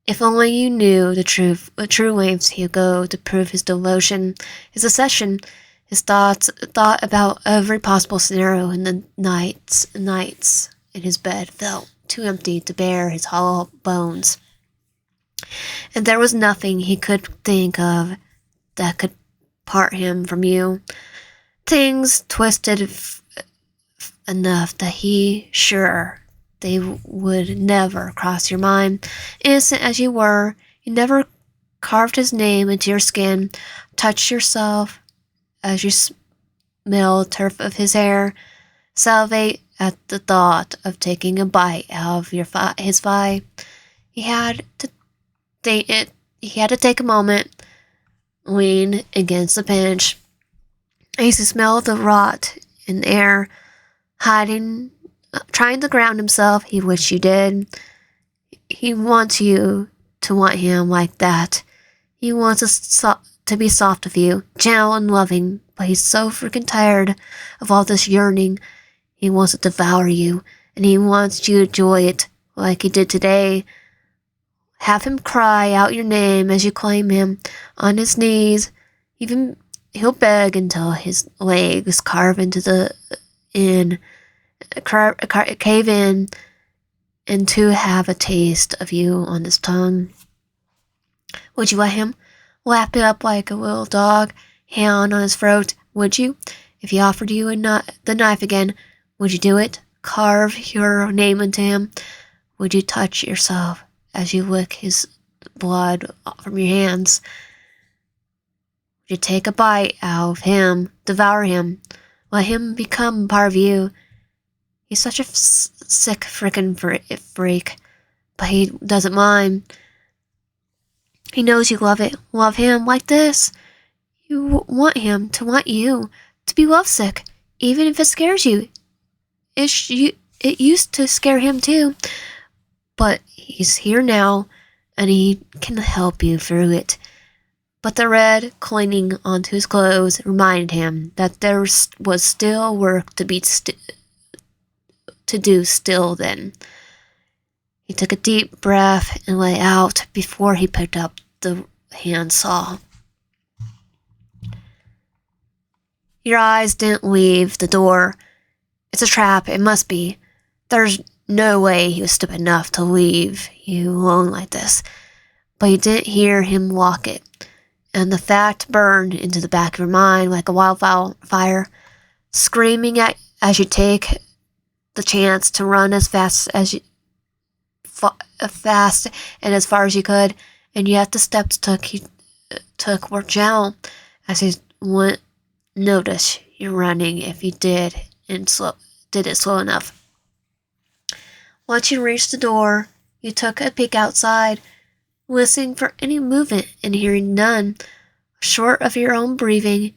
If only you knew the true lengths he'd go to prove his devotion, his obsession, his thought about every possible scenario in the nights in his bed felt too empty to bear his hollow bones. And there was nothing he could think of that could part him from you. Things twisted enough that they would never cross your mind. Innocent as you were, you never carved his name into your skin, touched yourself as you smelled turf of his hair, salivate at the thought of taking a bite out of his thigh. He had to take a moment, lean against the bench, as he smelled the rot in the air, trying to ground himself. He wished you did. He wants you to want him like that. He wants to be soft with you, gentle and loving, but he's so freaking tired of all this yearning. He wants to devour you, and he wants you to enjoy it like he did today. Have him cry out your name as you claim him on his knees. Even he'll beg until his legs cave in, and to have a taste of you on his tongue. Would you let him lap it up like a little dog, hand on his throat? Would you? If he offered you the knife again, would you do it? Carve your name into him? Would you touch yourself as you lick his blood from your hands? Would you take a bite out of him, devour him, let him become part of you? He's such a sick frickin' freak, but he doesn't mind. He knows you love him like this. You want him to want you, to be lovesick, even if it scares you. It used to scare him too, but he's here now, and he can help you through it. But the red clinging onto his clothes reminded him that there was still work to do still then. He took a deep breath and lay out before he picked up the handsaw. Your eyes didn't leave the door. It's a trap, it must be. There's no way he was stupid enough to leave you alone like this. But you didn't hear him lock it, and the fact burned into the back of your mind like a wildfire, screaming as you take the chance to run as fast and as far as you could, and yet the steps he took were gentle, as he wouldn't notice you running if you did it slow enough. Once you reached the door, you took a peek outside, listening for any movement and hearing none, short of your own breathing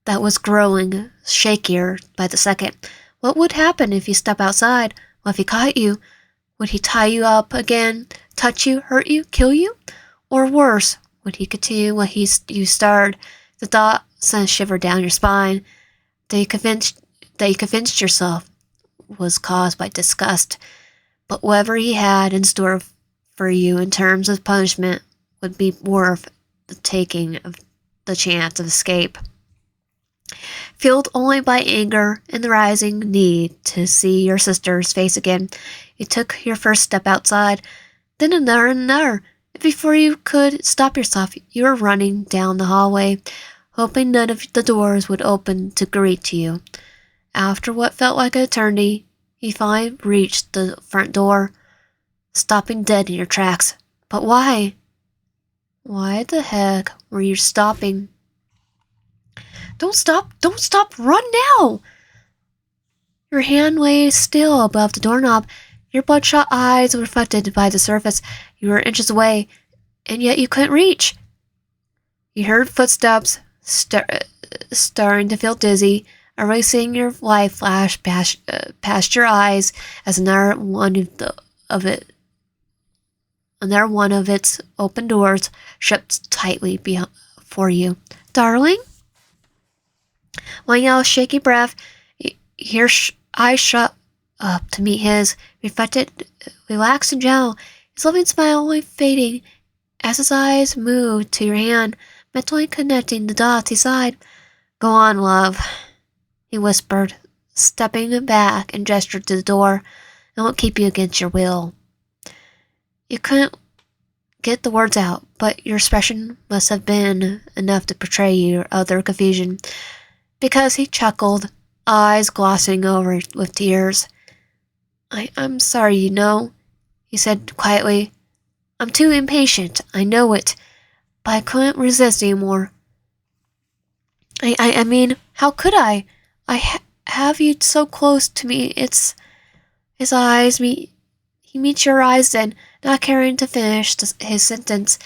that was growing shakier by the second. What would happen if you stepped outside? What if he caught you? Would he tie you up again, touch you, hurt you, kill you? Or worse, would he continue what you started? The thought sent a shiver down your spine. that you convinced yourself was caused by disgust, but whatever he had in store for you in terms of punishment would be worth the taking of the chance of escape. Fueled only by anger and the rising need to see your sister's face again, you took your first step outside, then another and another. Before you could stop yourself, you were running down the hallway, hoping none of the doors would open to greet you. After what felt like an eternity, you finally reached the front door, stopping dead in your tracks. But why? Why the heck were you stopping? Don't stop! Don't stop! Run now! Your hand lay still above the doorknob, your bloodshot eyes reflected by the surface. You were inches away, and yet you couldn't reach. You heard footsteps, starting to feel dizzy, erasing your life flash past your eyes as another one of its open doors shut tightly before you. Darling? Letting out a shaky breath, your eyes shut up to meet his, reflected, relaxed and gentle, his loving smile only fading as his eyes moved to your hand, mentally connecting the dots he sighed. Go on, love, he whispered, stepping back and gestured to the door. I won't keep you against your will. You couldn't get the words out, but your expression must have been enough to betray your utter confusion, because he chuckled, eyes glossing over with tears. I'm sorry, he said quietly. I'm too impatient, I know it, but I couldn't resist anymore. I mean, how could I? Have you so close to me. His eyes meet. He meets your eyes then, not caring to finish his sentence,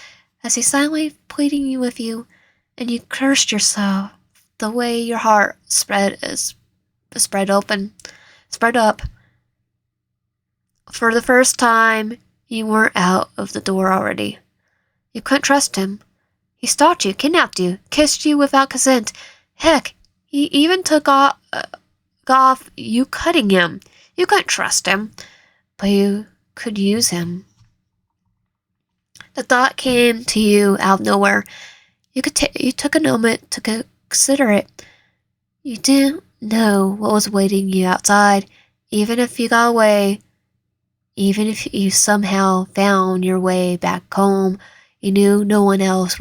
as he silently pleading with you, and you cursed yourself the way your heart spread up. For the first time, you weren't out of the door already. You couldn't trust him. He stalked you, kidnapped you, kissed you without consent. Heck, he even took off you cutting him. You couldn't trust him, but you could use him. The thought came to you out of nowhere. You took a moment to consider it. You didn't know what was waiting you outside, even if you got away. Even if you somehow found your way back home, you knew no one else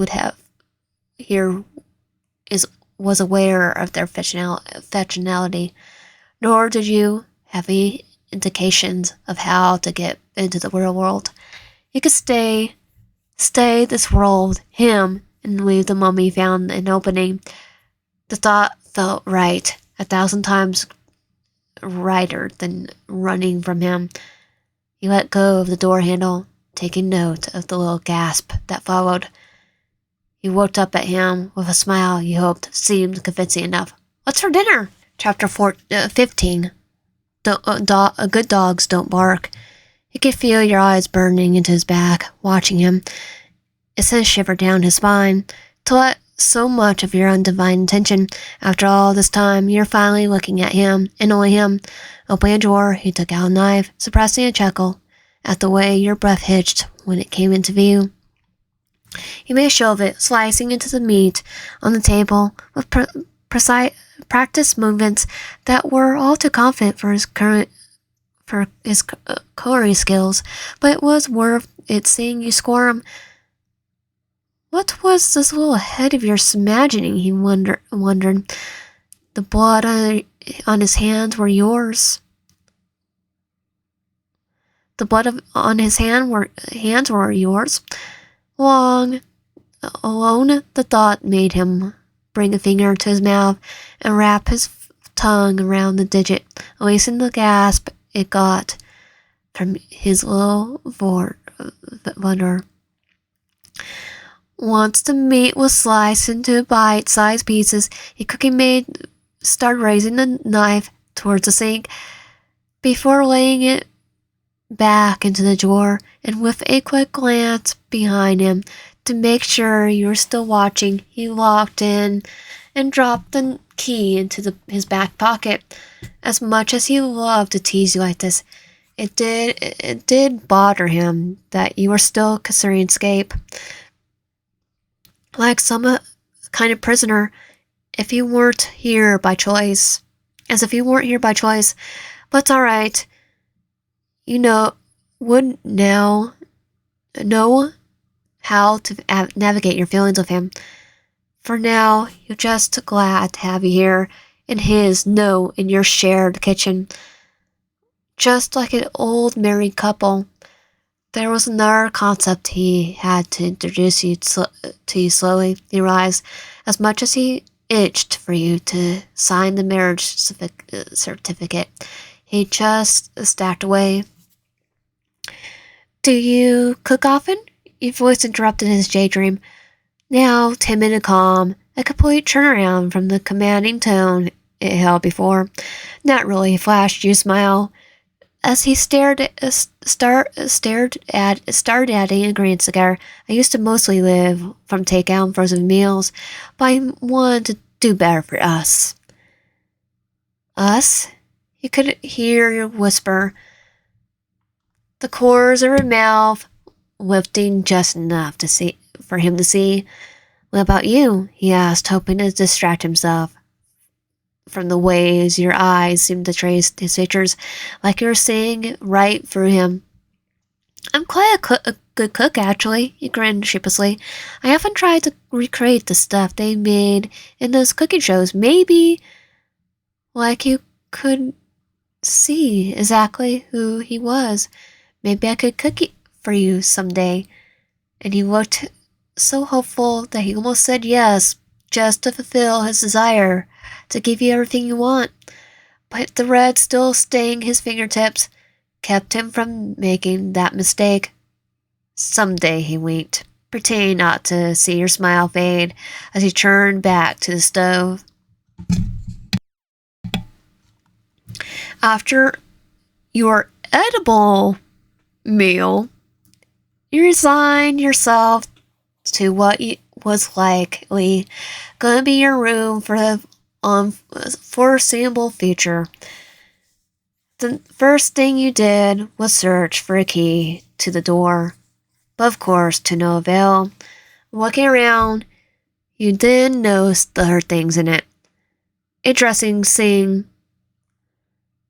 was aware of their fictionality, nor did you have any indications of how to get into the real world. You could stay this world, him, and leave the mummy found an opening. The thought felt right, 1,000 times righter than running from him. You let go of the door handle, taking note of the little gasp that followed. You looked up at him with a smile you hoped seemed convincing enough. What's for dinner? Chapter 15. Good dogs don't bark. You could feel your eyes burning into his back, watching him. It sent a shiver down his spine. To let so much of your undivided attention, after all this time, you're finally looking at him, and only him. Opening a drawer, he took out a knife, suppressing a chuckle at the way your breath hitched when it came into view. He made a show of it, slicing into the meat on the table with precise practiced movements that were all too confident for his culinary skills, but it was worth it seeing you squirm. What was this little head of yours imagining, he wondered. The blood on his hands were yours. The blood on his hands were yours. Alone, the thought made him bring a finger to his mouth and wrap his tongue around the digit, releasing the gasp it got from his little wonder. Once the meat was sliced into bite-sized pieces, he quickly started raising the knife towards the sink before laying it back into the drawer, and with a quick glance behind him to make sure you were still watching, he walked in and dropped the key into his back pocket. As much as he loved to tease you like this, it did bother him that you were still considering escape. Like some kind of prisoner, if you weren't here by choice. As if you weren't here by choice. But it's alright. You would now know how to navigate your feelings with him. For now, you're just glad to have you here in in your shared kitchen. Just like an old married couple, there was another concept he had to introduce to you slowly. He realized, as much as he itched for you to sign the marriage certificate, he just stacked away. Do you cook often? Your voice interrupted his daydream. Now timid and calm, a complete turnaround from the commanding tone it held before. Not really, he flashed you a smile. As he started adding ingredients together. I used to mostly live from takeout and frozen meals, but I wanted to do better for us. Us? He could hear your whisper, the corners of her mouth lifting just enough for him to see. What about you? He asked, hoping to distract himself from the ways your eyes seemed to trace his features, like you were seeing right through him. I'm quite a good cook, actually, he grinned sheepishly. I often try to recreate the stuff they made in those cooking shows. Maybe, like you could see exactly who he was. Maybe I could cook it for you someday. And he looked so hopeful that he almost said yes, just to fulfill his desire to give you everything you want. But the red still staining his fingertips kept him from making that mistake. Someday, he winked, pretending not to see her smile fade as he turned back to the stove. After your edible meal, you resigned yourself to what was likely going to be your room for the foreseeable future. The first thing you did was search for a key to the door, but of course to no avail. Looking around, you then noticed the other things in it. A dressing scene,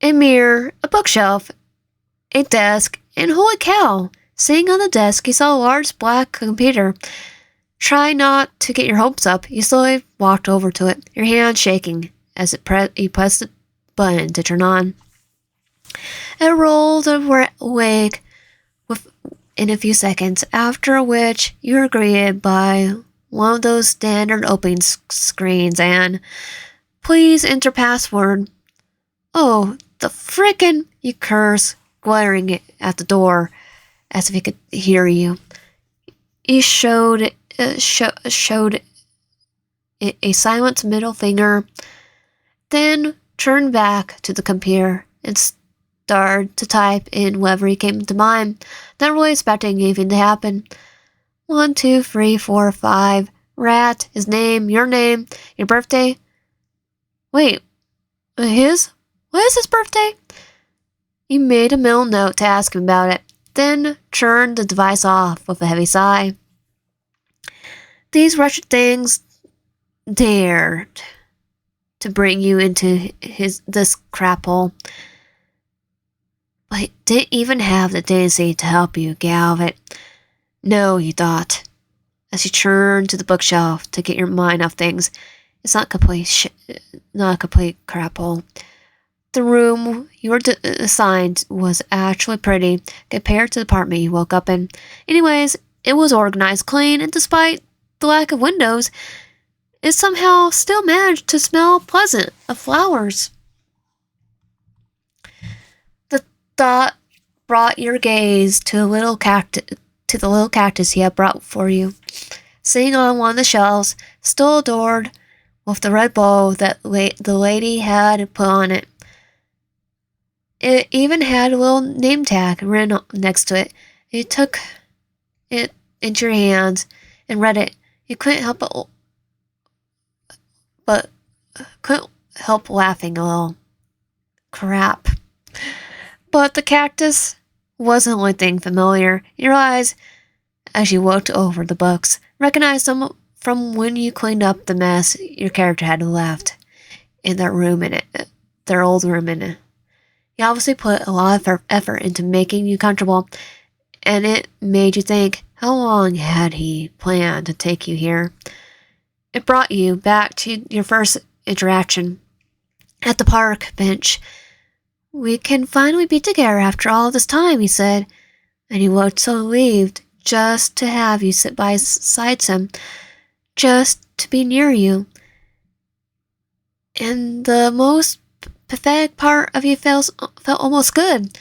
a mirror, a bookshelf, a desk, and holy cow! Sitting on the desk, you saw a large black computer. Try not to get your hopes up. You slowly walked over to it, your hand shaking as you pressed the button to turn on. It rolled awake in a few seconds, after which you were greeted by one of those standard opening screens and, please enter password. Oh, the frickin', you cursed, glaring at the door as if he could hear you. He showed a silent middle finger, then turned back to the computer and started to type in whatever came to mind, not really expecting anything to happen. 1, 2, 3, 4, 5. Rat, his name, your birthday. Wait, his? What is his birthday? You made a mental note to ask him about it, then turned the device off with a heavy sigh. These wretched things dared to bring you into this crap hole, but didn't even have the decency to help you get out of it. No, you thought, as you turned to the bookshelf to get your mind off things. It's not not a complete crap hole. The room you were assigned was actually pretty compared to the apartment you woke up in. Anyways, it was organized, clean, and despite the lack of windows, it somehow still managed to smell pleasant of flowers. The thought brought your gaze to the little cactus he had brought for you, sitting on one of the shelves, still adored with the red bow that the lady had put on it. It even had a little name tag written next to it. You took it into your hands and read it. You couldn't help laughing a little. Crap. But the cactus was the only thing familiar. Your eyes, as you looked over the books, recognized them from when you cleaned up the mess your character had left in their room in it, their old room in it. He obviously put a lot of effort into making you comfortable, and it made you think, how long had he planned to take you here? It brought you back to your first interaction at the park bench. We can finally be together after all this time, he said, and he looked so relieved just to have you sit beside him, just to be near you. And the most pathetic part of you felt almost good.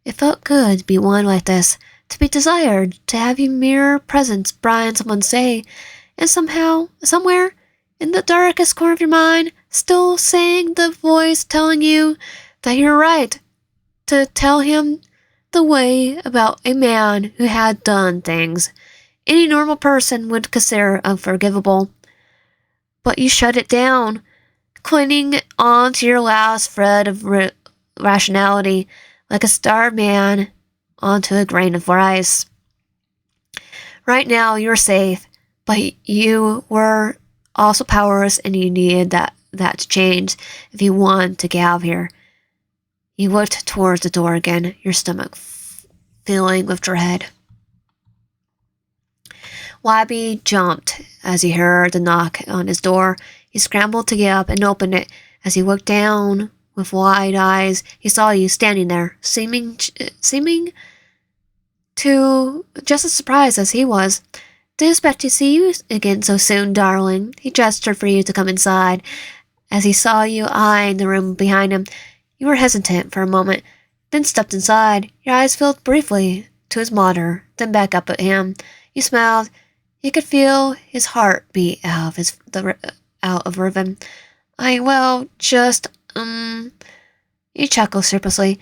It felt good to be one like this, to be desired, to have your mere presence brighten someone's day, and somehow, somewhere, in the darkest corner of your mind, still saying the voice telling you that you're right to tell him the way about a man who had done things any normal person would consider unforgivable. But you shut it down, clinging on to your last thread of rationality like a starved man onto a grain of rice. Right now, you're safe, but you were also powerless and you needed that to change if you wanted to get out of here. You looked towards the door again, your stomach filling with dread. Wabby jumped as he heard the knock on his door. He scrambled to get up and open it. As he looked down with wide eyes, he saw you standing there, seeming to just as surprised as he was. Didn't expect to see you again so soon, darling. He gestured for you to come inside. As he saw you eyeing the room behind him, you were hesitant for a moment, then stepped inside. Your eyes filled briefly to his monitor, then back up at him. You smiled. You could feel his heart beat out of rhythm. You chuckled surprisingly,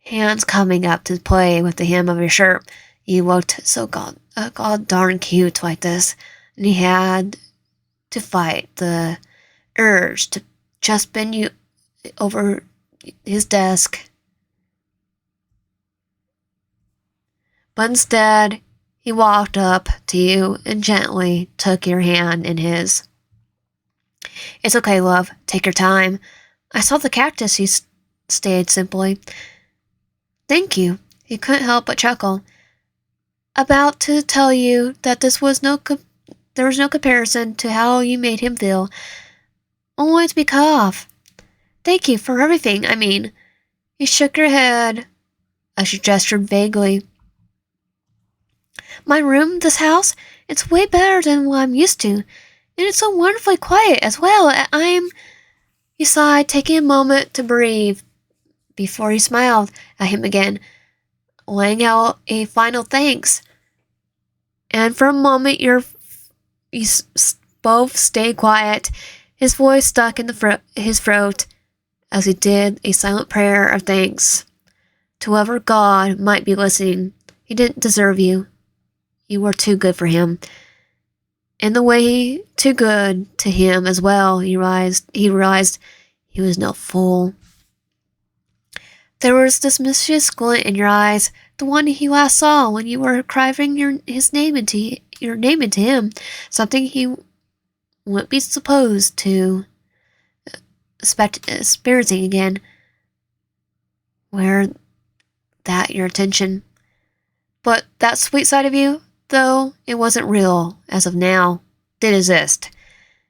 hands coming up to play with the hem of your shirt. You looked so god darn cute like this, and he had to fight the urge to just bend you over his desk. But instead, he walked up to you and gently took your hand in his. It's okay, love. Take your time. I saw the cactus, he stated simply. Thank you. He couldn't help but chuckle. About to tell you that there was no comparison to how you made him feel. Only to be cut off. Thank you for everything, I mean. You shook your head as you gestured vaguely. My room, this house, it's way better than what I'm used to. And it's so wonderfully quiet as well. You sighed, taking a moment to breathe before you smiled at him again, laying out a final thanks. And for a moment, you both stayed quiet, his voice stuck in his throat as he did a silent prayer of thanks. To whoever God might be listening, he didn't deserve you. You were too good for him. In the way, too good to him as well, he realized he was no fool. There was this mischievous glint in your eyes, the one he last saw when you were crying your name into him, something he wouldn't be supposed to experiencing again. Where that your attention. But that sweet side of you, though it wasn't real as of now, did exist.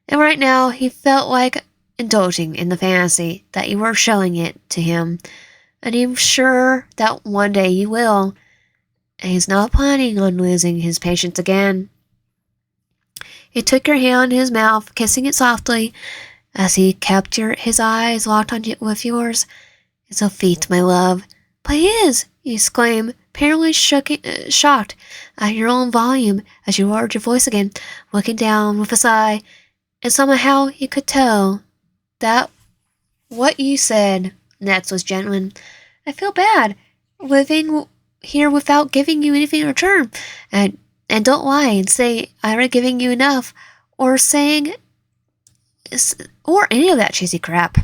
And right now he felt like indulging in the fantasy that you were showing it to him, and he was sure that one day you will, and he's not planning on losing his patience again. He took your hand in his mouth, kissing it softly, as he kept his eyes locked on you with yours. It's a feat, my love. But he is, you exclaimed, apparently shocked at your own volume as you lowered your voice again, looking down with a sigh, and somehow you could tell that what you said next was genuine. I feel bad living here without giving you anything in return, and don't lie and say I already giving you enough, or any of that cheesy crap.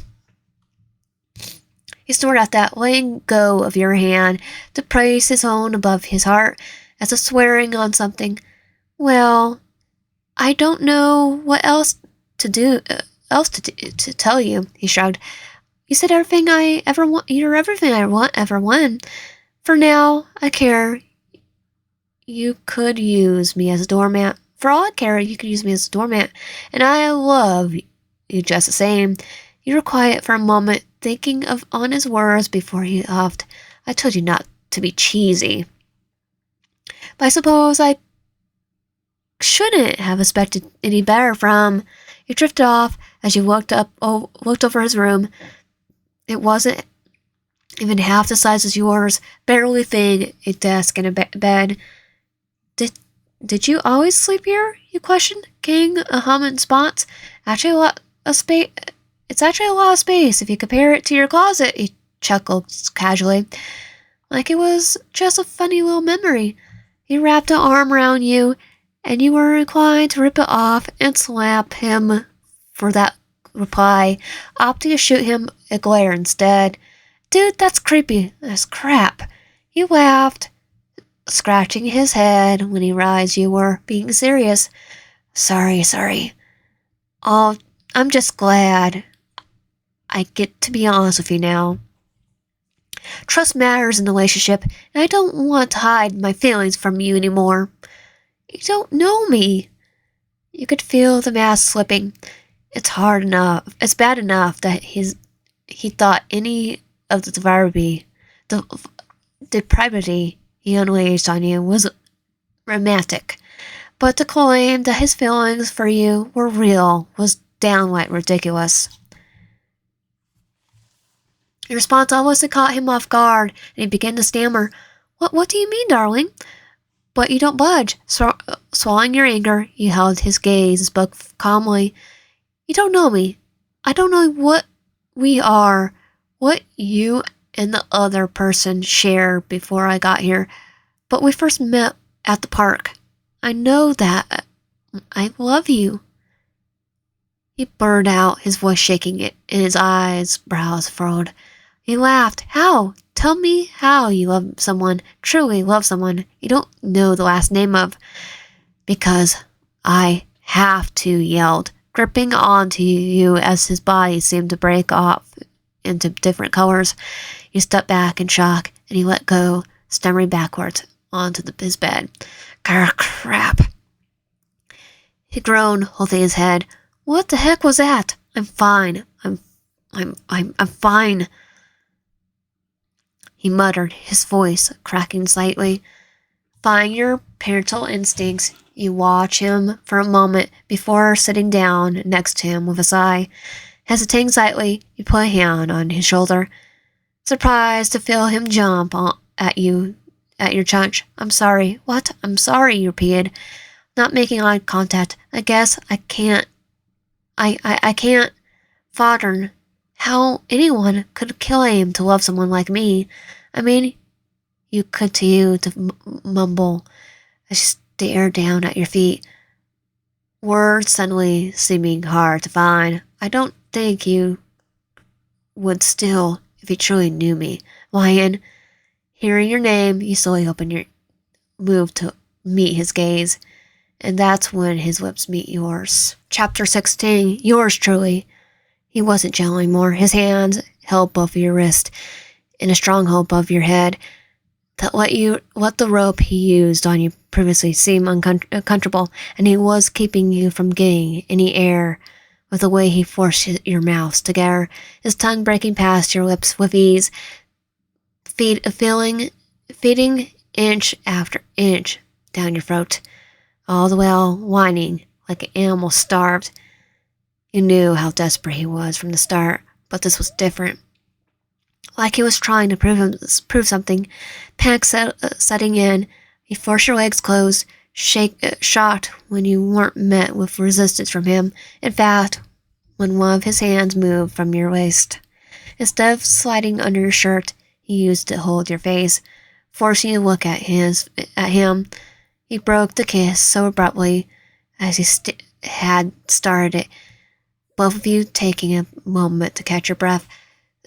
He snorted at that, letting go of your hand to praise his own above his heart, as if swearing on something. Well, I don't know what else to do, to tell you, he shrugged. You said everything I ever want. You're everything I want ever wanted. For now, I care. You could use me as a doormat. For all I care, you could use me as a doormat. And I love you just the same. You were quiet for a moment, thinking on his words before he laughed. I told you not to be cheesy. But I suppose I shouldn't have expected any better from. He drifted off as you looked over his room. It wasn't even half the size as yours, barely fitting a desk and a bed. Did you always sleep here? You questioned, getting a hum in spots. Actually, a lot of space. It's actually a lot of space if you compare it to your closet. He chuckled casually, like it was just a funny little memory. He wrapped an arm around you, and you were inclined to rip it off and slap him for that reply, opting to shoot him a glare instead. Dude, that's creepy. That's crap. He laughed, scratching his head when he realized you were being serious. Sorry. Oh, I'm just glad I get to be honest with you now. Trust matters in a relationship, and I don't want to hide my feelings from you anymore. You don't know me. You could feel the mask slipping. It's bad enough that he thought any of the depravity he unleashed on you was romantic. But to claim that his feelings for you were real was downright ridiculous. Your response almost caught him off guard, and he began to stammer. What do you mean, darling? But you don't budge. Swallowing your anger, you held his gaze and spoke calmly. You don't know me. I don't know what we are, what you and the other person shared before I got here, but we first met at the park. I know that. I love you. He blurted out, his voice shaking and his brows furrowed. He laughed. How? Tell me how you love someone, truly love someone you don't know the last name of. Because I have to, he yelled, gripping onto you as his body seemed to break off into different colors. He stepped back in shock, and he let go, stammering backwards onto his bed. Crap. He groaned, holding his head. What the heck was that? I'm fine. I'm fine. He muttered, his voice cracking slightly. Defying your parental instincts, you watch him for a moment before sitting down next to him with a sigh. Hesitating slightly, you put a hand on his shoulder, surprised to feel him jump at your chunch. I'm sorry. What? I'm sorry, you repeated, not making eye contact. I guess I can't. I can't fathom how anyone could claim to love someone like me. I mean, you continue to mumble as you stare down at your feet, words suddenly seeming hard to find. I don't think you would still if you truly knew me. Lion, hearing your name, you slowly move to meet his gaze, and that's when his lips meet yours. Chapter 16, yours truly. He wasn't gentle anymore. His hands held both of your wrists in a stronghold above your head that let the rope he used on you previously seem uncomfortable, and he was keeping you from getting any air with the way he forced your mouths together, his tongue breaking past your lips with ease, feeding inch after inch down your throat, all the while whining like an animal starved. You knew how desperate he was from the start, but this was different. Like he was trying to prove something. Panic setting in, he forced your legs closed, shocked when you weren't met with resistance from him. In fact, when one of his hands moved from your waist, instead of sliding under your shirt, he used to hold your face, forcing you to look at him. He broke the kiss so abruptly as he had started it, both of you taking a moment to catch your breath.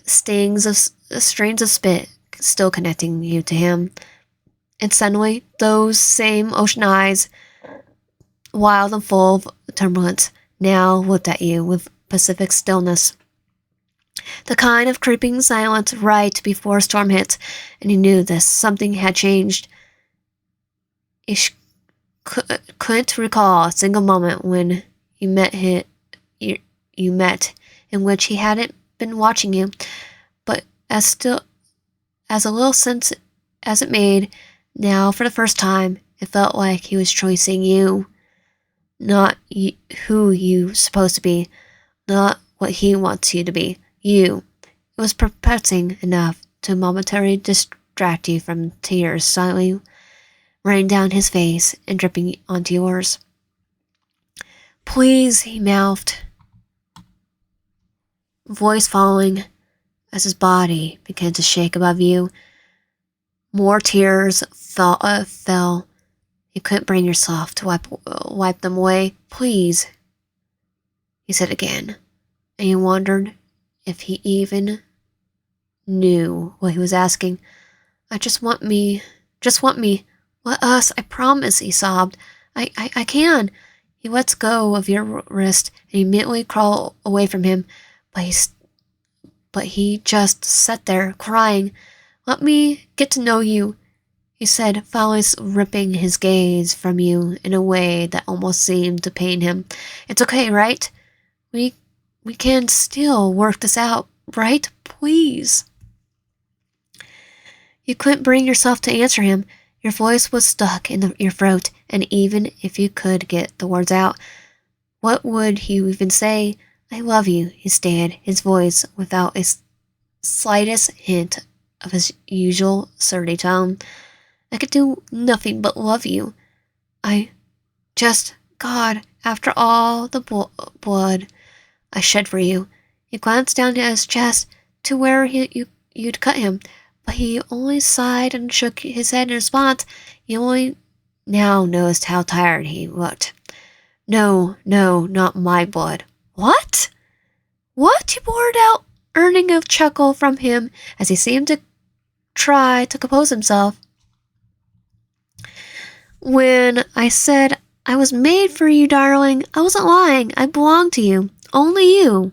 stings of strains of spit still connecting you to him. And suddenly, those same ocean eyes, wild and full of turbulence, now looked at you with pacific stillness. The kind of creeping silence right before a storm hits, and you knew this. Something had changed. You couldn't recall a single moment when you met in which he hadn't been watching you, but as a little sense as it made, now for the first time, it felt like he was choosing you, not who you supposed to be, not what he wants you to be. You. It was perplexing enough to momentarily distract you from tears silently raining down his face and dripping onto yours. Please, he mouthed, voice falling as his body began to shake above you. More tears fell. You couldn't bring yourself to wipe them away. Please, he said again, and you wondered if he even knew what he was asking. I just want me. Let us, I promise, he sobbed. I can. He lets go of your wrist and immediately crawled away from him, but he just sat there, crying. Let me get to know you, he said, finally ripping his gaze from you in a way that almost seemed to pain him. It's okay, right? We can still work this out, right? Please. You couldn't bring yourself to answer him. Your voice was stuck in your throat, and even if you could get the words out, what would he even say? I love you, he stated, his voice without a slightest hint of his usual surly tone. I could do nothing but love you. God, after all the blood I shed for you. He glanced down at his chest to where you'd cut him, but he only sighed and shook his head in response. He only now noticed how tired he looked. No, not my blood. What? What? He blurted out, earning a chuckle from him as he seemed to try to compose himself. When I said I was made for you, darling, I wasn't lying. I belong to you. Only you.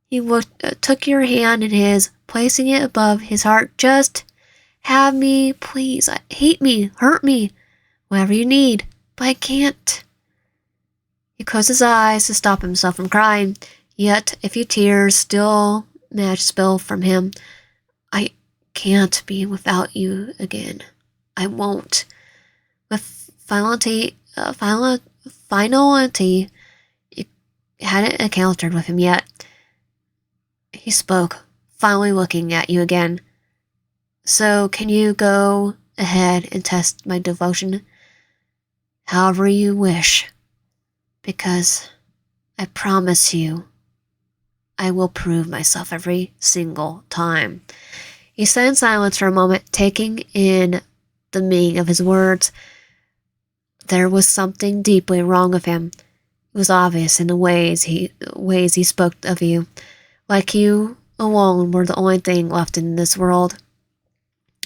He took your hand in his, placing it above his heart. Just have me, please. Hate me, hurt me, whatever you need, but I can't. He closed his eyes to stop himself from crying, yet a few tears still managed to spill from him. I can't be without you again. I won't. With finality, you hadn't encountered with him yet. He spoke, finally looking at you again. So can you go ahead and test my devotion however you wish, because I promise you I will prove myself every single time. He sat in silence for a moment, taking in the meaning of his words. There was something deeply wrong with him. It was obvious in the ways he spoke of you, like you alone were the only thing left in this world.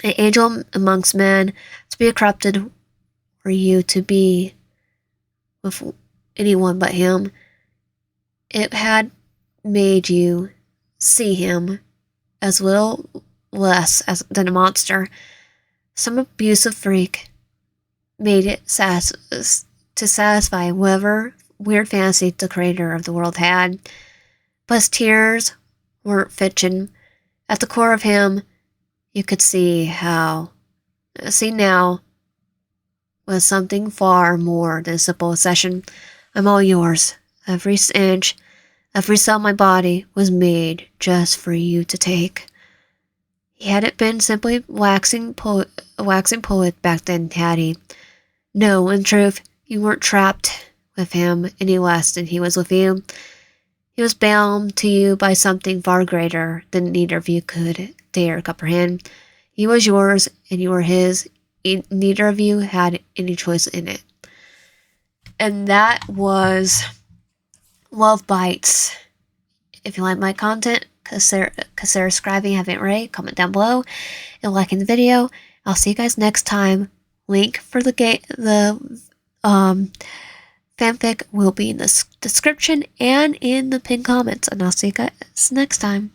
An angel amongst men, to be corrupted, for you to be with anyone but him. It had made you see him as little less than a monster, some abusive freak. Made it to satisfy whatever weird fantasy the creator of the world had. But his tears weren't fiction. At the core of him, you could see now was something far more than a simple obsession. I'm all yours. Every inch, every cell of my body was made just for you to take. He hadn't been simply a waxing poet back then, had he? No, in truth, you weren't trapped with him any less than he was with you. He was bound to you by something far greater than neither of you could dare comprehend. He was yours, and you were his. Neither of you had any choice in it. And that was Love Bites. If you like my content, consider subscribing if you haven't already. Comment down below and liking the video. I'll see you guys next time. Link for the fanfic will be in the description and in the pinned comments. And I'll see you guys next time.